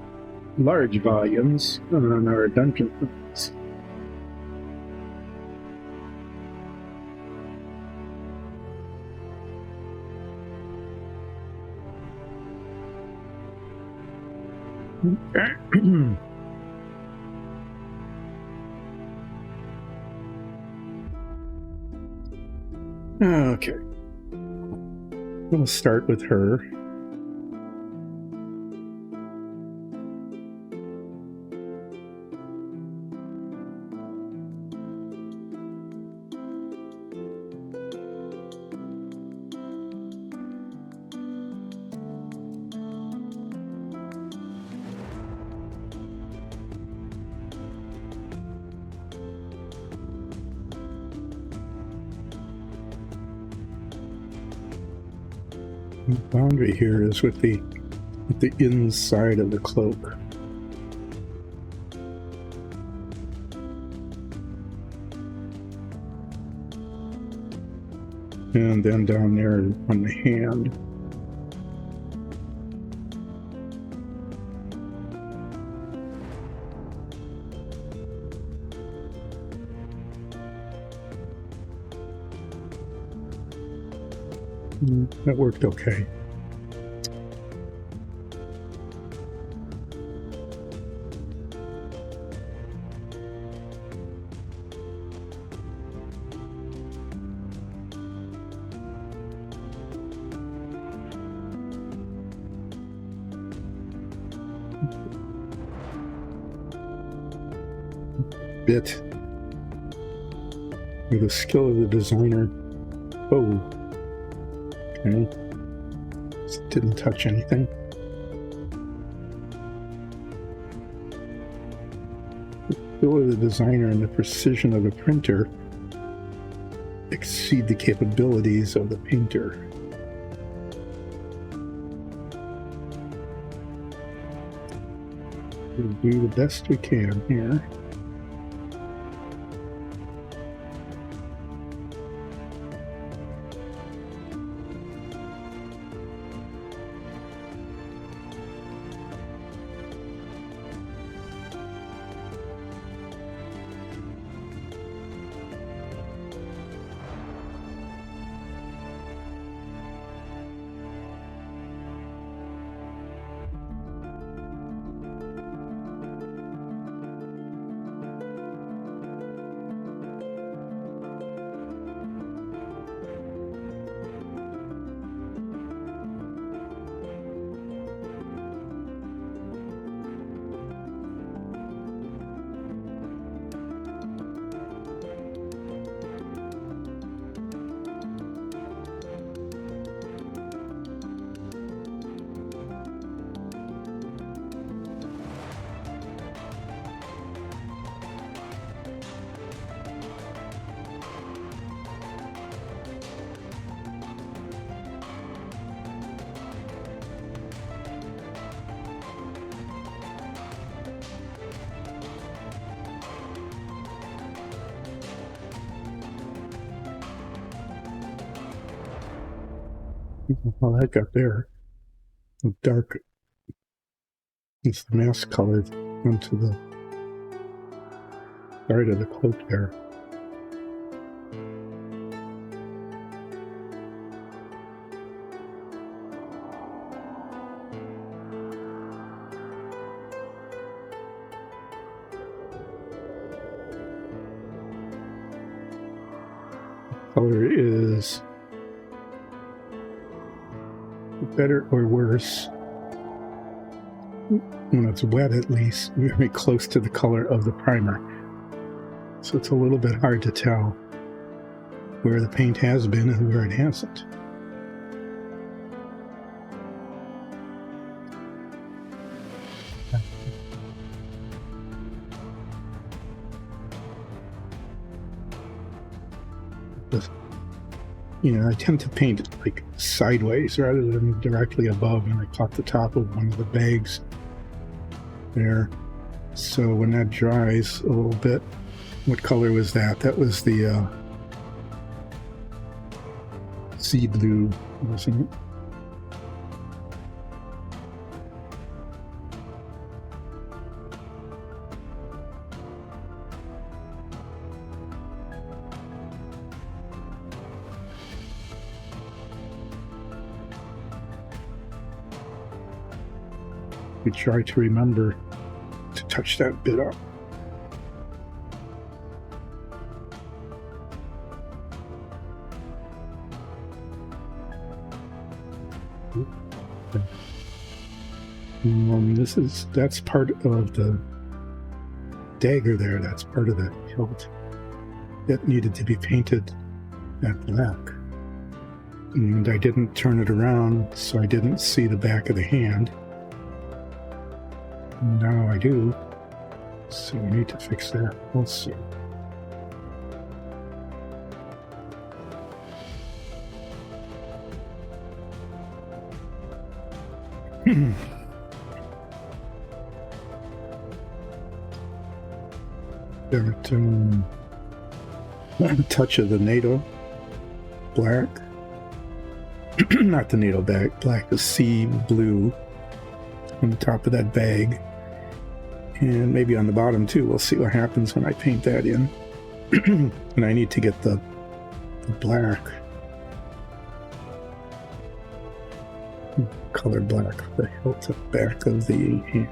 large volumes on our dungeon hoods. Okay. I'm going to start with her. The boundary here is with the inside of the cloak. And then down there on the hand. That worked okay. Bit with the skill of the designer. Oh. Okay. Just didn't touch anything. The skill of the designer and the precision of the printer exceed the capabilities of the painter. We'll do the best we can here. Well, that got there. Dark. It's the mask colored onto the side of the cloak there. Color is better or worse when it's wet, at least very close to the color of the primer, so it's a little bit hard to tell where the paint has been and where it hasn't. I tend to paint it like sideways rather than directly above, and I caught the top of one of the bags there. So when that dries a little bit, what color was that? That was the sea blue, wasn't it? We try to remember to touch that bit up. That's part of the dagger there. That's part of the hilt that needed to be painted that black. And I didn't turn it around, so I didn't see the back of the hand. Now I do, so we need to fix that also. Got a touch of the NATO black, not the NATO black, the sea blue on the top of that bag, and maybe on the bottom too. We'll see what happens when I paint that in. And I need to get the black, color black, the hilt back of the hand.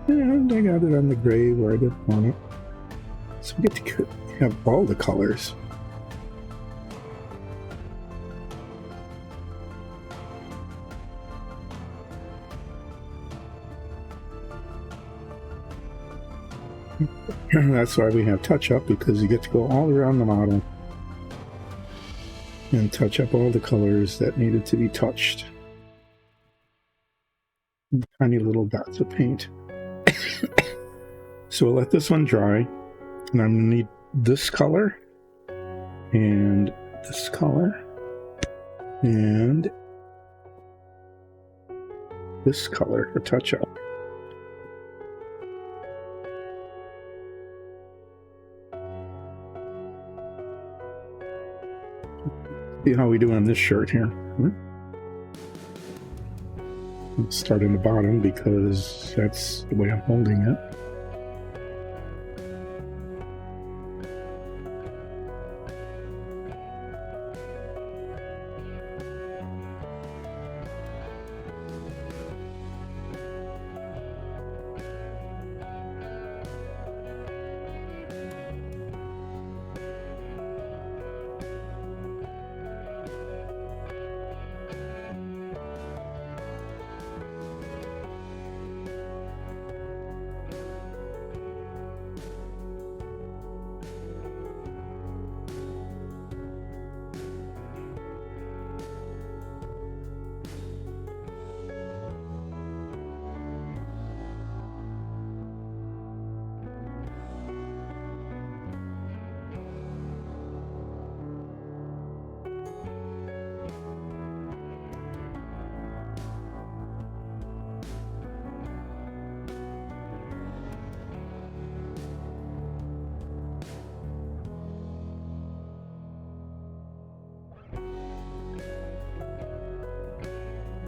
And I got it on the gray where I didn't want it. So we get to have all the colors. And that's why we have touch up, because you get to go all around the model and touch up all the colors that needed to be touched. Tiny little dots of paint. So we'll let this one dry, and I'm going to need this color, and this color, and this color for touch up. See how we do on this shirt here. Let's start in the bottom because that's the way I'm holding it.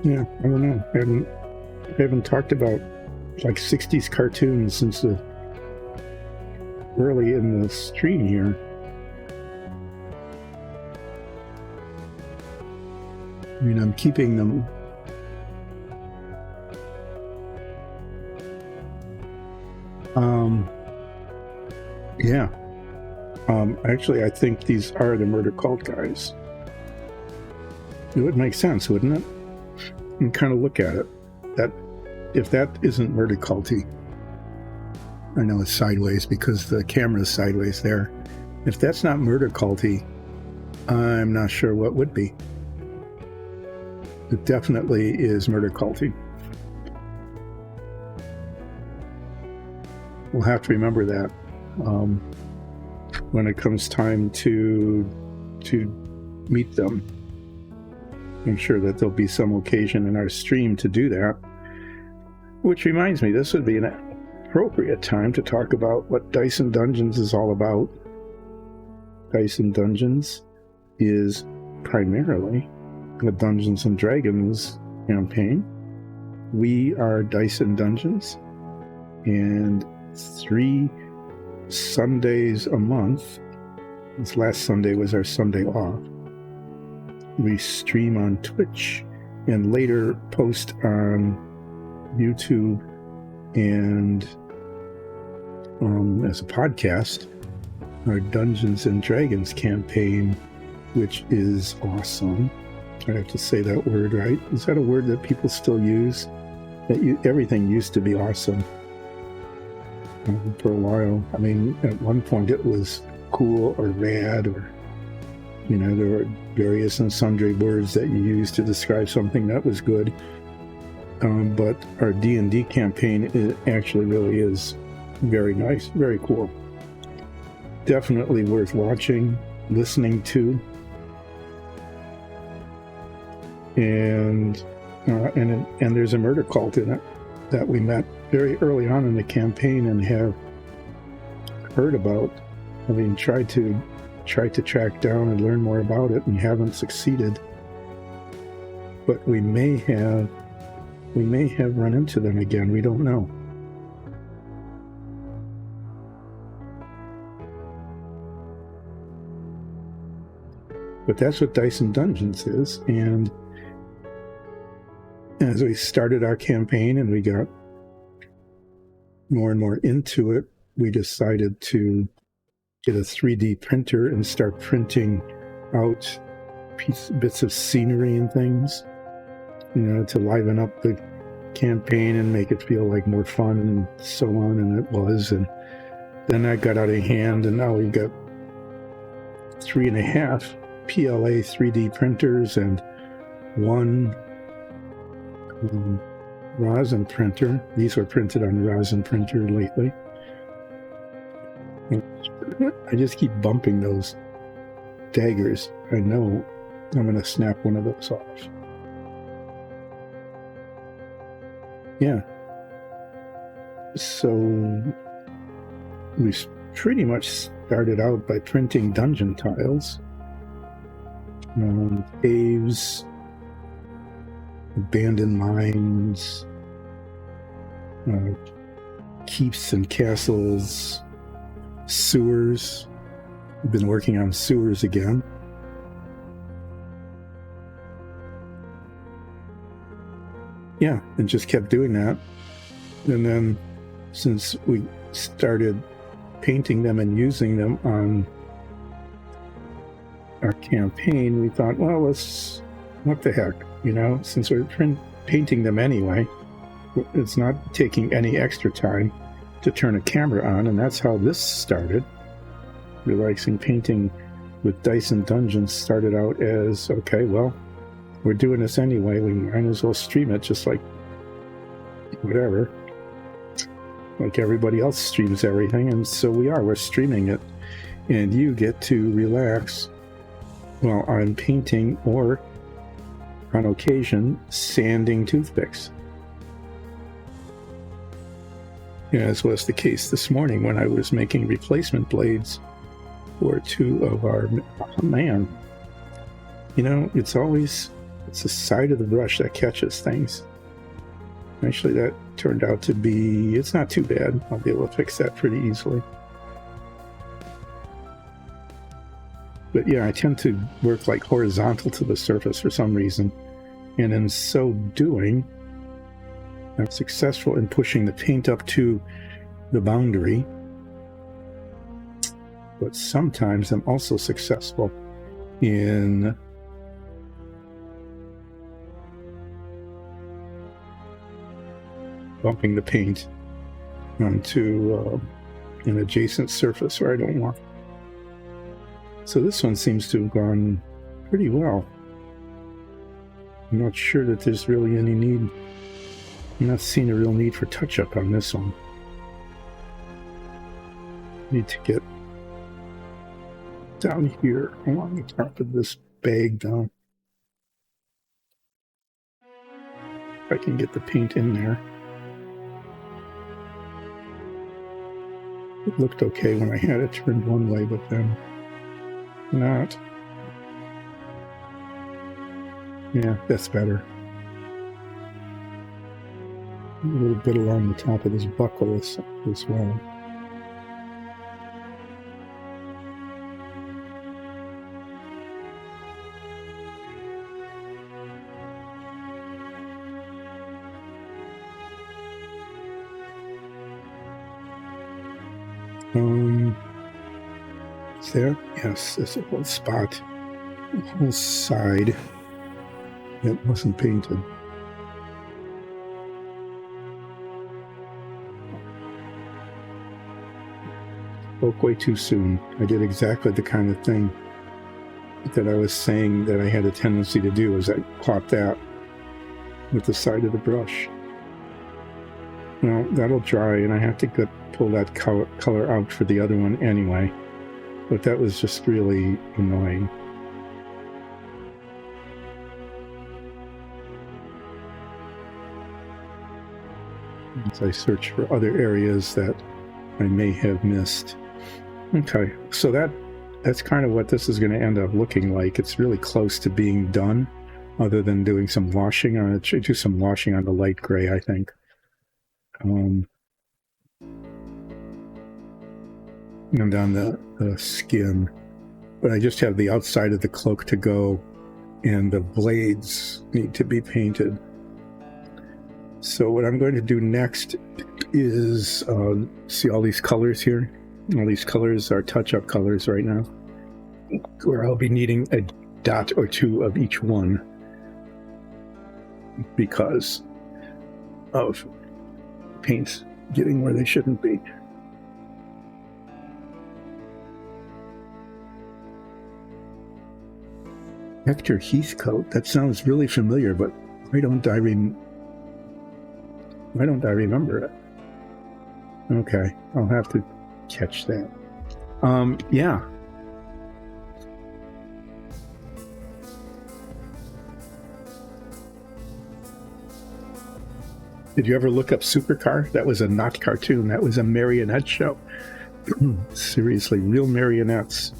Yeah, I don't know. I haven't talked about like 60s cartoons since the early in the stream here. I mean, I'm keeping them. Yeah. Actually, I think these are the Murder Cult guys. It would make sense, wouldn't it? And kind of look at it. That if that isn't Murder Culty, I know it's sideways because the camera is sideways there. If that's not murder culty, I'm not sure what would be. It definitely is murder culty. We'll have to remember that when it comes time to meet them. I'm sure that there'll be some occasion in our stream to do that. Which reminds me, this would be an appropriate time to talk about what Dice and Dungeons is all about. Dice and Dungeons is primarily a Dungeons and Dragons campaign. We are Dice and Dungeons, and 3 Sundays a month, this last Sunday was our Sunday off, we stream on Twitch and later post on YouTube and as a podcast our Dungeons and Dragons campaign, which is awesome. I have to say that word right. Is that a word that people still use? Everything used to be awesome for a while. I mean, at one point it was cool or rad, or there were various and sundry words that you used to describe something that was good. But our D&D campaign, it actually really is very nice, very cool. Definitely worth watching, listening to, and there's a murder cult in it that we met very early on in the campaign and have heard about. I mean, tried to track down and learn more about it and haven't succeeded. But we may have run into them again. We don't know. But that's what Dice and Dungeons is. And as we started our campaign and we got more and more into it, we decided to get a 3D printer and start printing out bits of scenery and things, to liven up the campaign and make it feel like more fun and so on. And it was. And then that got out of hand, and now we've got 3.5 PLA 3D printers and 1 rosin printer. These were printed on the rosin printer lately. I just keep bumping those daggers. I know I'm going to snap one of those off. Yeah. So we pretty much started out by printing dungeon tiles. Caves, abandoned mines, keeps and castles, sewers. We've been working on sewers again. Yeah, and just kept doing that. And then since we started painting them and using them on our campaign, we thought, well, what the heck, since we're painting them anyway, it's not taking any extra time to turn a camera on, and that's how this started. Relaxing Painting with Dice and Dungeons started out as, okay, well, we're doing this anyway, we might as well stream it, just like whatever, like everybody else streams everything. And so we're streaming it, and you get to relax while I'm painting, or on occasion sanding toothpicks, as was the case this morning when I was making replacement blades for 2 of our man. It's the side of the brush that catches things. Actually, that turned out to be, it's not too bad. I'll be able to fix that pretty easily. But yeah, I tend to work like horizontal to the surface for some reason. And in so doing, I'm successful in pushing the paint up to the boundary. But sometimes I'm also successful in bumping the paint onto an adjacent surface where I don't want. So this one seems to have gone pretty well. I'm not sure that there's really any need. I'm not seeing a real need for touch-up on this one. Need to get down here along the top of this bag down. If I can get the paint in there. It looked okay when I had it turned one way, but then not. Yeah, that's better. A little bit along the top of this buckle as well. Is there? Yes, there's a whole spot, a whole side that wasn't painted. Spoke way too soon. I did exactly the kind of thing that I was saying that I had a tendency to do, is I caught that with the side of the brush. Well, that'll dry, and I have to pull that color out for the other one anyway. But that was just really annoying. As I search for other areas that I may have missed. Okay, so that's kind of what this is going to end up looking like. It's really close to being done, other than doing some washing on it. Should do some washing on the light gray, I think. And on the skin, but I just have the outside of the cloak to go, and the blades need to be painted. So what I'm going to do next is see all these colors here. All these colors are touch-up colors right now, where I'll be needing a dot or two of each one because of paints getting where they shouldn't be. Hector Heathcote. That sounds really familiar, but why don't I remember it? Okay, I'll have to catch that. Yeah. Did you ever look up Supercar? That was a not cartoon. That was a marionette show. Seriously, real marionettes.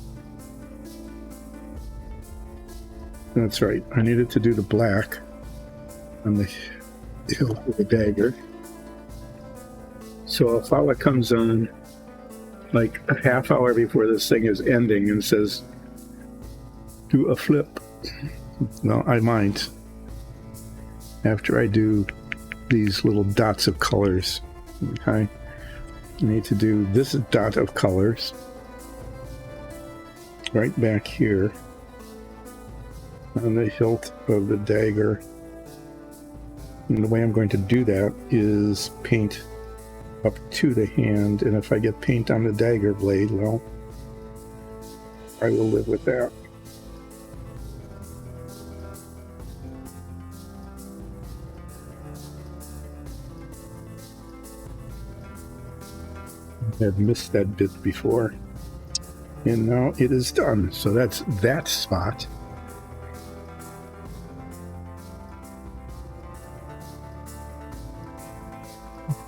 That's right. I needed to do the black on the hilt with the dagger. So if all it comes on like a half hour before this thing is ending and says, do a flip. Well, I might. After I do these little dots of colors. Okay. I need to do this dot of colors right back here on the hilt of the dagger. And the way I'm going to do that is paint up to the hand, and if I get paint on the dagger blade, well, I will live with that. I've missed that bit before, and now it is done. So that's that spot.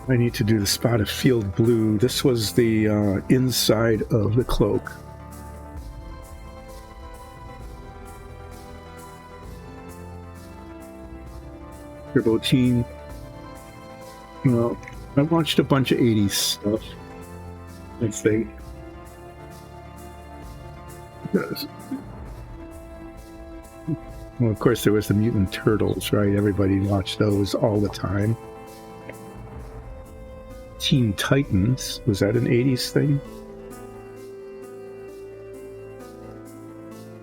I need to do the spot of field blue. This was the inside of the cloak. Turbo Teen. Well, I watched a bunch of 80s stuff, I think. Well, of course, there was the Mutant Turtles, right? Everybody watched those all the time. Teen Titans, was that an 80s thing?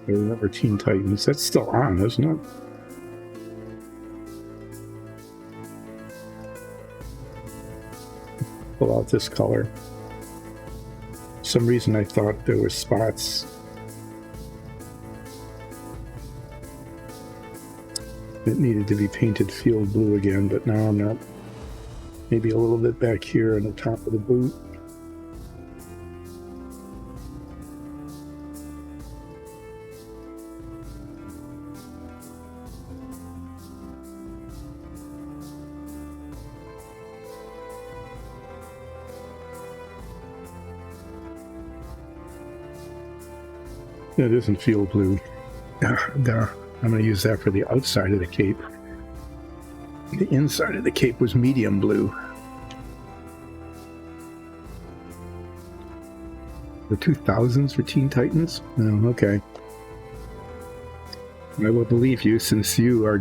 I remember Teen Titans. That's still on, isn't it? Pull out this color. For some reason I thought there were spots It needed to be painted field blue again, but now I'm not. Maybe a little bit back here on the top of the boot. It isn't field blue. I'm going to use that for the outside of the cape. The inside of the cape was medium blue. The 2000s for Teen Titans? Oh, okay. I will believe you since you are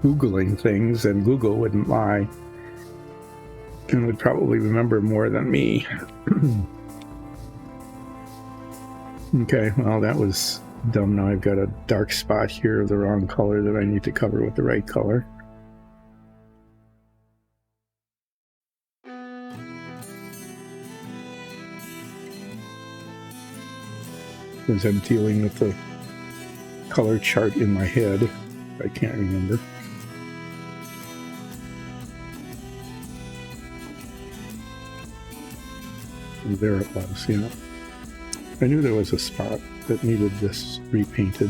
Googling things and Google wouldn't lie. And would probably remember more than me. Okay, well, that was dumb. Now I've got a dark spot here of the wrong color that I need to cover with the right color. Since I'm dealing with the color chart in my head, I can't remember. And there it was, yeah. I knew there was a spot that needed this repainted.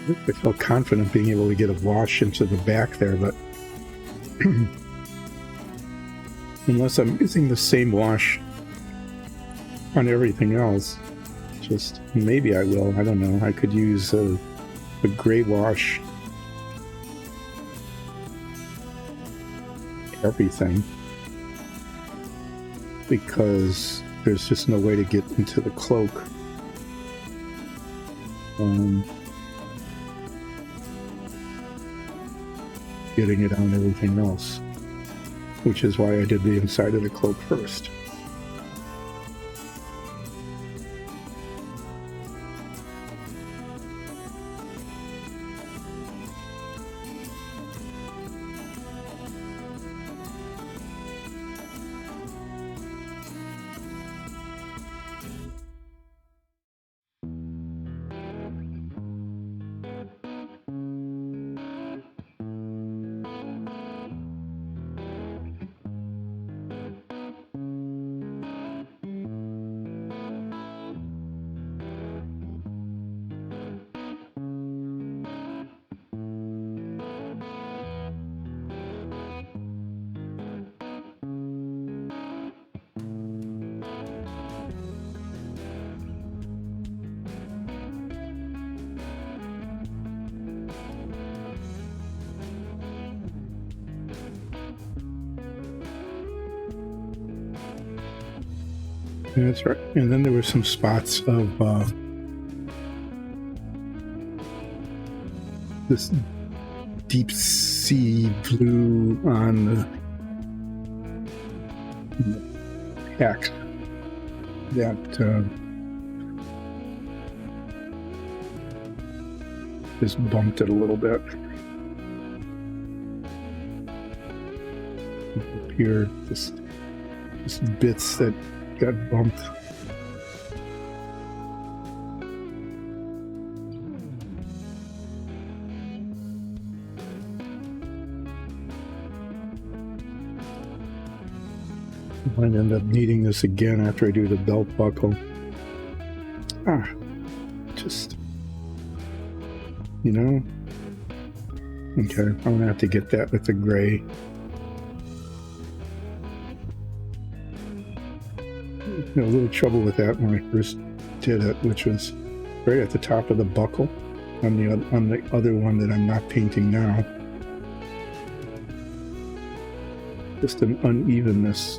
I felt confident being able to get a wash into the back there, but unless I'm using the same wash on everything else, just maybe I will. I don't know. I could use a gray wash everything because there's just no way to get into the cloak. Getting it on everything else, which is why I did the inside of the cloak first. That's right. And then there were some spots of this deep sea blue on the hack that just bumped it a little bit. Here, just bits that got bumped. I might end up needing this again after I do the belt buckle. Just, you know? Okay, I'm gonna have to get that with the gray. A little trouble with that when I first did it, which was right at the top of the buckle on the other one that I'm not painting now. Just an unevenness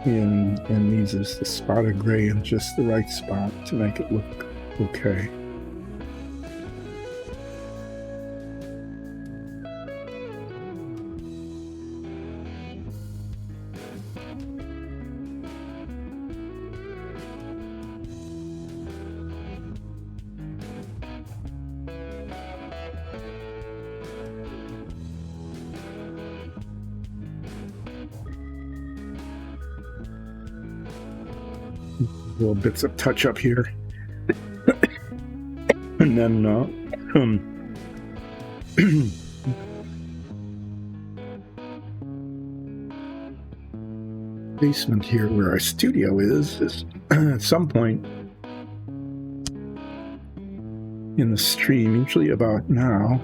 and needs the spot of gray in just the right spot to make it look okay. little bits of touch up here. And then basement here where our studio is at some point in the stream, usually about now.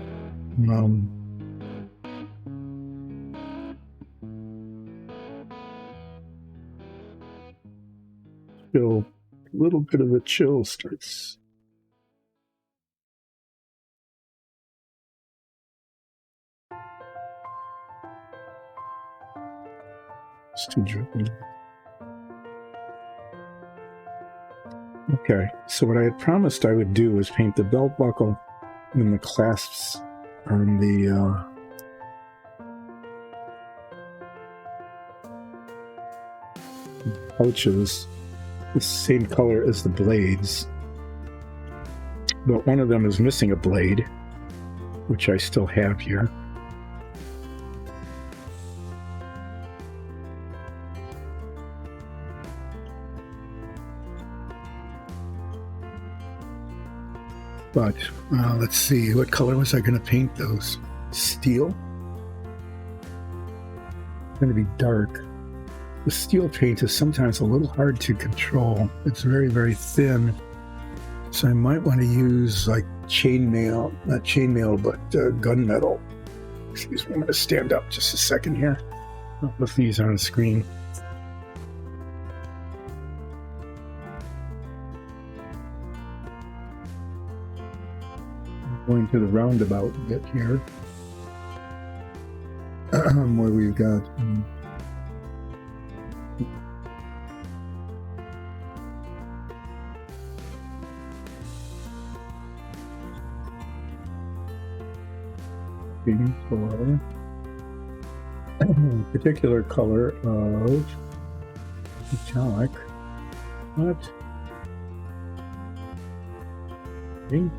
Still a little bit of a chill starts. It's too drippy. Okay, so what I had promised I would do was paint the belt buckle and the clasps on the pouches the same color as the blades, but one of them is missing a blade, which I still have here. But let's see, what color was I going to paint those? Steel? It's going to be dark. The steel paint is sometimes a little hard to control. It's very, very thin. So I might want to use like chainmail, not chainmail, but gunmetal. Excuse me, I'm going to stand up just a second here. I'll put these on the screen. Going to the roundabout bit here, where we've got for a particular color of metallic, what? Pink.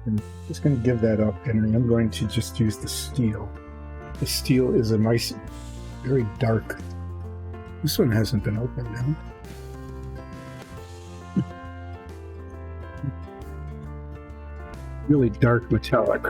I'm just going to give that up, and I'm going to just use the steel. The steel is a nice, very dark. This one hasn't been opened now. Really dark metallic.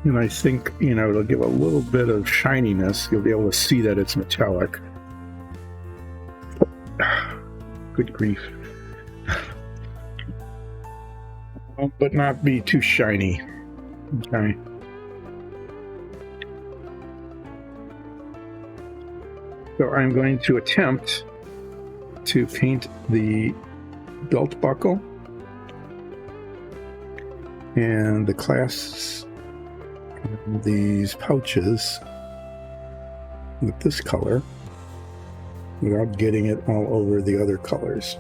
And I think, it'll give a little bit of shininess. You'll be able to see that it's metallic. Good grief. But not be too shiny. Okay. So I'm going to attempt to paint the belt buckle and the clasps, these pouches with this color without getting it all over the other colors.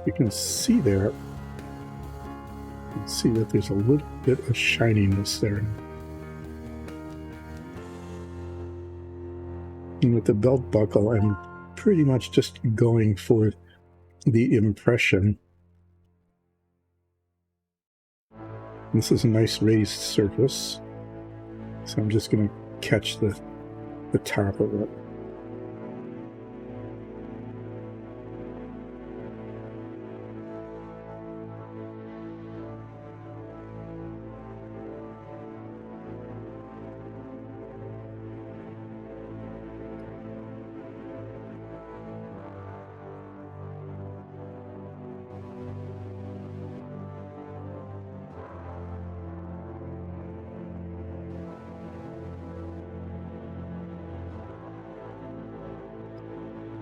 You can see there, you can see that there's a little bit of shininess there. And with the belt buckle, I'm pretty much just going for the impression. This is a nice raised surface, so I'm just going to catch the top of it.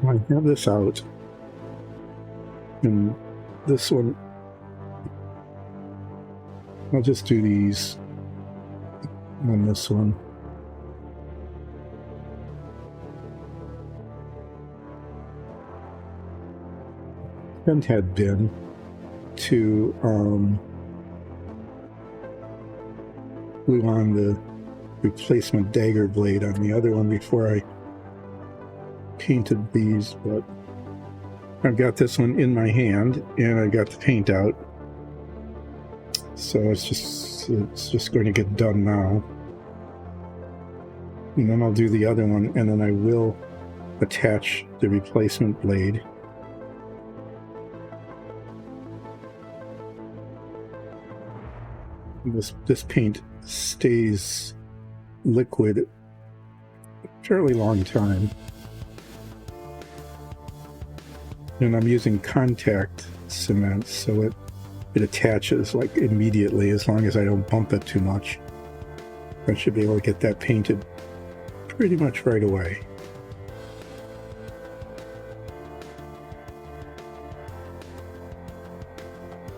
I have this out, and this one, I'll just do these on this one. intent had been to glue on the replacement dagger blade on the other one before I painted these, but I've got this one in my hand and I got the paint out, so it's just going to get done now, and then I'll do the other one, and then I will attach the replacement blade. This paint stays liquid a fairly long time, and I'm using contact cement, so it attaches like immediately as long as I don't bump it too much. I should be able to get that painted pretty much right away.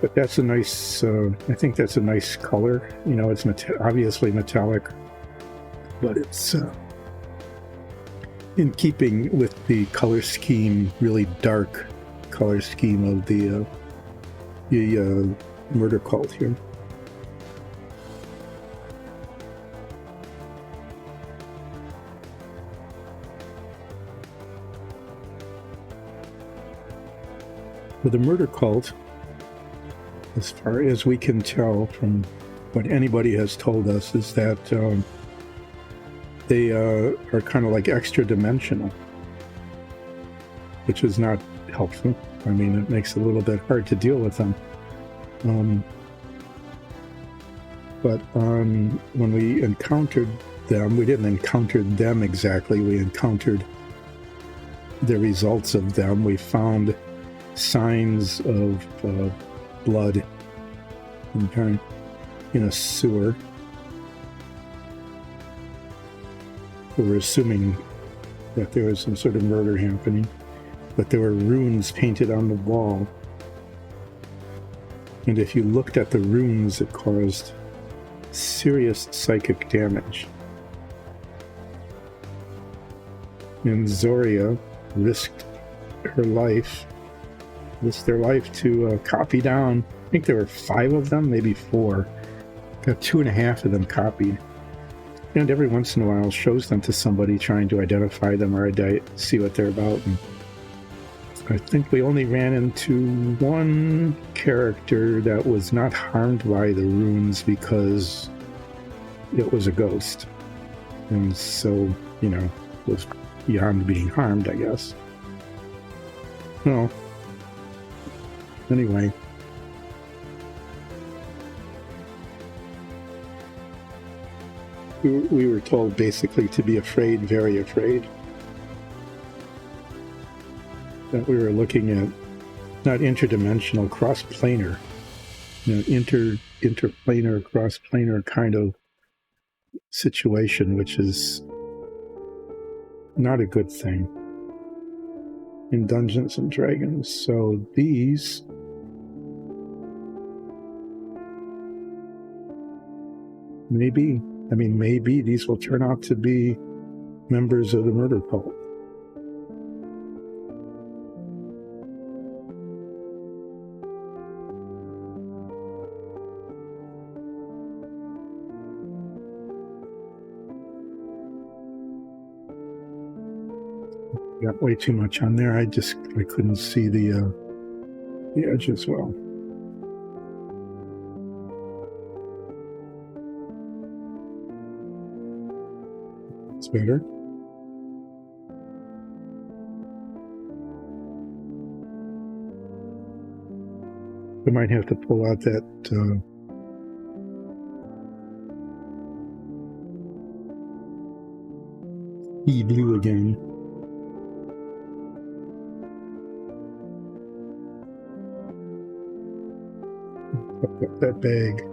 But that's a nice, I think that's a nice color. You know, it's obviously metallic, but it's in keeping with the color scheme, really dark color scheme of the murder cult here. For the murder cult, as far as we can tell from what anybody has told us, is that they are kind of like extra dimensional, which is not helpful. I mean, it makes it a little bit hard to deal with them. But when we encountered them, we didn't encounter them exactly. We encountered the results of them. We found signs of blood in a sewer. We were assuming that there was some sort of murder happening, but there were runes painted on the wall. And if you looked at the runes, it caused serious psychic damage. And Zoria risked their life to copy down, I think there were 5 of them, maybe 4. Got 2.5 of them copied. And every once in a while shows them to somebody trying to identify them or see what they're about. And I think we only ran into one character that was not harmed by the runes because it was a ghost. And so, was beyond being harmed, I guess. Well, anyway. We were told basically to be afraid, very afraid. That we were looking at not interdimensional, cross-planar, interplanar, cross-planar kind of situation, which is not a good thing in Dungeons and Dragons. So these maybe these will turn out to be members of the murder cult. Got way too much on there. I couldn't see the edge as well. It's better. I might have to pull out that E-blue again. Up that bag.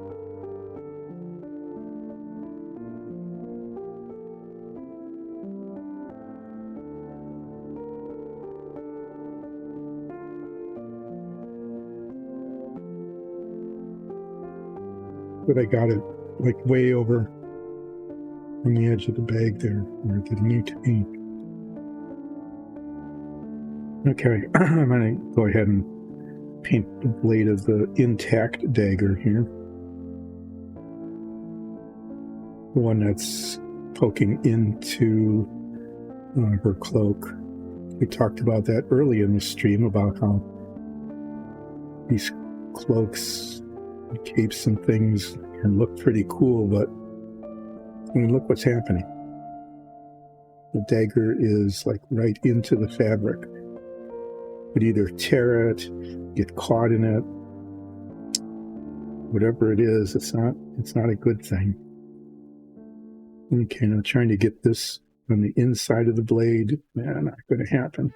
But I got it like way over on the edge of the bag there, where it didn't need to be. Okay, I'm going to go ahead and paint the blade of the intact dagger here. The one that's poking into her cloak. We talked about that early in the stream about how these cloaks and capes and things can look pretty cool, but I mean, look what's happening. The dagger is like right into the fabric. Would either tear it, get caught in it, whatever it is, it's not a good thing. Okay, now trying to get this on the inside of the blade, not going to happen.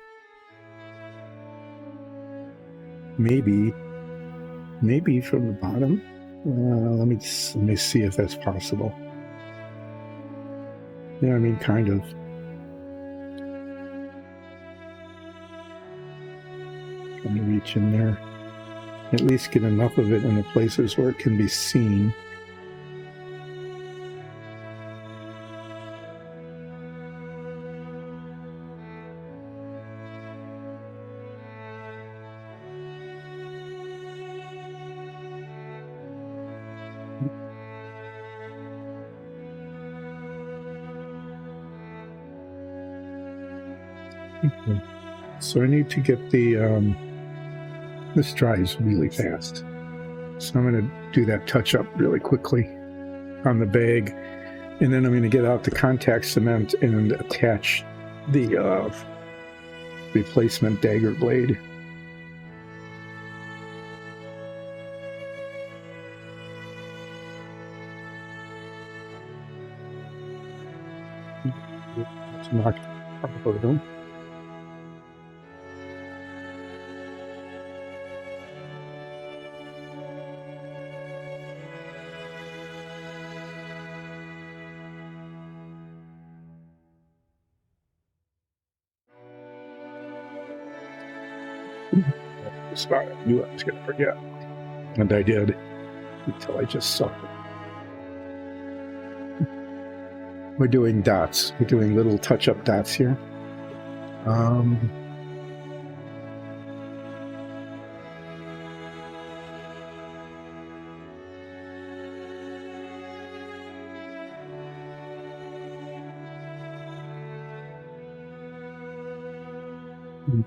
Maybe from the bottom. Let me see if that's possible. Yeah, I mean, kind of. Trying to reach in there. At least get enough of it in the places where it can be seen. Okay. So I need to get the this dries really fast, so I'm going to do that touch up really quickly on the bag, and then I'm going to get out the contact cement and attach the replacement dagger blade. Let's knock off of them. Spot I knew I was going to forget, and I did until I just saw it. We're doing dots. We're doing little touch-up dots here.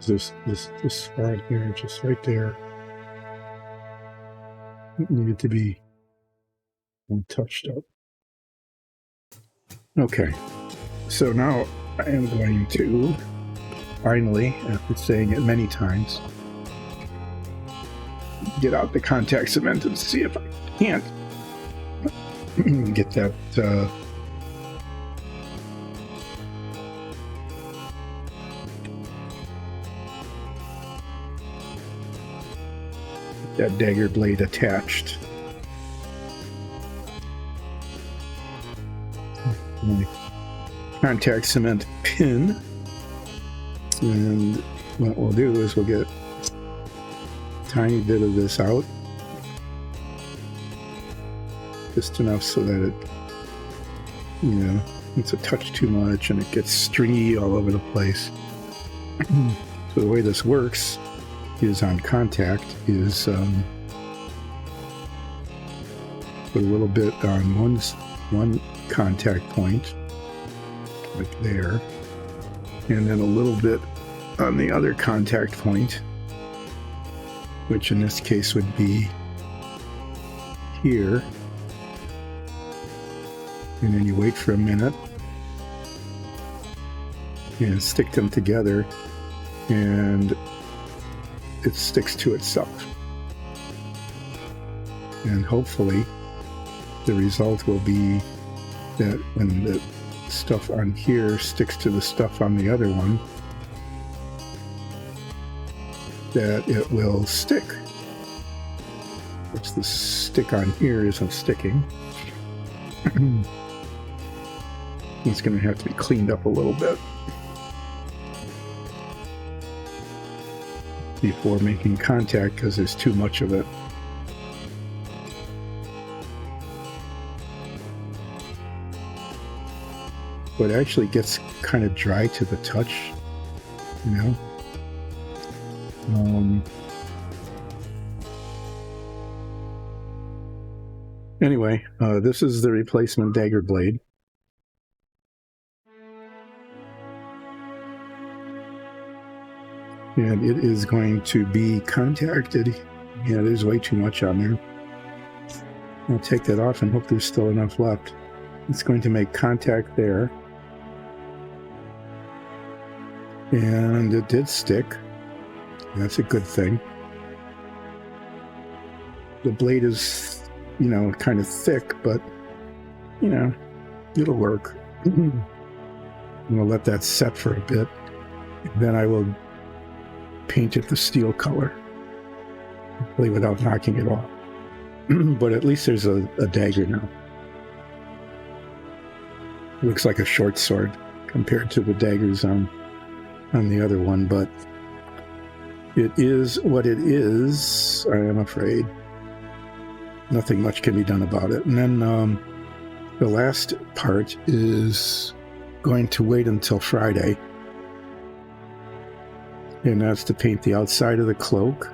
This part here, just right there, it needed to be touched up. Okay, so now I am going to finally, after saying it many times, get out the contact cement and see if I can't get that that dagger blade attached. My contact cement pin, and what we'll do is we'll get a tiny bit of this out, just enough so that it, it's a touch too much and it gets stringy all over the place. So the way this works is on contact is put a little bit on one contact point, like there, and then a little bit on the other contact point, which in this case would be here, and then you wait for a minute and stick them together, and it sticks to itself. And hopefully the result will be that when the stuff on here sticks to the stuff on the other one, that it will stick. Which the stick on here isn't sticking. It's going to have to be cleaned up a little bit before making contact, because there's too much of it. But it actually gets kind of dry to the touch, Anyway, this is the replacement dagger blade. And it is going to be contacted. Yeah, there's way too much on there. I'll take that off and hope there's still enough left. It's going to make contact there. And it did stick. That's a good thing. The blade is, you know, kind of thick, but, you know, it'll work. I'm going to let that set for a bit. Then I will paint it the steel color, hopefully without knocking it off. But at least there's a dagger now. Looks like a short sword compared to the daggers on the other one, but it is what it is, I am afraid. Nothing much can be done about it. And then the last part is going to wait until Friday. And that's to paint the outside of the cloak,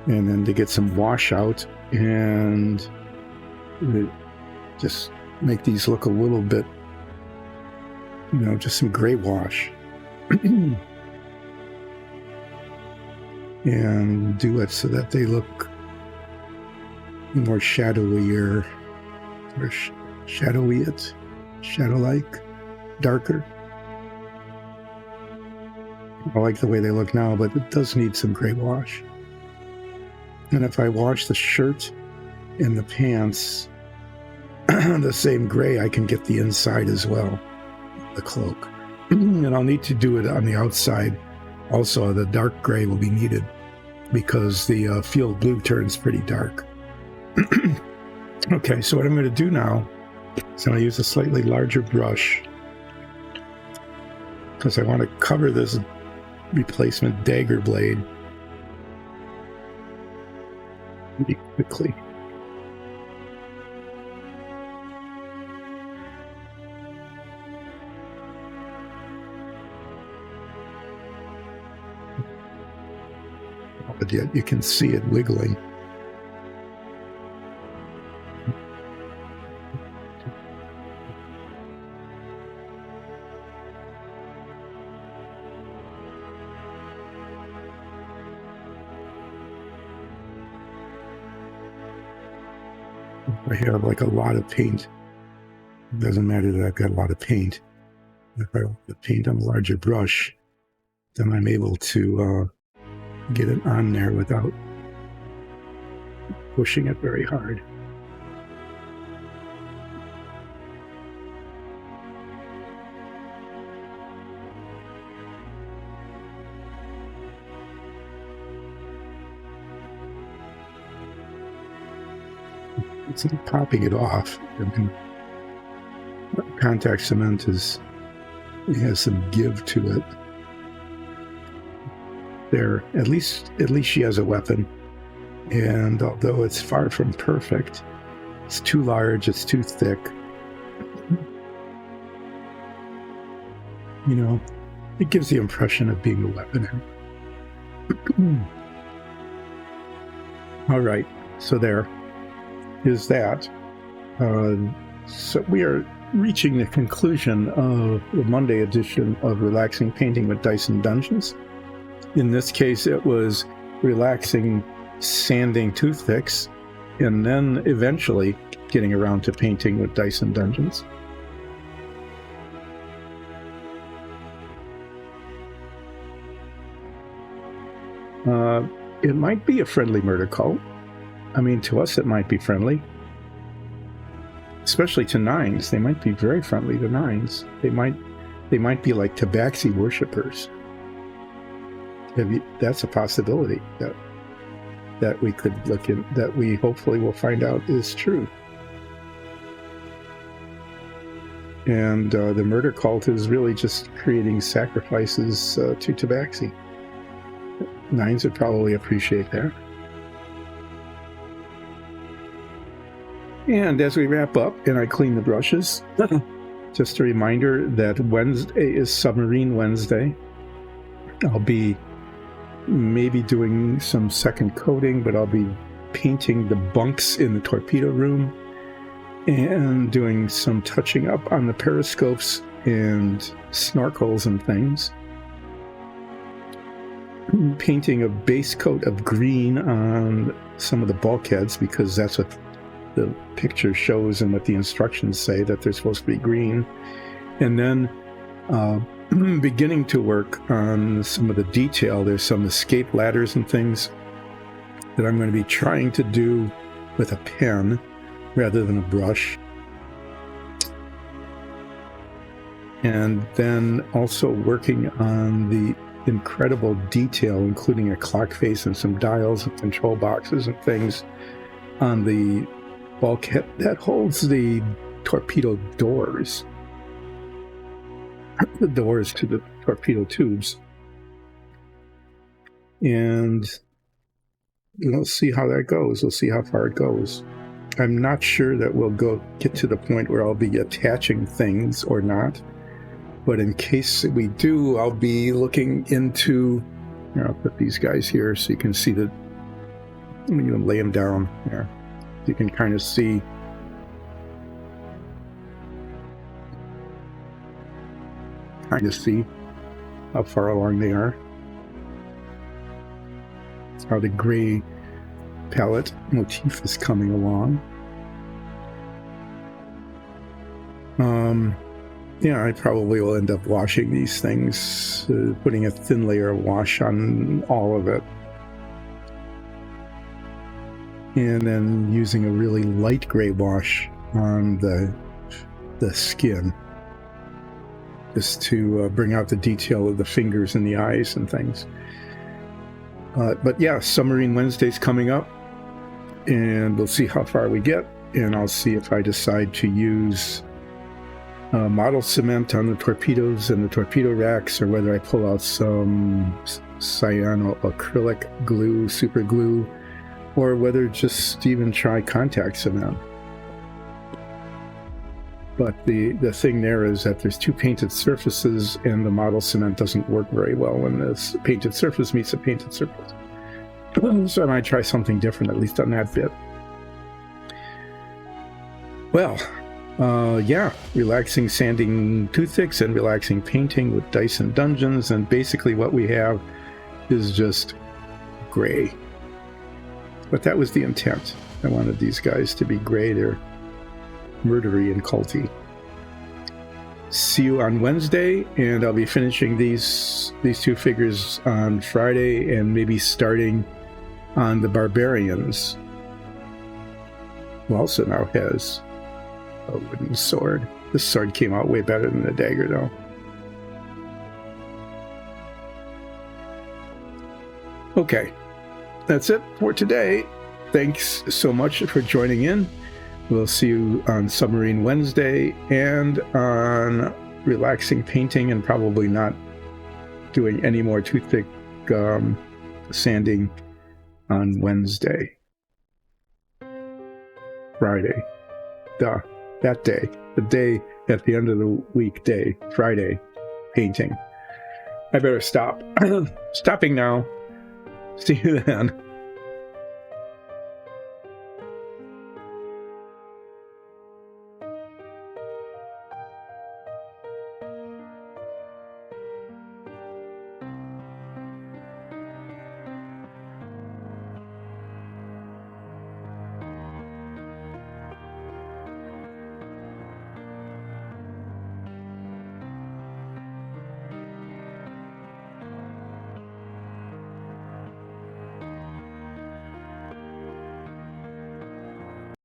and then to get some washout and just make these look a little bit, you know, just some gray wash. And do it so that they look more shadowier, or shadow-like, darker. I like the way they look now, but it does need some gray wash. And if I wash the shirt and the pants the same gray, I can get the inside as well, the cloak. And I'll need to do it on the outside. Also, the dark gray will be needed because the field blue turns pretty dark. Okay, so what I'm going to do now is I'm going to use a slightly larger brush because I want to cover this replacement dagger blade pretty quickly. But yet you can see it wiggling. I have like a lot of paint. It doesn't matter that I've got a lot of paint. If I want to paint on a larger brush, then I'm able to get it on there without pushing it very hard. It's not popping it off. I mean, contact cement has some give to it. There, at least she has a weapon, and although it's far from perfect, it's too large, it's too thick. You know, it gives the impression of being a weapon. All right, so there is that. So we are reaching the conclusion of the Monday edition of Relaxing Painting with Dice and Dungeons. In this case, it was relaxing sanding toothpicks, and then eventually getting around to painting with Dice and Dungeons. It might be a friendly murder cult. I mean, to us it might be friendly. Especially to nines. They might be very friendly to nines. They might be like Tabaxi worshippers. That's a possibility that we could look in, that we hopefully will find out is true. And the murder cult is really just creating sacrifices to Tabaxi. Nines would probably appreciate that. And as we wrap up and I clean the brushes, just a reminder that Wednesday is Submarine Wednesday. I'll be maybe doing some second coating, but I'll be painting the bunks in the torpedo room and doing some touching up on the periscopes and snorkels and things. Painting a base coat of green on some of the bulkheads, because that's what the picture shows and what the instructions say, that they're supposed to be green. And then beginning to work on some of the detail. There's some escape ladders and things that I'm going to be trying to do with a pen rather than a brush. And then also working on the incredible detail, including a clock face and some dials and control boxes and things on the bulkhead that holds the torpedo doors. The doors to the torpedo tubes. And we'll see how that goes. We'll see how far it goes. I'm not sure that we'll get to the point where I'll be attaching things or not. But in case we do, I'll be looking into... I'll put these guys here so you can see that. I'm going to lay them down there. You can kind of see. How far along they are. How the gray palette motif is coming along. Yeah, I probably will end up washing these things, putting a thin layer of wash on all of it. And then using a really light gray wash on the skin, just to bring out the detail of the fingers and the eyes and things. But yeah, Submarine Wednesday's coming up, and we'll see how far we get, and I'll see if I decide to use model cement on the torpedoes and the torpedo racks, or whether I pull out some cyanoacrylic glue, super glue, or whether just even try contact cement. But the thing there is that there's two painted surfaces, and the model cement doesn't work very well when this painted surface meets a painted surface. So I might try something different, at least on that bit. Well, yeah, relaxing sanding toothpicks and relaxing painting with Dyson Dungeons, and basically what we have is just gray. But that was the intent. I wanted these guys to be gray. They're murdery and culty. See you on Wednesday, and I'll be finishing these two figures on Friday, and maybe starting on the Barbarians, who also now has a wooden sword. This sword came out way better than the dagger, though. Okay, that's it for today. Thanks so much for joining in. We'll see you on Submarine Wednesday and on relaxing painting, and probably not doing any more toothpick sanding on Wednesday. Friday. That day. The day at the end of the week day. Friday. Painting. I better stop. Stopping now. See you then.